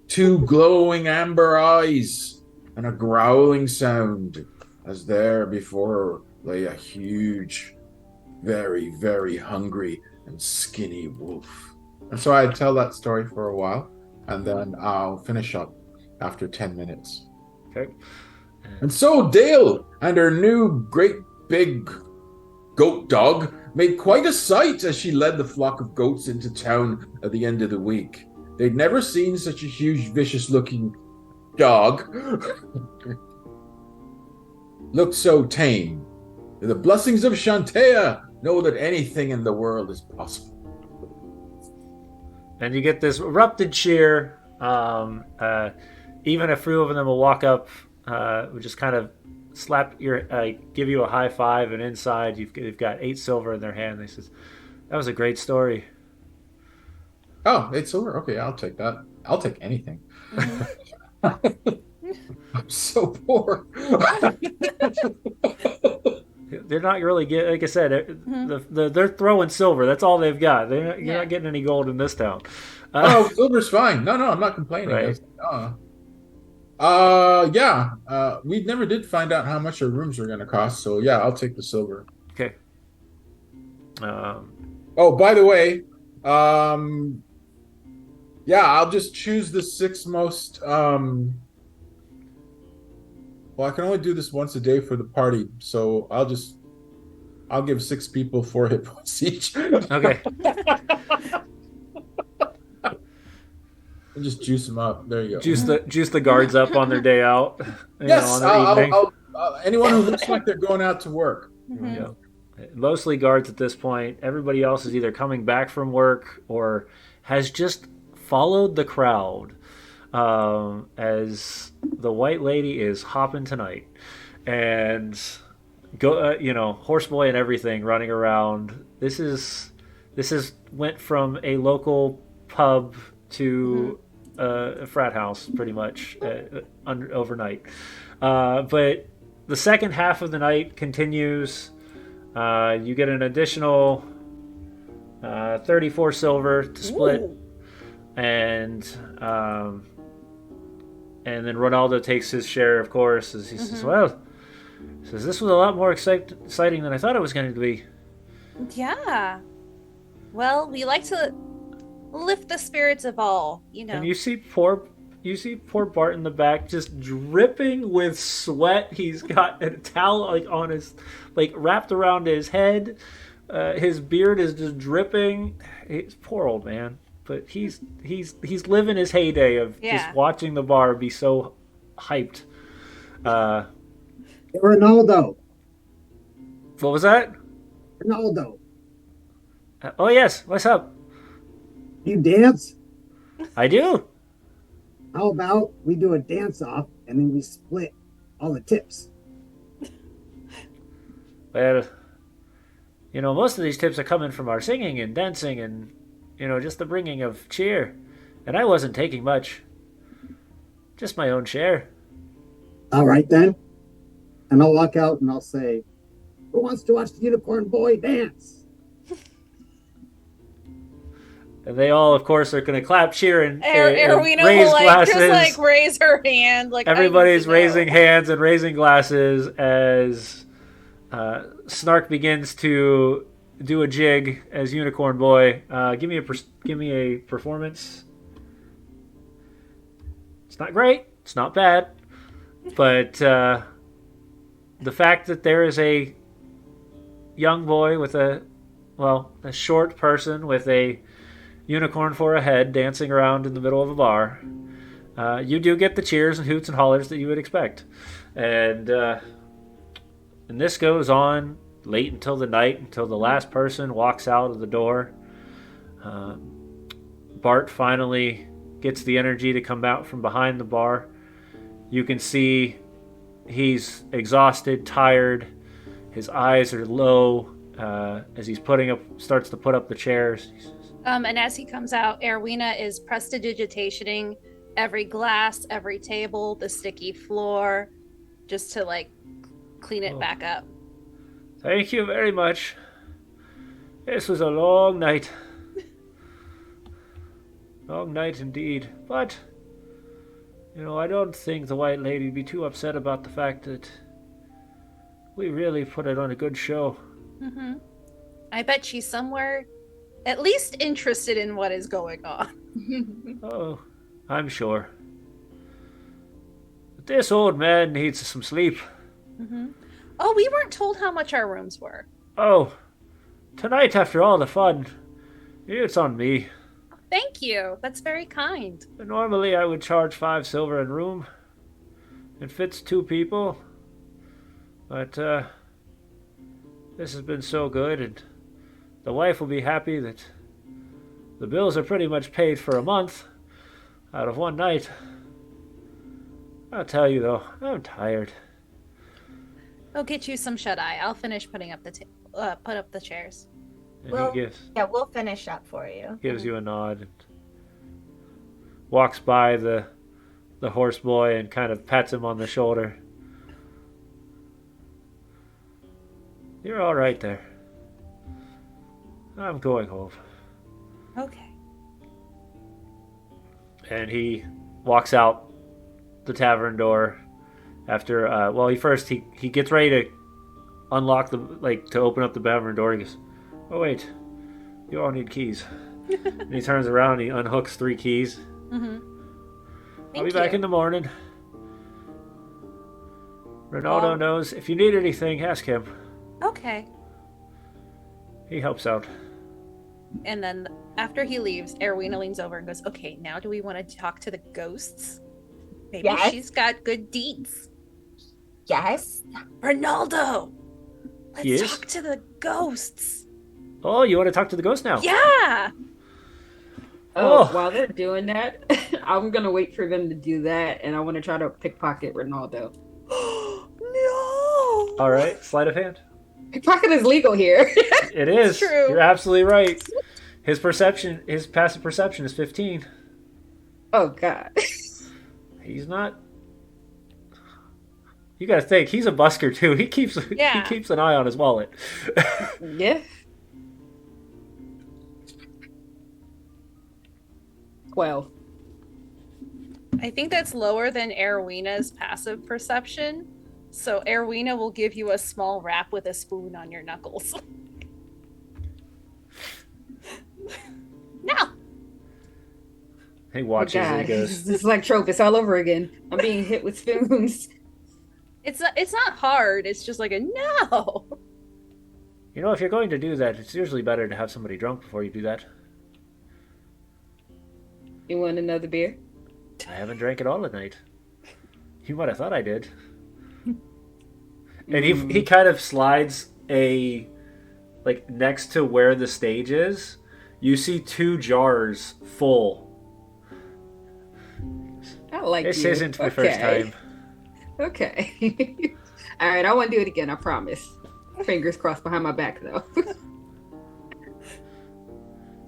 2 glowing amber eyes and a growling sound, as there before her lay a huge, very, very hungry and skinny wolf. And so I'd tell that story for a while, and then I'll finish up after 10 minutes. Okay. And so Dale and her new great big goat dog made quite a sight as she led the flock of goats into town at the end of the week. They'd never seen such a huge, vicious-looking dog look so tame. The blessings of Shantea know that anything in the world is possible. And you get this erupted cheer. Even a few of them will walk up, just kind of give you a high five, and inside you've got 8 silver in their hand. They says, "That was a great story." Oh, 8 silver. Okay, I'll take that. I'll take anything. I'm so poor. They're not really getting, like I said, they're throwing silver. That's all they've got. You're not getting any gold in this town. Oh, silver's fine. No, I'm not complaining. Right. Yeah. We never did find out how much our rooms were going to cost. So yeah, I'll take the silver. Okay. Oh, by the way, yeah, I'll just choose the 6 most. Well, I can only do this once a day for the party, so I'll give 6 people 4 hit points each. Okay. And just juice them up. There you go. Juice the guards up on their day out. Yes, on their evening. Anyone who looks like they're going out to work. Yeah. Mostly guards at this point. Everybody else is either coming back from work or has just followed the crowd as the White Lady is hopping tonight, and horseboy and everything running around. This is went from a local pub to a frat house pretty much overnight. But the second half of the night continues. You get an additional 34 silver to split. Ooh. And then Ronaldo takes his share, of course, as he says, this was a lot more exciting than I thought it was going to be. Yeah. Well, we like to lift the spirits of all, And you see poor Bart in the back just dripping with sweat. He's got a towel on his, wrapped around his head. His beard is just dripping. Poor old man. But he's living his heyday of just watching the bar be so hyped. Ronaldo. What was that? Ronaldo. Oh yes, what's up? You dance? I do. How about we do a dance off and then we split all the tips? Well, most of these tips are coming from our singing and dancing and just the bringing of cheer. And I wasn't taking much. Just my own share. All right, then. And I'll walk out and I'll say, who wants to watch the unicorn boy dance? And they all, of course, are going to clap, cheer, and Erwina raise will glasses. Just raise her hand. Everybody's raising hands and raising glasses as Snark begins to do a jig as Unicorn Boy. Give me a performance. It's not great. It's not bad. But the fact that there is a young boy with a short person with a unicorn for a head dancing around in the middle of a bar, you do get the cheers and hoots and hollers that you would expect. And this goes on late until the night, until the last person walks out of the door. Bart finally gets the energy to come out from behind the bar. You can see he's exhausted, tired. His eyes are low as he's starts to put up the chairs. And as he comes out, Erwina is prestidigitationing every glass, every table, the sticky floor, just to clean it back up. Thank you very much. This was a long night. Long night indeed. But, I don't think the White Lady would be too upset about the fact that we really put it on a good show. Mm-hmm. I bet she's somewhere at least interested in what is going on. Oh, I'm sure. But this old man needs some sleep. Mm-hmm. Oh, we weren't told how much our rooms were. Oh, tonight after all the fun, it's on me. Thank you. That's very kind. Normally I would charge 5 silver a room. It fits 2 people. But this has been so good, and the wife will be happy that the bills are pretty much paid for a month out of one night. I'll tell you though, I'm tired. Go get you some shut eye. I'll finish putting up put up the chairs. And Well, he gives we'll finish up for you. you a nod and walks by the horse boy and kind of pats him on the shoulder. You're all right there. I'm going home. Okay. And he walks out the tavern door after he gets ready to unlock to open up the tavern door. He goes, oh wait, you all need keys. And he turns around and he unhooks 3 keys. Mm-hmm. I'll be back in the morning. Ronaldo knows if you need anything, ask him. Okay. He helps out. And then after he leaves, Erwina leans over and goes, okay, now do we want to talk to the ghosts? Maybe Yes. she's got good deeds. Yes. Ronaldo! Let's Yes? talk to the ghosts. Oh, you want to talk to the ghost now? Yeah! Oh, Oh. while they're doing that, I'm gonna wait for them to do that, and I want to try to pickpocket Ronaldo. No! All right, sleight of hand. Pickpocket is legal here. It is. true. You're absolutely right. His passive perception is 15. Oh God. He's not. You gotta think, he's a busker too. He keeps an eye on his wallet. Yeah. 12. I think that's lower than Erwina's passive perception. So Erwina will give you a small rap with a spoon on your knuckles. No! He watches Oh, and God. he goes, This is like Tropus all over again. I'm being hit with spoons. It's not hard. It's just like a no. you know, if you're going to do that, it's usually better to have somebody drunk before you do that. You want another beer? I haven't drank it all tonight. You might have thought I did. And he kind of slides next to where the stage is, you see 2 jars full. I like This you. isn't the first time. Okay. All right, I won't do it again. I promise. Fingers crossed behind my back, though. So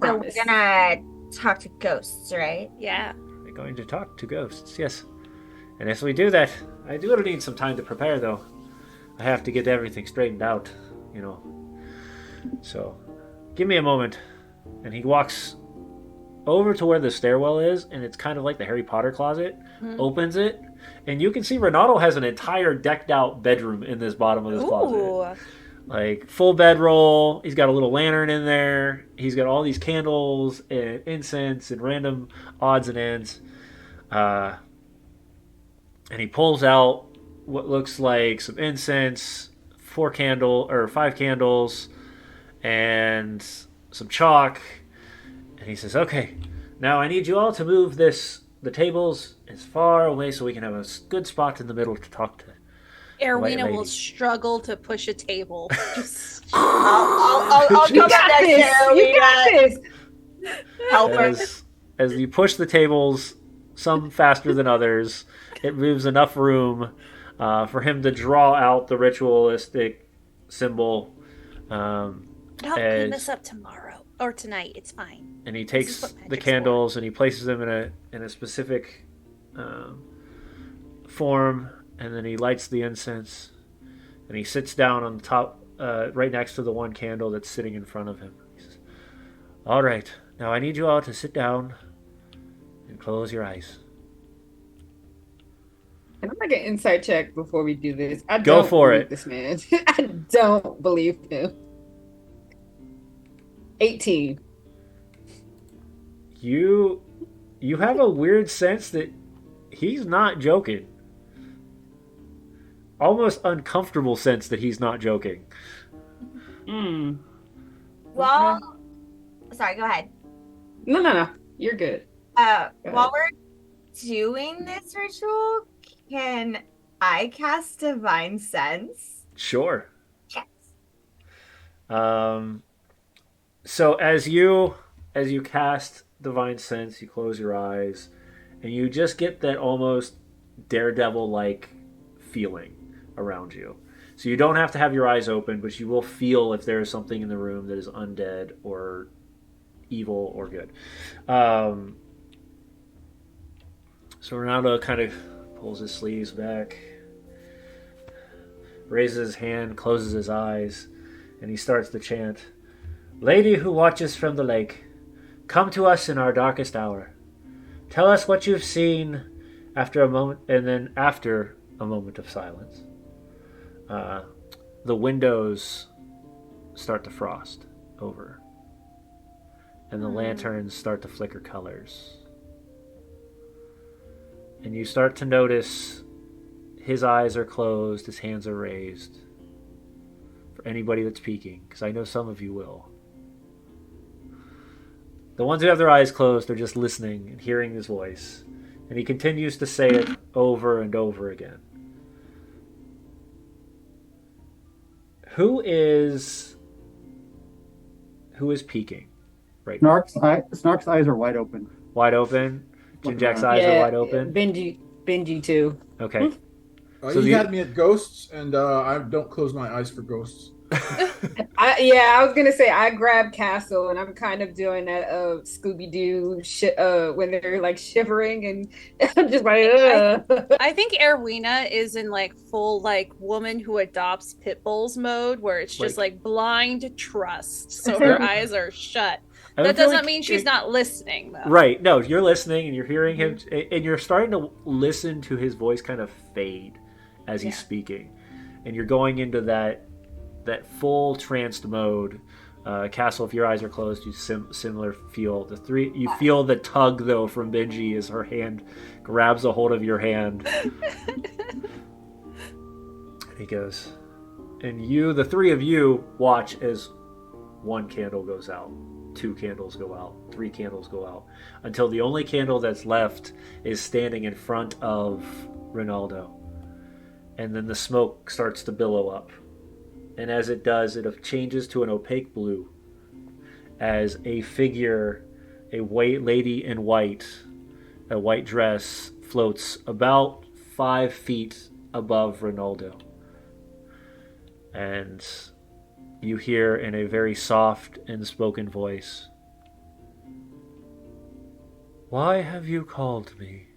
we're Promise. gonna talk to ghosts, right? Yeah. We're going to talk to ghosts, yes. And as we do that, I do need some time to prepare, though. I have to get everything straightened out, you know. So, give me a moment. And he walks over to where the stairwell is, and it's kind of like the Harry Potter closet. Opens it, and you can see Ronaldo has an entire decked out bedroom in this bottom of this closet. Ooh. Like full bedroll. He's got a little lantern in there. He's got all these candles and incense and random odds and ends. And he pulls out what looks like some incense, 5 candles, and some chalk. And he says, "Okay, now I need you all to move the tables as far away so we can have a good spot in the middle to talk to." Erwina White will lady. struggle to push a table. Just I'll You come got back this. there. You got this. Help her. As you push the tables, some faster than others, it moves enough room for him to draw out the ritualistic symbol. I'll clean as- this up tomorrow or tonight. It's fine. And he This takes is what the magic's candles and he places them in a specific form, and then he lights the incense, and he sits down on the top, right next to the one candle that's sitting in front of him. He says, "All right, now I need you all to sit down and close your eyes." Can I make an insight check before we do this? I Go don't for believe it. This man. I don't believe him. 18. You have a weird sense that he's not joking. Almost uncomfortable sense that he's not joking. Well, sorry, go ahead. No. You're good. While we're doing this ritual, can I cast Divine Sense? Sure. Yes. So as you cast Divine Sense, you close your eyes, and you just get that almost daredevil-like feeling around you. So you don't have to have your eyes open, but you will feel if there is something in the room that is undead or evil or good. So Ronaldo kind of pulls his sleeves back, raises his hand, closes his eyes, and he starts to chant, "Lady who watches from the lake, come to us in our darkest hour. Tell us what you've seen after a moment," and then after a moment of silence, the windows start to frost over, and the lanterns start to flicker colors. And you start to notice his eyes are closed, his hands are raised. For anybody that's peeking, because I know some of you will. The ones who have their eyes closed, they're just listening and hearing his voice. And he continues to say it over and over again. Who is peeking right now? Snark's eyes are wide open. Wide open? Jinjack's eyes are wide open? Benji too. Okay. So you had me at ghosts, and I don't close my eyes for ghosts. I was gonna say I grabbed Castle, and I'm kind of doing that Scooby Doo shit when they're like shivering, and I'm just like. I think Erwina is in like full like woman who adopts pit bulls mode, where it's just like blind trust, so her eyes are shut. That doesn't mean she's not listening, though. Right. No, you're listening and you're hearing him, and you're starting to listen to his voice kind of fade as he's speaking, and you're going into that full tranced mode. Castle, if your eyes are closed, you similar feel the three. You feel the tug though from Benji as her hand grabs a hold of your hand. He goes, and the three of you watch as one candle goes out. 2 candles go out, 3 candles go out, until the only candle that's left is standing in front of Ronaldo. And then the smoke starts to billow up. And as it does, it changes to an opaque blue as a figure, a white lady in white, a white dress, floats about 5 feet above Ronaldo. And you hear in a very soft and spoken voice, "Why have you called me?"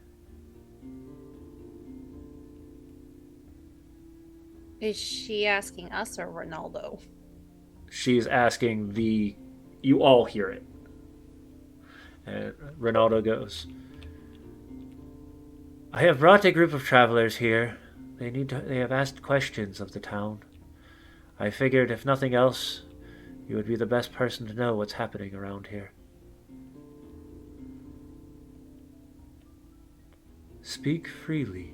Is she asking us or Ronaldo? She's asking you all hear it. And Ronaldo goes, "I have brought a group of travelers here. They have asked questions of the town. I figured, if nothing else, you would be the best person to know what's happening around here. Speak freely.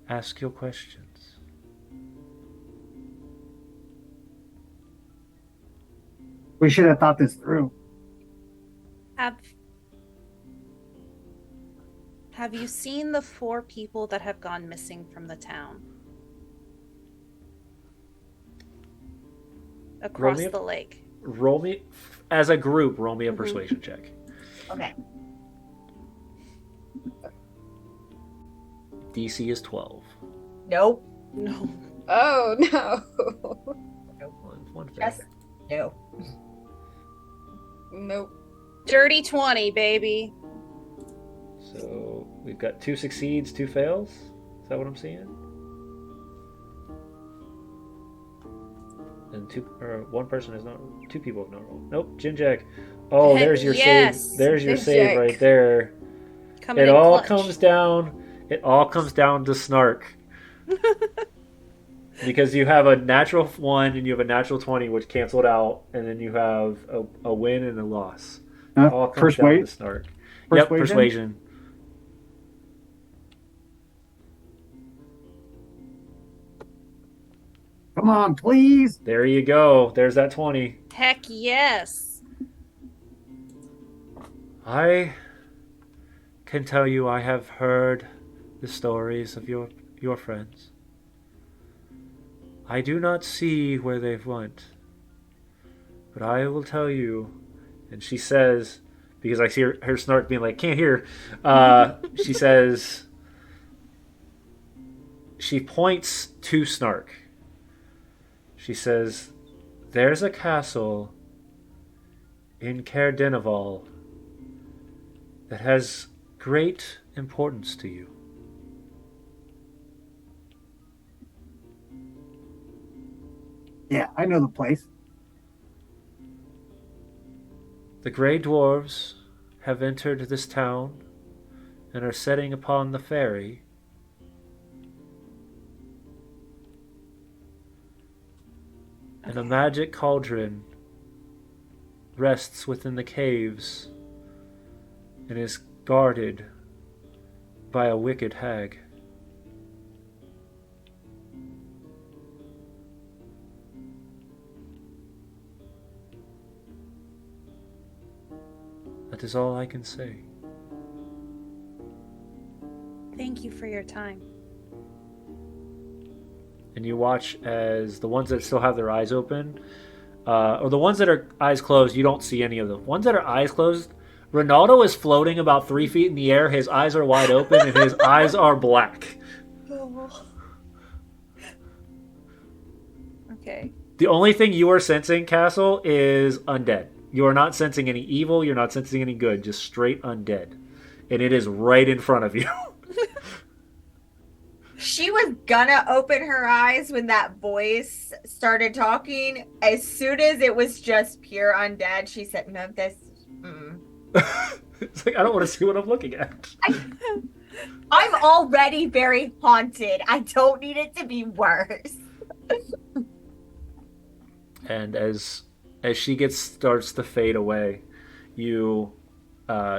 Ask your questions." We should have thought this through. Have you seen the 4 people that have gone missing from the town? Across the lake. Roll me, as a group, roll me a persuasion check. Okay. DC is 12. Nope. No. Oh no. One fail. Yes. No. Nope. Dirty 20, baby. So we've got 2 succeeds, 2 fails. Is that what I'm seeing? And 1 person has not. 2 people have not rolled. Nope, Jinjack. Oh, Heck there's your yes. save. There's your Jinjack. save right there. Coming It in all clutch. comes down. It all comes down to Snark. Because you have a natural 1 and you have a natural 20, which canceled out, and then you have a win and a loss. All comes down to Snark. Yep, persuasion. Come on, please. There you go. There's that 20. Heck yes. I can tell you I have heard the stories of your friends. I do not see where they've went, but I will tell you, and she says, because I see her Snark being like, can't hear, she says, she points to Snark. She says, "There's a castle in Caer Dineval that has great importance to you. Yeah, I know the place. The Grey Dwarves have entered this town and are setting upon the ferry. And a magic cauldron rests within the caves and is guarded by a wicked hag. That is all I can say." Thank you for your time. And you watch as the ones that still have their eyes open, or the ones that are eyes closed, you don't see any of them. Ones that are eyes closed, Ronaldo is floating about 3 feet in the air. His eyes are wide open, and his eyes are black. Okay. The only thing you are sensing, Castle, is undead. You are not sensing any evil. You're not sensing any good. Just straight undead. And it is right in front of you. She was gonna open her eyes when that voice started talking. As soon as it was just pure undead, she said, "No, this." It's like, I don't want to see what I'm looking at. I'm already very haunted. I don't need it to be worse. And as she starts to fade away, you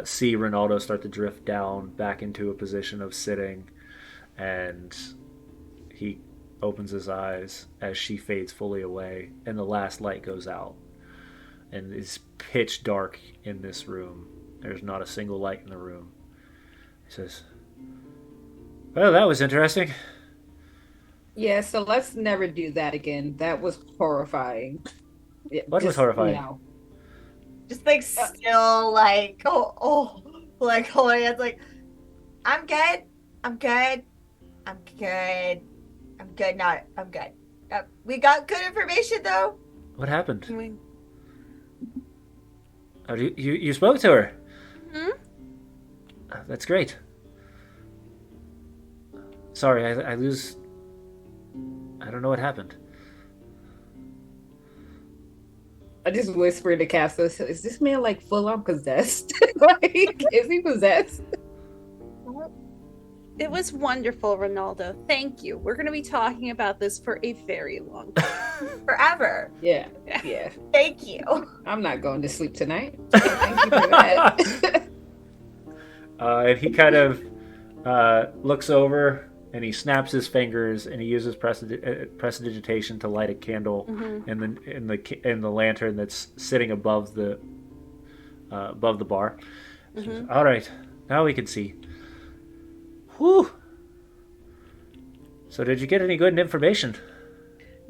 see Ronaldo start to drift down back into a position of sitting, and he opens his eyes as she fades fully away, and the last light goes out, and it's pitch dark in this room. There's not a single light in the room. He says, "Well, that was interesting." Yeah, so let's never do that again. That was horrifying. What was horrifying? Just like still like like holding hands like, I'm good. We got good information though. What happened? Oh, you spoke to her? Hmm? That's great. Sorry, I don't know what happened. I just whispered to Castle, "Is this man like full on possessed? Like, is he possessed?" It was wonderful, Ronaldo. Thank you. We're going to be talking about this for a very long time. Forever. Yeah. Thank you. I'm not going to sleep tonight. Thank you for that. And he kind of looks over and he snaps his fingers and he uses prestidigitation to light a candle in the lantern that's sitting above the bar. Says, "All right, now we can see." Whew. So did you get any good information?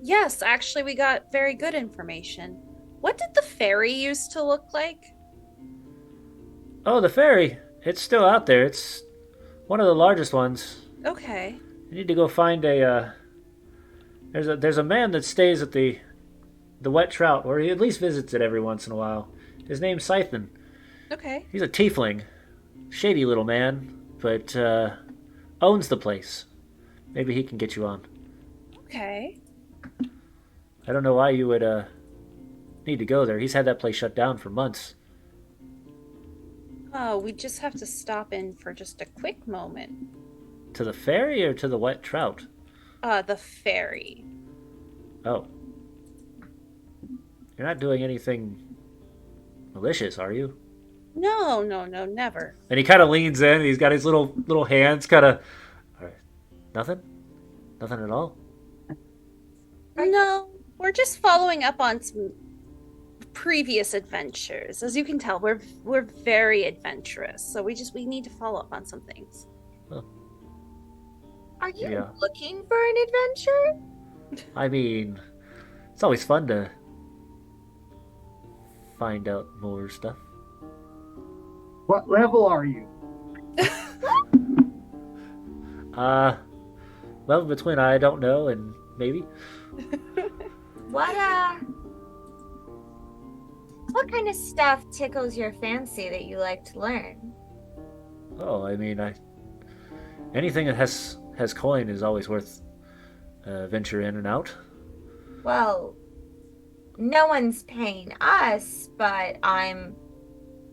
Yes, actually, we got very good information. What did the ferry used to look like? Oh, the ferry. It's still out there. It's one of the largest ones. Okay. You need to go find there's a man that stays at the Wet Trout, or he at least visits it every once in a while. His name's Scythen. Okay. He's a tiefling. Shady little man, but owns the place. Maybe he can get you on. Okay. I don't know why you would need to go there. He's had that place shut down for months. Oh, we just have to stop in for just a quick moment. To the ferry or to the Wet Trout? The ferry. Oh. You're not doing anything malicious, are you? No, never. And he kind of leans in, and he's got his little hands kind of... All right. Nothing? Nothing at all? No, we're just following up on some previous adventures. As you can tell, we're very adventurous, so we need to follow up on some things. Well, Are you yeah. looking for an adventure? I mean, it's always fun to find out more stuff. What level are you? Well, between I don't know and maybe. What kind of stuff tickles your fancy that you like to learn? Oh, I mean, anything that has coin is always worth venture in and out. Well, no one's paying us, but I'm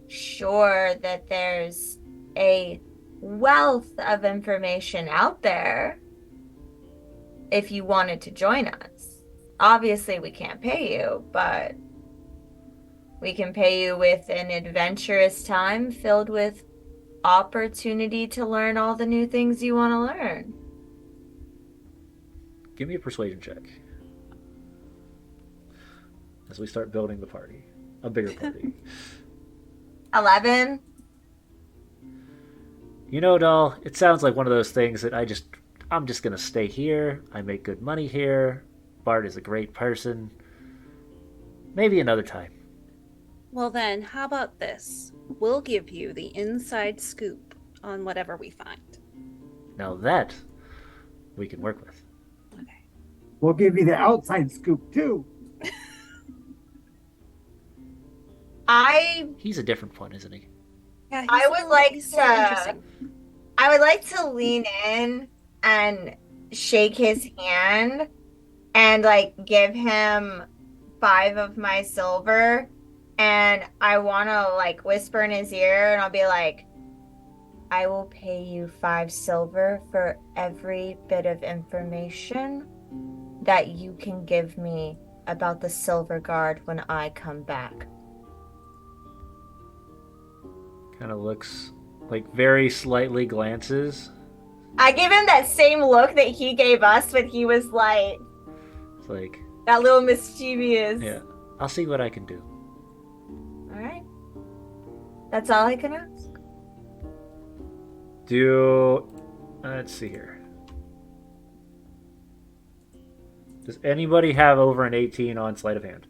sure that there's a wealth of information out there if you wanted to join us. Obviously, we can't pay you, but we can pay you with an adventurous time filled with opportunity to learn all the new things you want to learn. Give me a persuasion check. As we start building the party. A bigger party. 11. You know, doll, it sounds like one of those things that I'm just gonna stay here. I make good money here. Bart is a great person. Maybe another time. Well then, how about this? We'll give you the inside scoop on whatever we find. Now that we can work with. Okay. We'll give you the outside scoop too. He's a different one, isn't he? Yeah, I would like he's to interesting. I would like to lean in and shake his hand and like give him 5 of my silver, and I want to like whisper in his ear, and I'll be like, I will pay you 5 silver for every bit of information that you can give me about the Silver Guard when I come back. Kind of looks like very slightly glances. I give him that same look that he gave us when he was like It's like, that little mischievous. yeah, I'll see what I can do. All right. That's all I can ask. Let's see here. Does anybody have over an 18 on sleight of hand?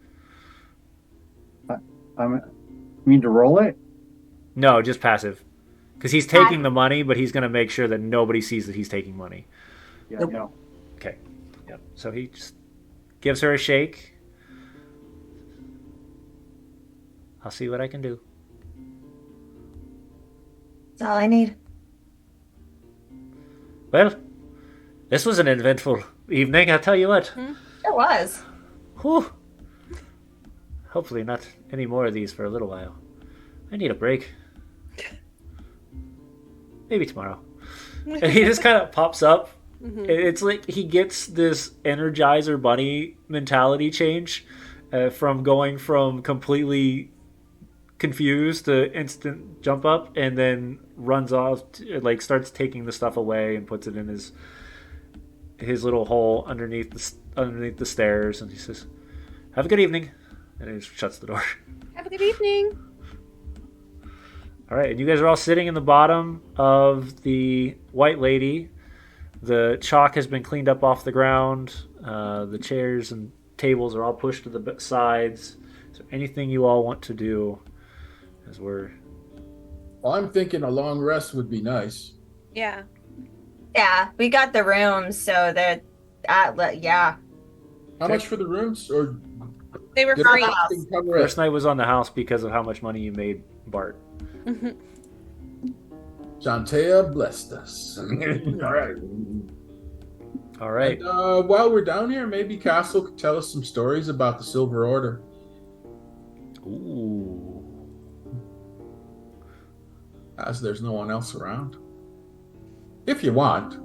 You mean to roll it? No, just passive. Because he's taking the money, but he's going to make sure that nobody sees that he's taking money. Yeah, Nope. no. Okay. Yep. So he just gives her a shake. I'll see what I can do. That's all I need. Well, this was an eventful evening, I'll tell you what. It was. Whew. Hopefully not any more of these for a little while. I need a break. Maybe tomorrow. And he just kind of pops up. Mm-hmm. It's like he gets this Energizer Bunny mentality change from going from completely confused to instant jump up, and then runs off, like starts taking the stuff away and puts it in his little hole underneath the stairs, and he says, "Have a good evening," and he just shuts the door. Have a good evening. All right, and you guys are all sitting in the bottom of the White Lady. The chalk has been cleaned up off the ground. The chairs and tables are all pushed to the sides. Is there anything you all want to do as we're... Well, I'm thinking a long rest would be nice. Yeah. Yeah, we got the rooms, so they're yeah. How much for the rooms? Or They were did free. everything cover it? First night was on the house because of how much money you made, Bart. Mhm. Shantea blessed us. All right. All right. And, while we're down here, maybe Castle could tell us some stories about the Silver Order. Ooh. As there's no one else around. If you want.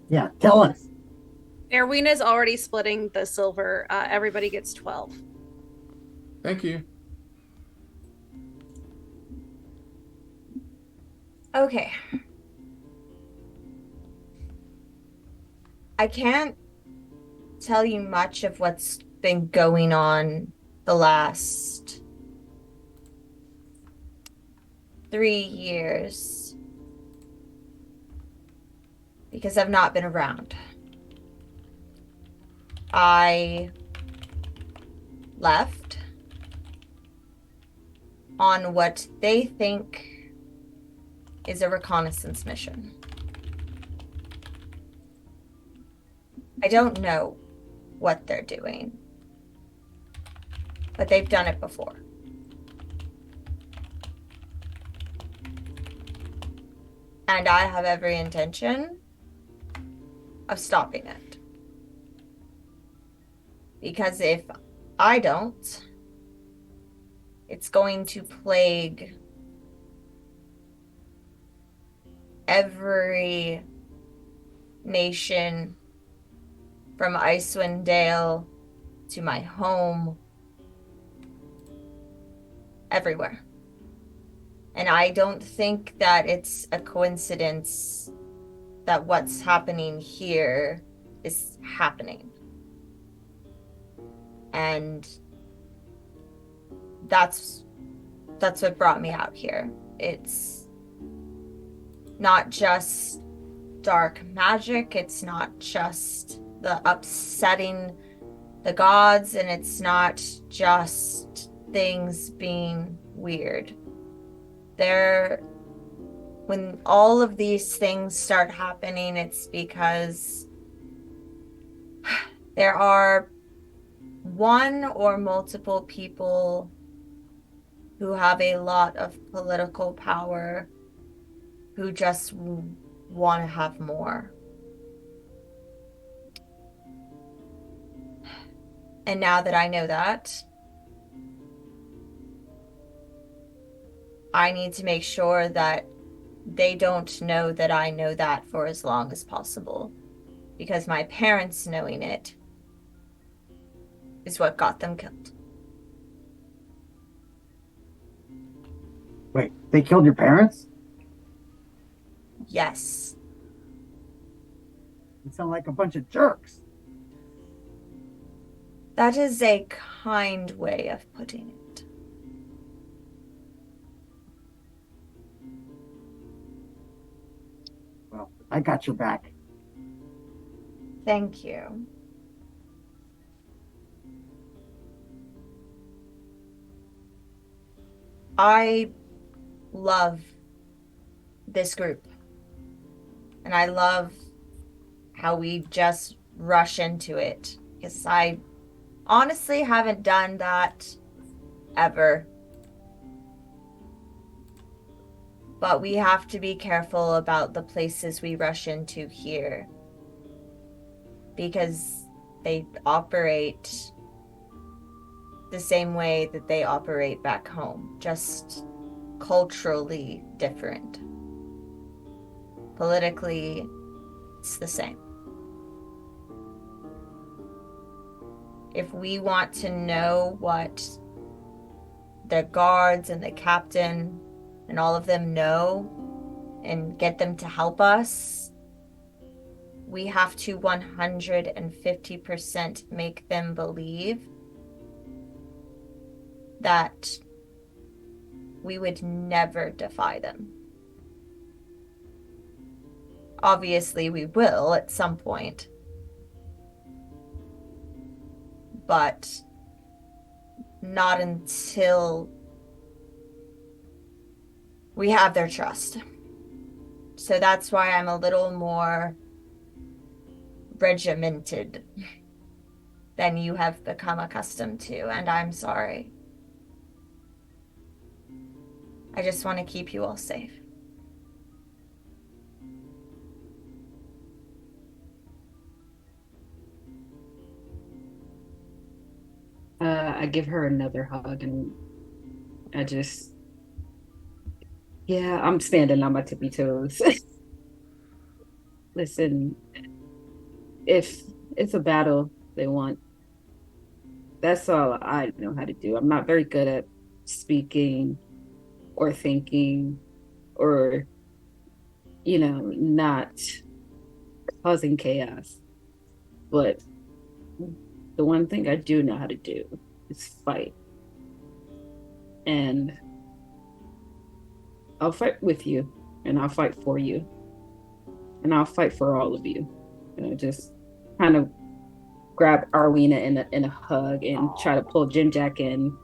Yeah, tell us. Erwina's already splitting the silver. Everybody gets 12. Thank you. Okay. I can't tell you much of what's been going on the last 3 years because I've not been around. I left on what they think is a reconnaissance mission. I don't know what they're doing, but they've done it before. And I have every intention of stopping it. Because if I don't, it's going to plague every nation from Icewind Dale to my home, everywhere. And I don't think that it's a coincidence that what's happening here is happening. And that's what brought me out here. It's not just dark magic, it's not just the upsetting the gods, and it's not just things being weird. When all of these things start happening, it's because there are one or multiple people who have a lot of political power who just want to have more. And now that I know that, I need to make sure that they don't know that I know that for as long as possible. Because my parents knowing it is what got them killed. Wait, they killed your parents? Yes. You sound like a bunch of jerks. That is a kind way of putting it. Well, I got your back. Thank you. I love this group. And I love how we just rush into it. Because I honestly haven't done that ever. But we have to be careful about the places we rush into here. Because they operate the same way that they operate back home, just culturally different. Politically, it's the same. If we want to know what the guards and the captain and all of them know and get them to help us, we have to 150% make them believe that we would never defy them. Obviously, we will at some point. But not until we have their trust. So that's why I'm a little more regimented than you have become accustomed to, and I'm sorry. I just want to keep you all safe. I give her another hug, and I just, yeah, I'm standing on my tippy toes. Listen, if it's a battle they want, that's all I know how to do. I'm not very good at speaking or thinking or, not causing chaos. But the one thing I do know how to do is fight. And I'll fight with you, and I'll fight for you, and I'll fight for all of you. Just kind of grab Arwina in a hug and try to pull Jim Jack in.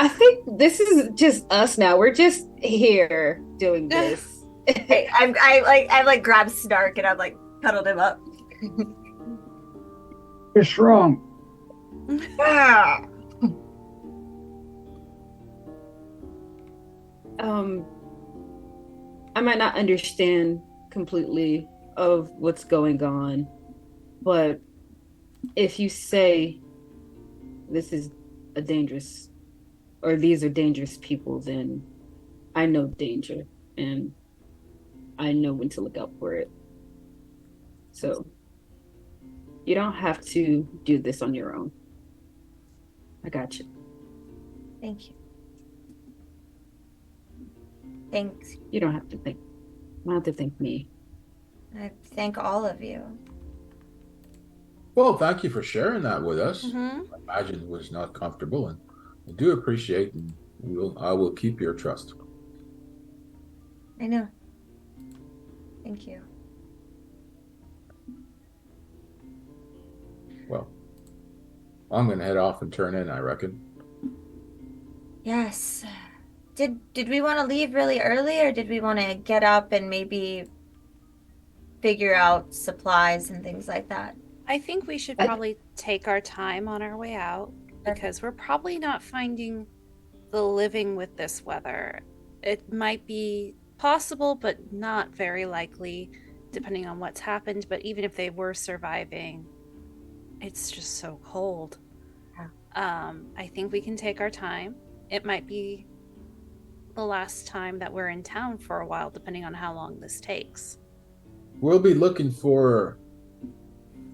I think this is just us now. We're just here doing this. I like grabbed Snark and I've like cuddled him up. You're strong. Ah. I might not understand completely of what's going on, but if you say this is a dangerous, or these are dangerous people, then I know danger and I know when to look out for it. So you don't have to do this on your own. I got you. Thank you. Thanks. You don't have to thank. You don't have to thank me. I thank all of you. Well, thank you for sharing that with us. Mm-hmm. I imagine it was not comfortable, and I do appreciate, and I will keep your trust. I know. Thank you. Well, I'm gonna head off and turn in, I reckon. Yes. Did we want to leave really early, or did we want to get up and maybe figure out supplies and things like that? I think we should probably take our time on our way out because we're probably not finding the living with this weather. It might be possible, but not very likely, depending on what's happened. But even if they were surviving, it's just so cold. Yeah. I think we can take our time. It might be the last time that we're in town for a while, depending on how long this takes. We'll be looking for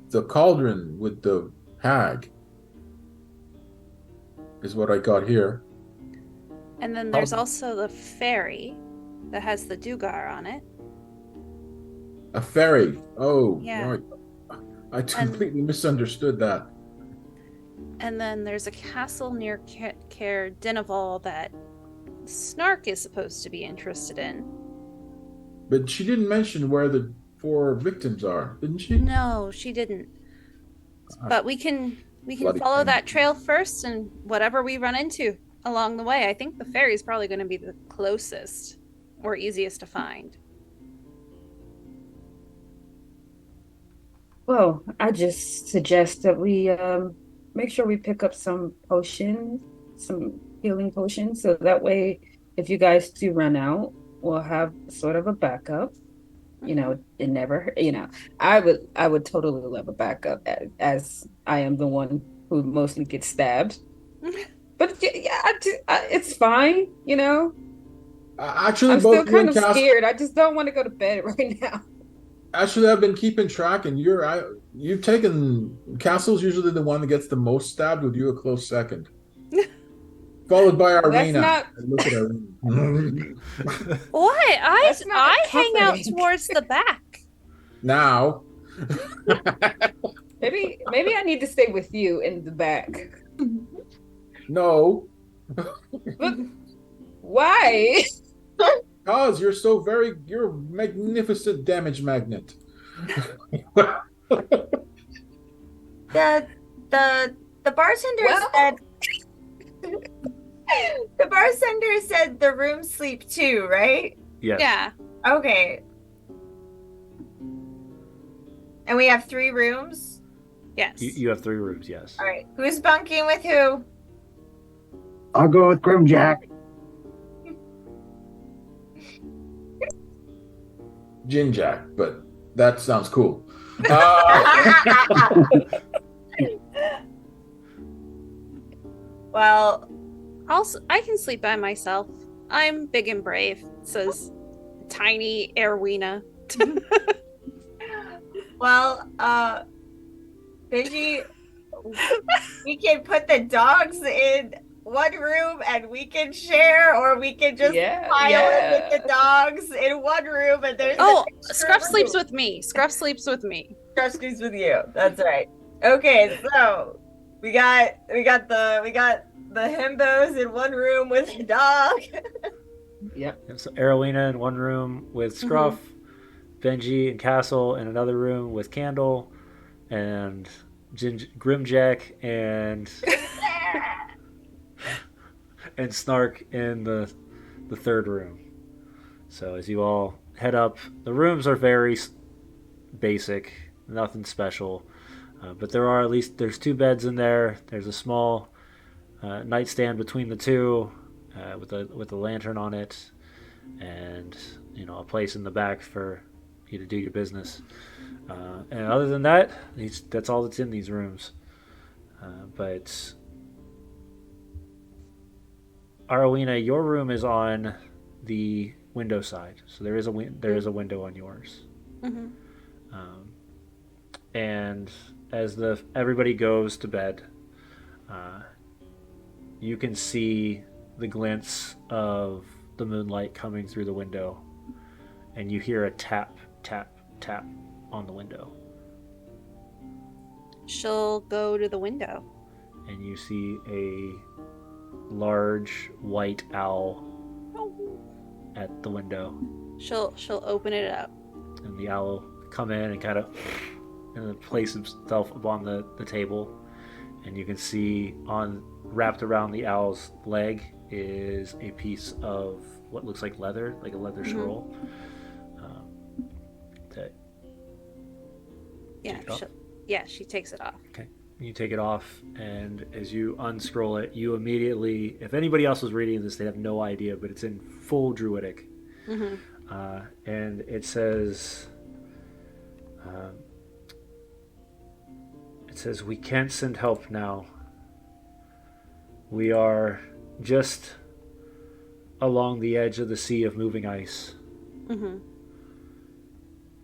the cauldron with the hag, is what I got here. And then there's also the ferry that has the Dugar on it. A ferry. Oh, Yeah. right. I completely misunderstood that. And then there's a castle near Caer Dineval that Snark is supposed to be interested in. But she didn't mention where the 4 victims are, didn't she? No, she didn't. But we can follow that trail first, and whatever we run into along the way. I think the ferry is probably going to be the closest or easiest to find. Well, I just suggest that we make sure we pick up some potions, some healing potions, so that way, if you guys do run out, we'll have sort of a backup. You know, it never. You know, I would totally love a backup, as I am the one who mostly gets stabbed. But yeah, it's fine. You know. Actually, I'm still kind of scared. I just don't want to go to bed right now. Actually, I've been keeping track, and you've taken Castle's usually the one that gets the most stabbed, with you a close second, followed by Arena. Look at Arena. What? I hang out towards the back. Now. Maybe I need to stay with you in the back. No. But why? Because you're a magnificent damage magnet. The bartender said the bartender said the rooms sleep too, right? Yes. Yeah. Okay. And we have 3 rooms? Yes. You have 3 rooms, yes. All right. Who's bunking with who? I'll go with Grimjack. Jinjack, but that sounds cool. Well, I can sleep by myself. I'm big and brave, says tiny Erwina. well, Benji, we can put the dogs in one room and we can share, or we can just pile it with the dogs in one room and there's Scruff sleeps with me. Scruff sleeps with me. Scruff sleeps with you. That's right. Okay, so we got the himbos in one room with the dog. Yep. So Arowina in one room with Scruff, Benji and Castle in another room with Candle, and Grimjack and and Snark in the third room. So as you all head up, the rooms are very basic, nothing special, but there's 2 beds in there. There's a small nightstand between the two with a lantern on it, and a place in the back for you to do your business. And other than that, that's all that's in these rooms. But Arowina, your room is on the window side, so there is a window on yours. Mm-hmm. And as everybody goes to bed, you can see the glints of the moonlight coming through the window, and you hear a tap, tap, tap on the window. She'll go to the window. And you see a large white owl at the window. She'll open it up. And the owl come in and kind of place himself upon the table. And you can see wrapped around the owl's leg is a piece of what looks like leather, like a leather scroll. She takes it off. Okay. You take it off, and as you unscroll it, you immediately, if anybody else was reading this, they'd have no idea, but it's in full Druidic. Mm-hmm. And it says, we can't send help now. We are just along the edge of the sea of moving ice. Mm-hmm.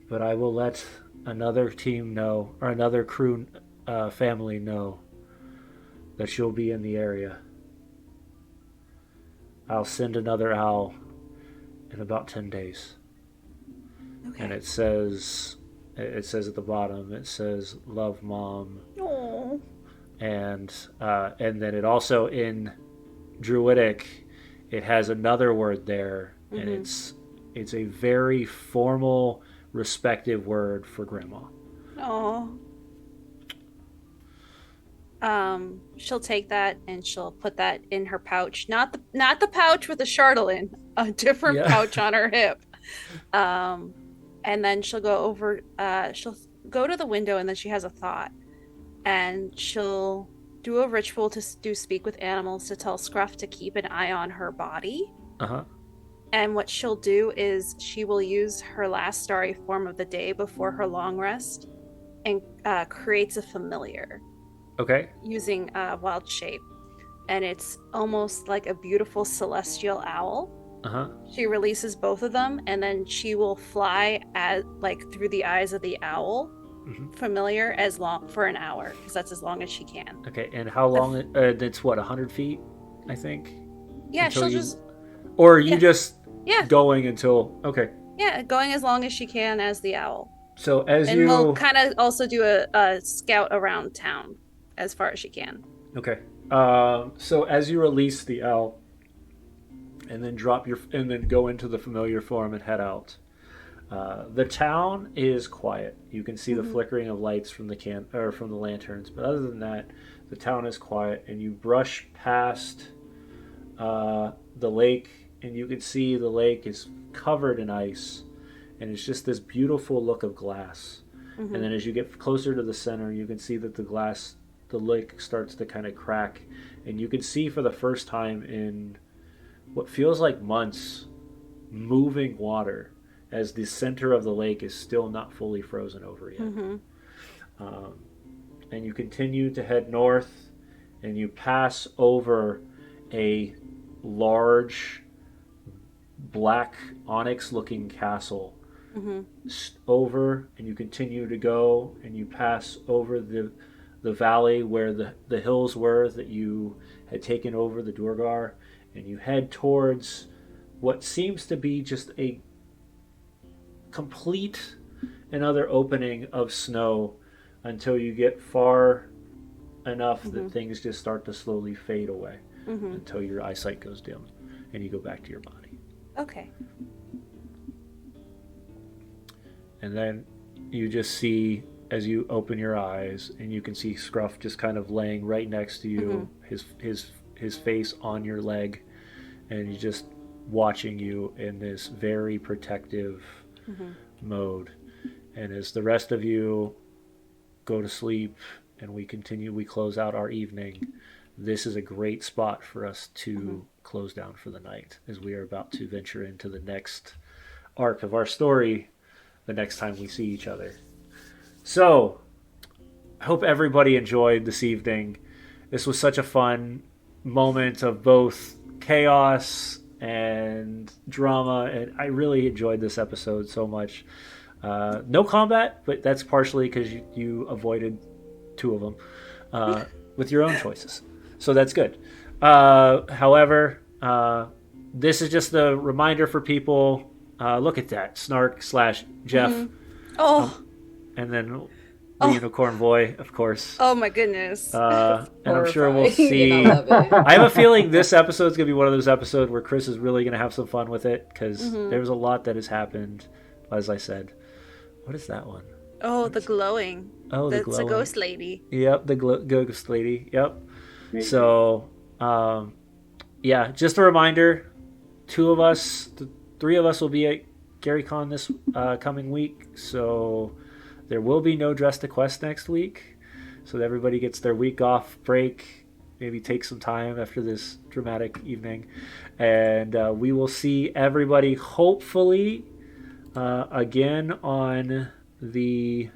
But I will let another team know, or another crew family know, that you'll be in the area. I'll send another owl in about 10 days. Okay. And it says at the bottom, it says, "Love, Mom." Aww. And then it also, in Druidic, it has another word there, and it's a very formal, respective word for grandma. Aww. She'll take that and she'll put that in her pouch. Not the pouch with the chatelaine, a different pouch on her hip. And then she'll go over, she'll go to the window, and then she has a thought. And she'll do a ritual to speak with animals to tell Scruff to keep an eye on her body. Uh-huh. And what she'll do is she will use her last starry form of the day before her long rest and creates a familiar. Okay. Using wild shape. And it's almost like a beautiful celestial owl. Uh-huh. She releases both of them, and then she will fly through the eyes of the owl. Mm-hmm. Familiar for an hour, because that's as long as she can. Okay, and how long? It's what, 100 feet, I think. Yeah, she'll just. Or you just going until Yeah, going as long as she can as the owl. So we'll kind of also do a scout around town as far as she can. Okay. So as you release the owl, and then and then go into the familiar form and head out. The town is quiet. You can see the flickering of lights from from the lanterns, but other than that, the town is quiet. And you brush past the lake, and you can see the lake is covered in ice, and it's just this beautiful look of glass. Mm-hmm. And then as you get closer to the center, you can see that the lake starts to kind of crack, and you can see for the first time in what feels like months, moving water, as the center of the lake is still not fully frozen over yet. Mm-hmm. And you continue to head north, and you pass over a large black onyx-looking castle. Mm-hmm. Over, and you continue to go, and you pass over the valley where the hills were that you had taken over the Duergar, and you head towards what seems to be just a complete another opening of snow until you get far enough that things just start to slowly fade away until your eyesight goes dim and you go back to your body. Okay. And then you just see, as you open your eyes, and you can see Scruff just kind of laying right next to you, his his face on your leg, and he's just watching you in this very protective mode. And as the rest of you go to sleep and we close out our evening, this is a great spot for us to close down for the night, as we are about to venture into the next arc of our story the next time we see each other. So, I hope everybody enjoyed this evening. This was such a fun moment of both chaos and drama, and I really enjoyed this episode so much. No combat, but that's partially because you avoided 2 of them with your own choices. So that's good. However, this is just a reminder for people. Look at that. Snark/Jeff. And then the Unicorn Boy, of course. Oh my goodness. And I'm sure we'll see. I have a feeling this episode is going to be one of those episodes where Chris is really going to have some fun with it, because there's a lot that has happened, as I said. What is that one? Oh, the glowing. Oh, the glowing. It's a ghost lady. Yep, the ghost lady. Yep. So, yeah, just a reminder, 2 of us, 3 of us will be at Gary Con this coming week, so there will be no Dress to Quest next week, so that everybody gets their week off break, maybe take some time after this dramatic evening, and we will see everybody hopefully again on the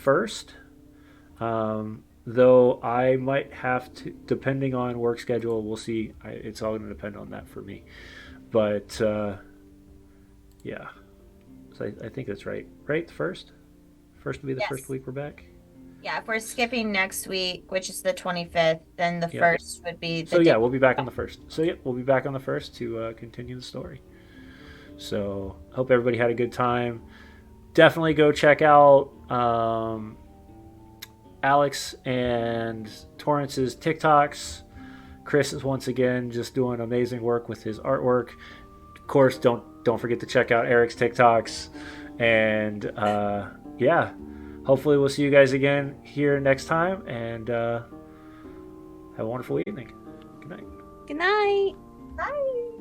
1st, though I might have to, depending on work schedule, we'll see. It's all going to depend on that for me, but yeah, so I think that's right, the first will be the first week we're back. Yeah, if we're skipping next week, which is the 25th, then the first would be the we'll be back on the 1st. So we'll be back on the 1st to continue the story. So hope everybody had a good time. Definitely go check out Alex and Torrance's TikToks. Chris is once again just doing amazing work with his artwork. Of course, don't forget to check out Eric's TikToks. And yeah, hopefully we'll see you guys again here next time. And have a wonderful evening. Good night. Good night. Bye.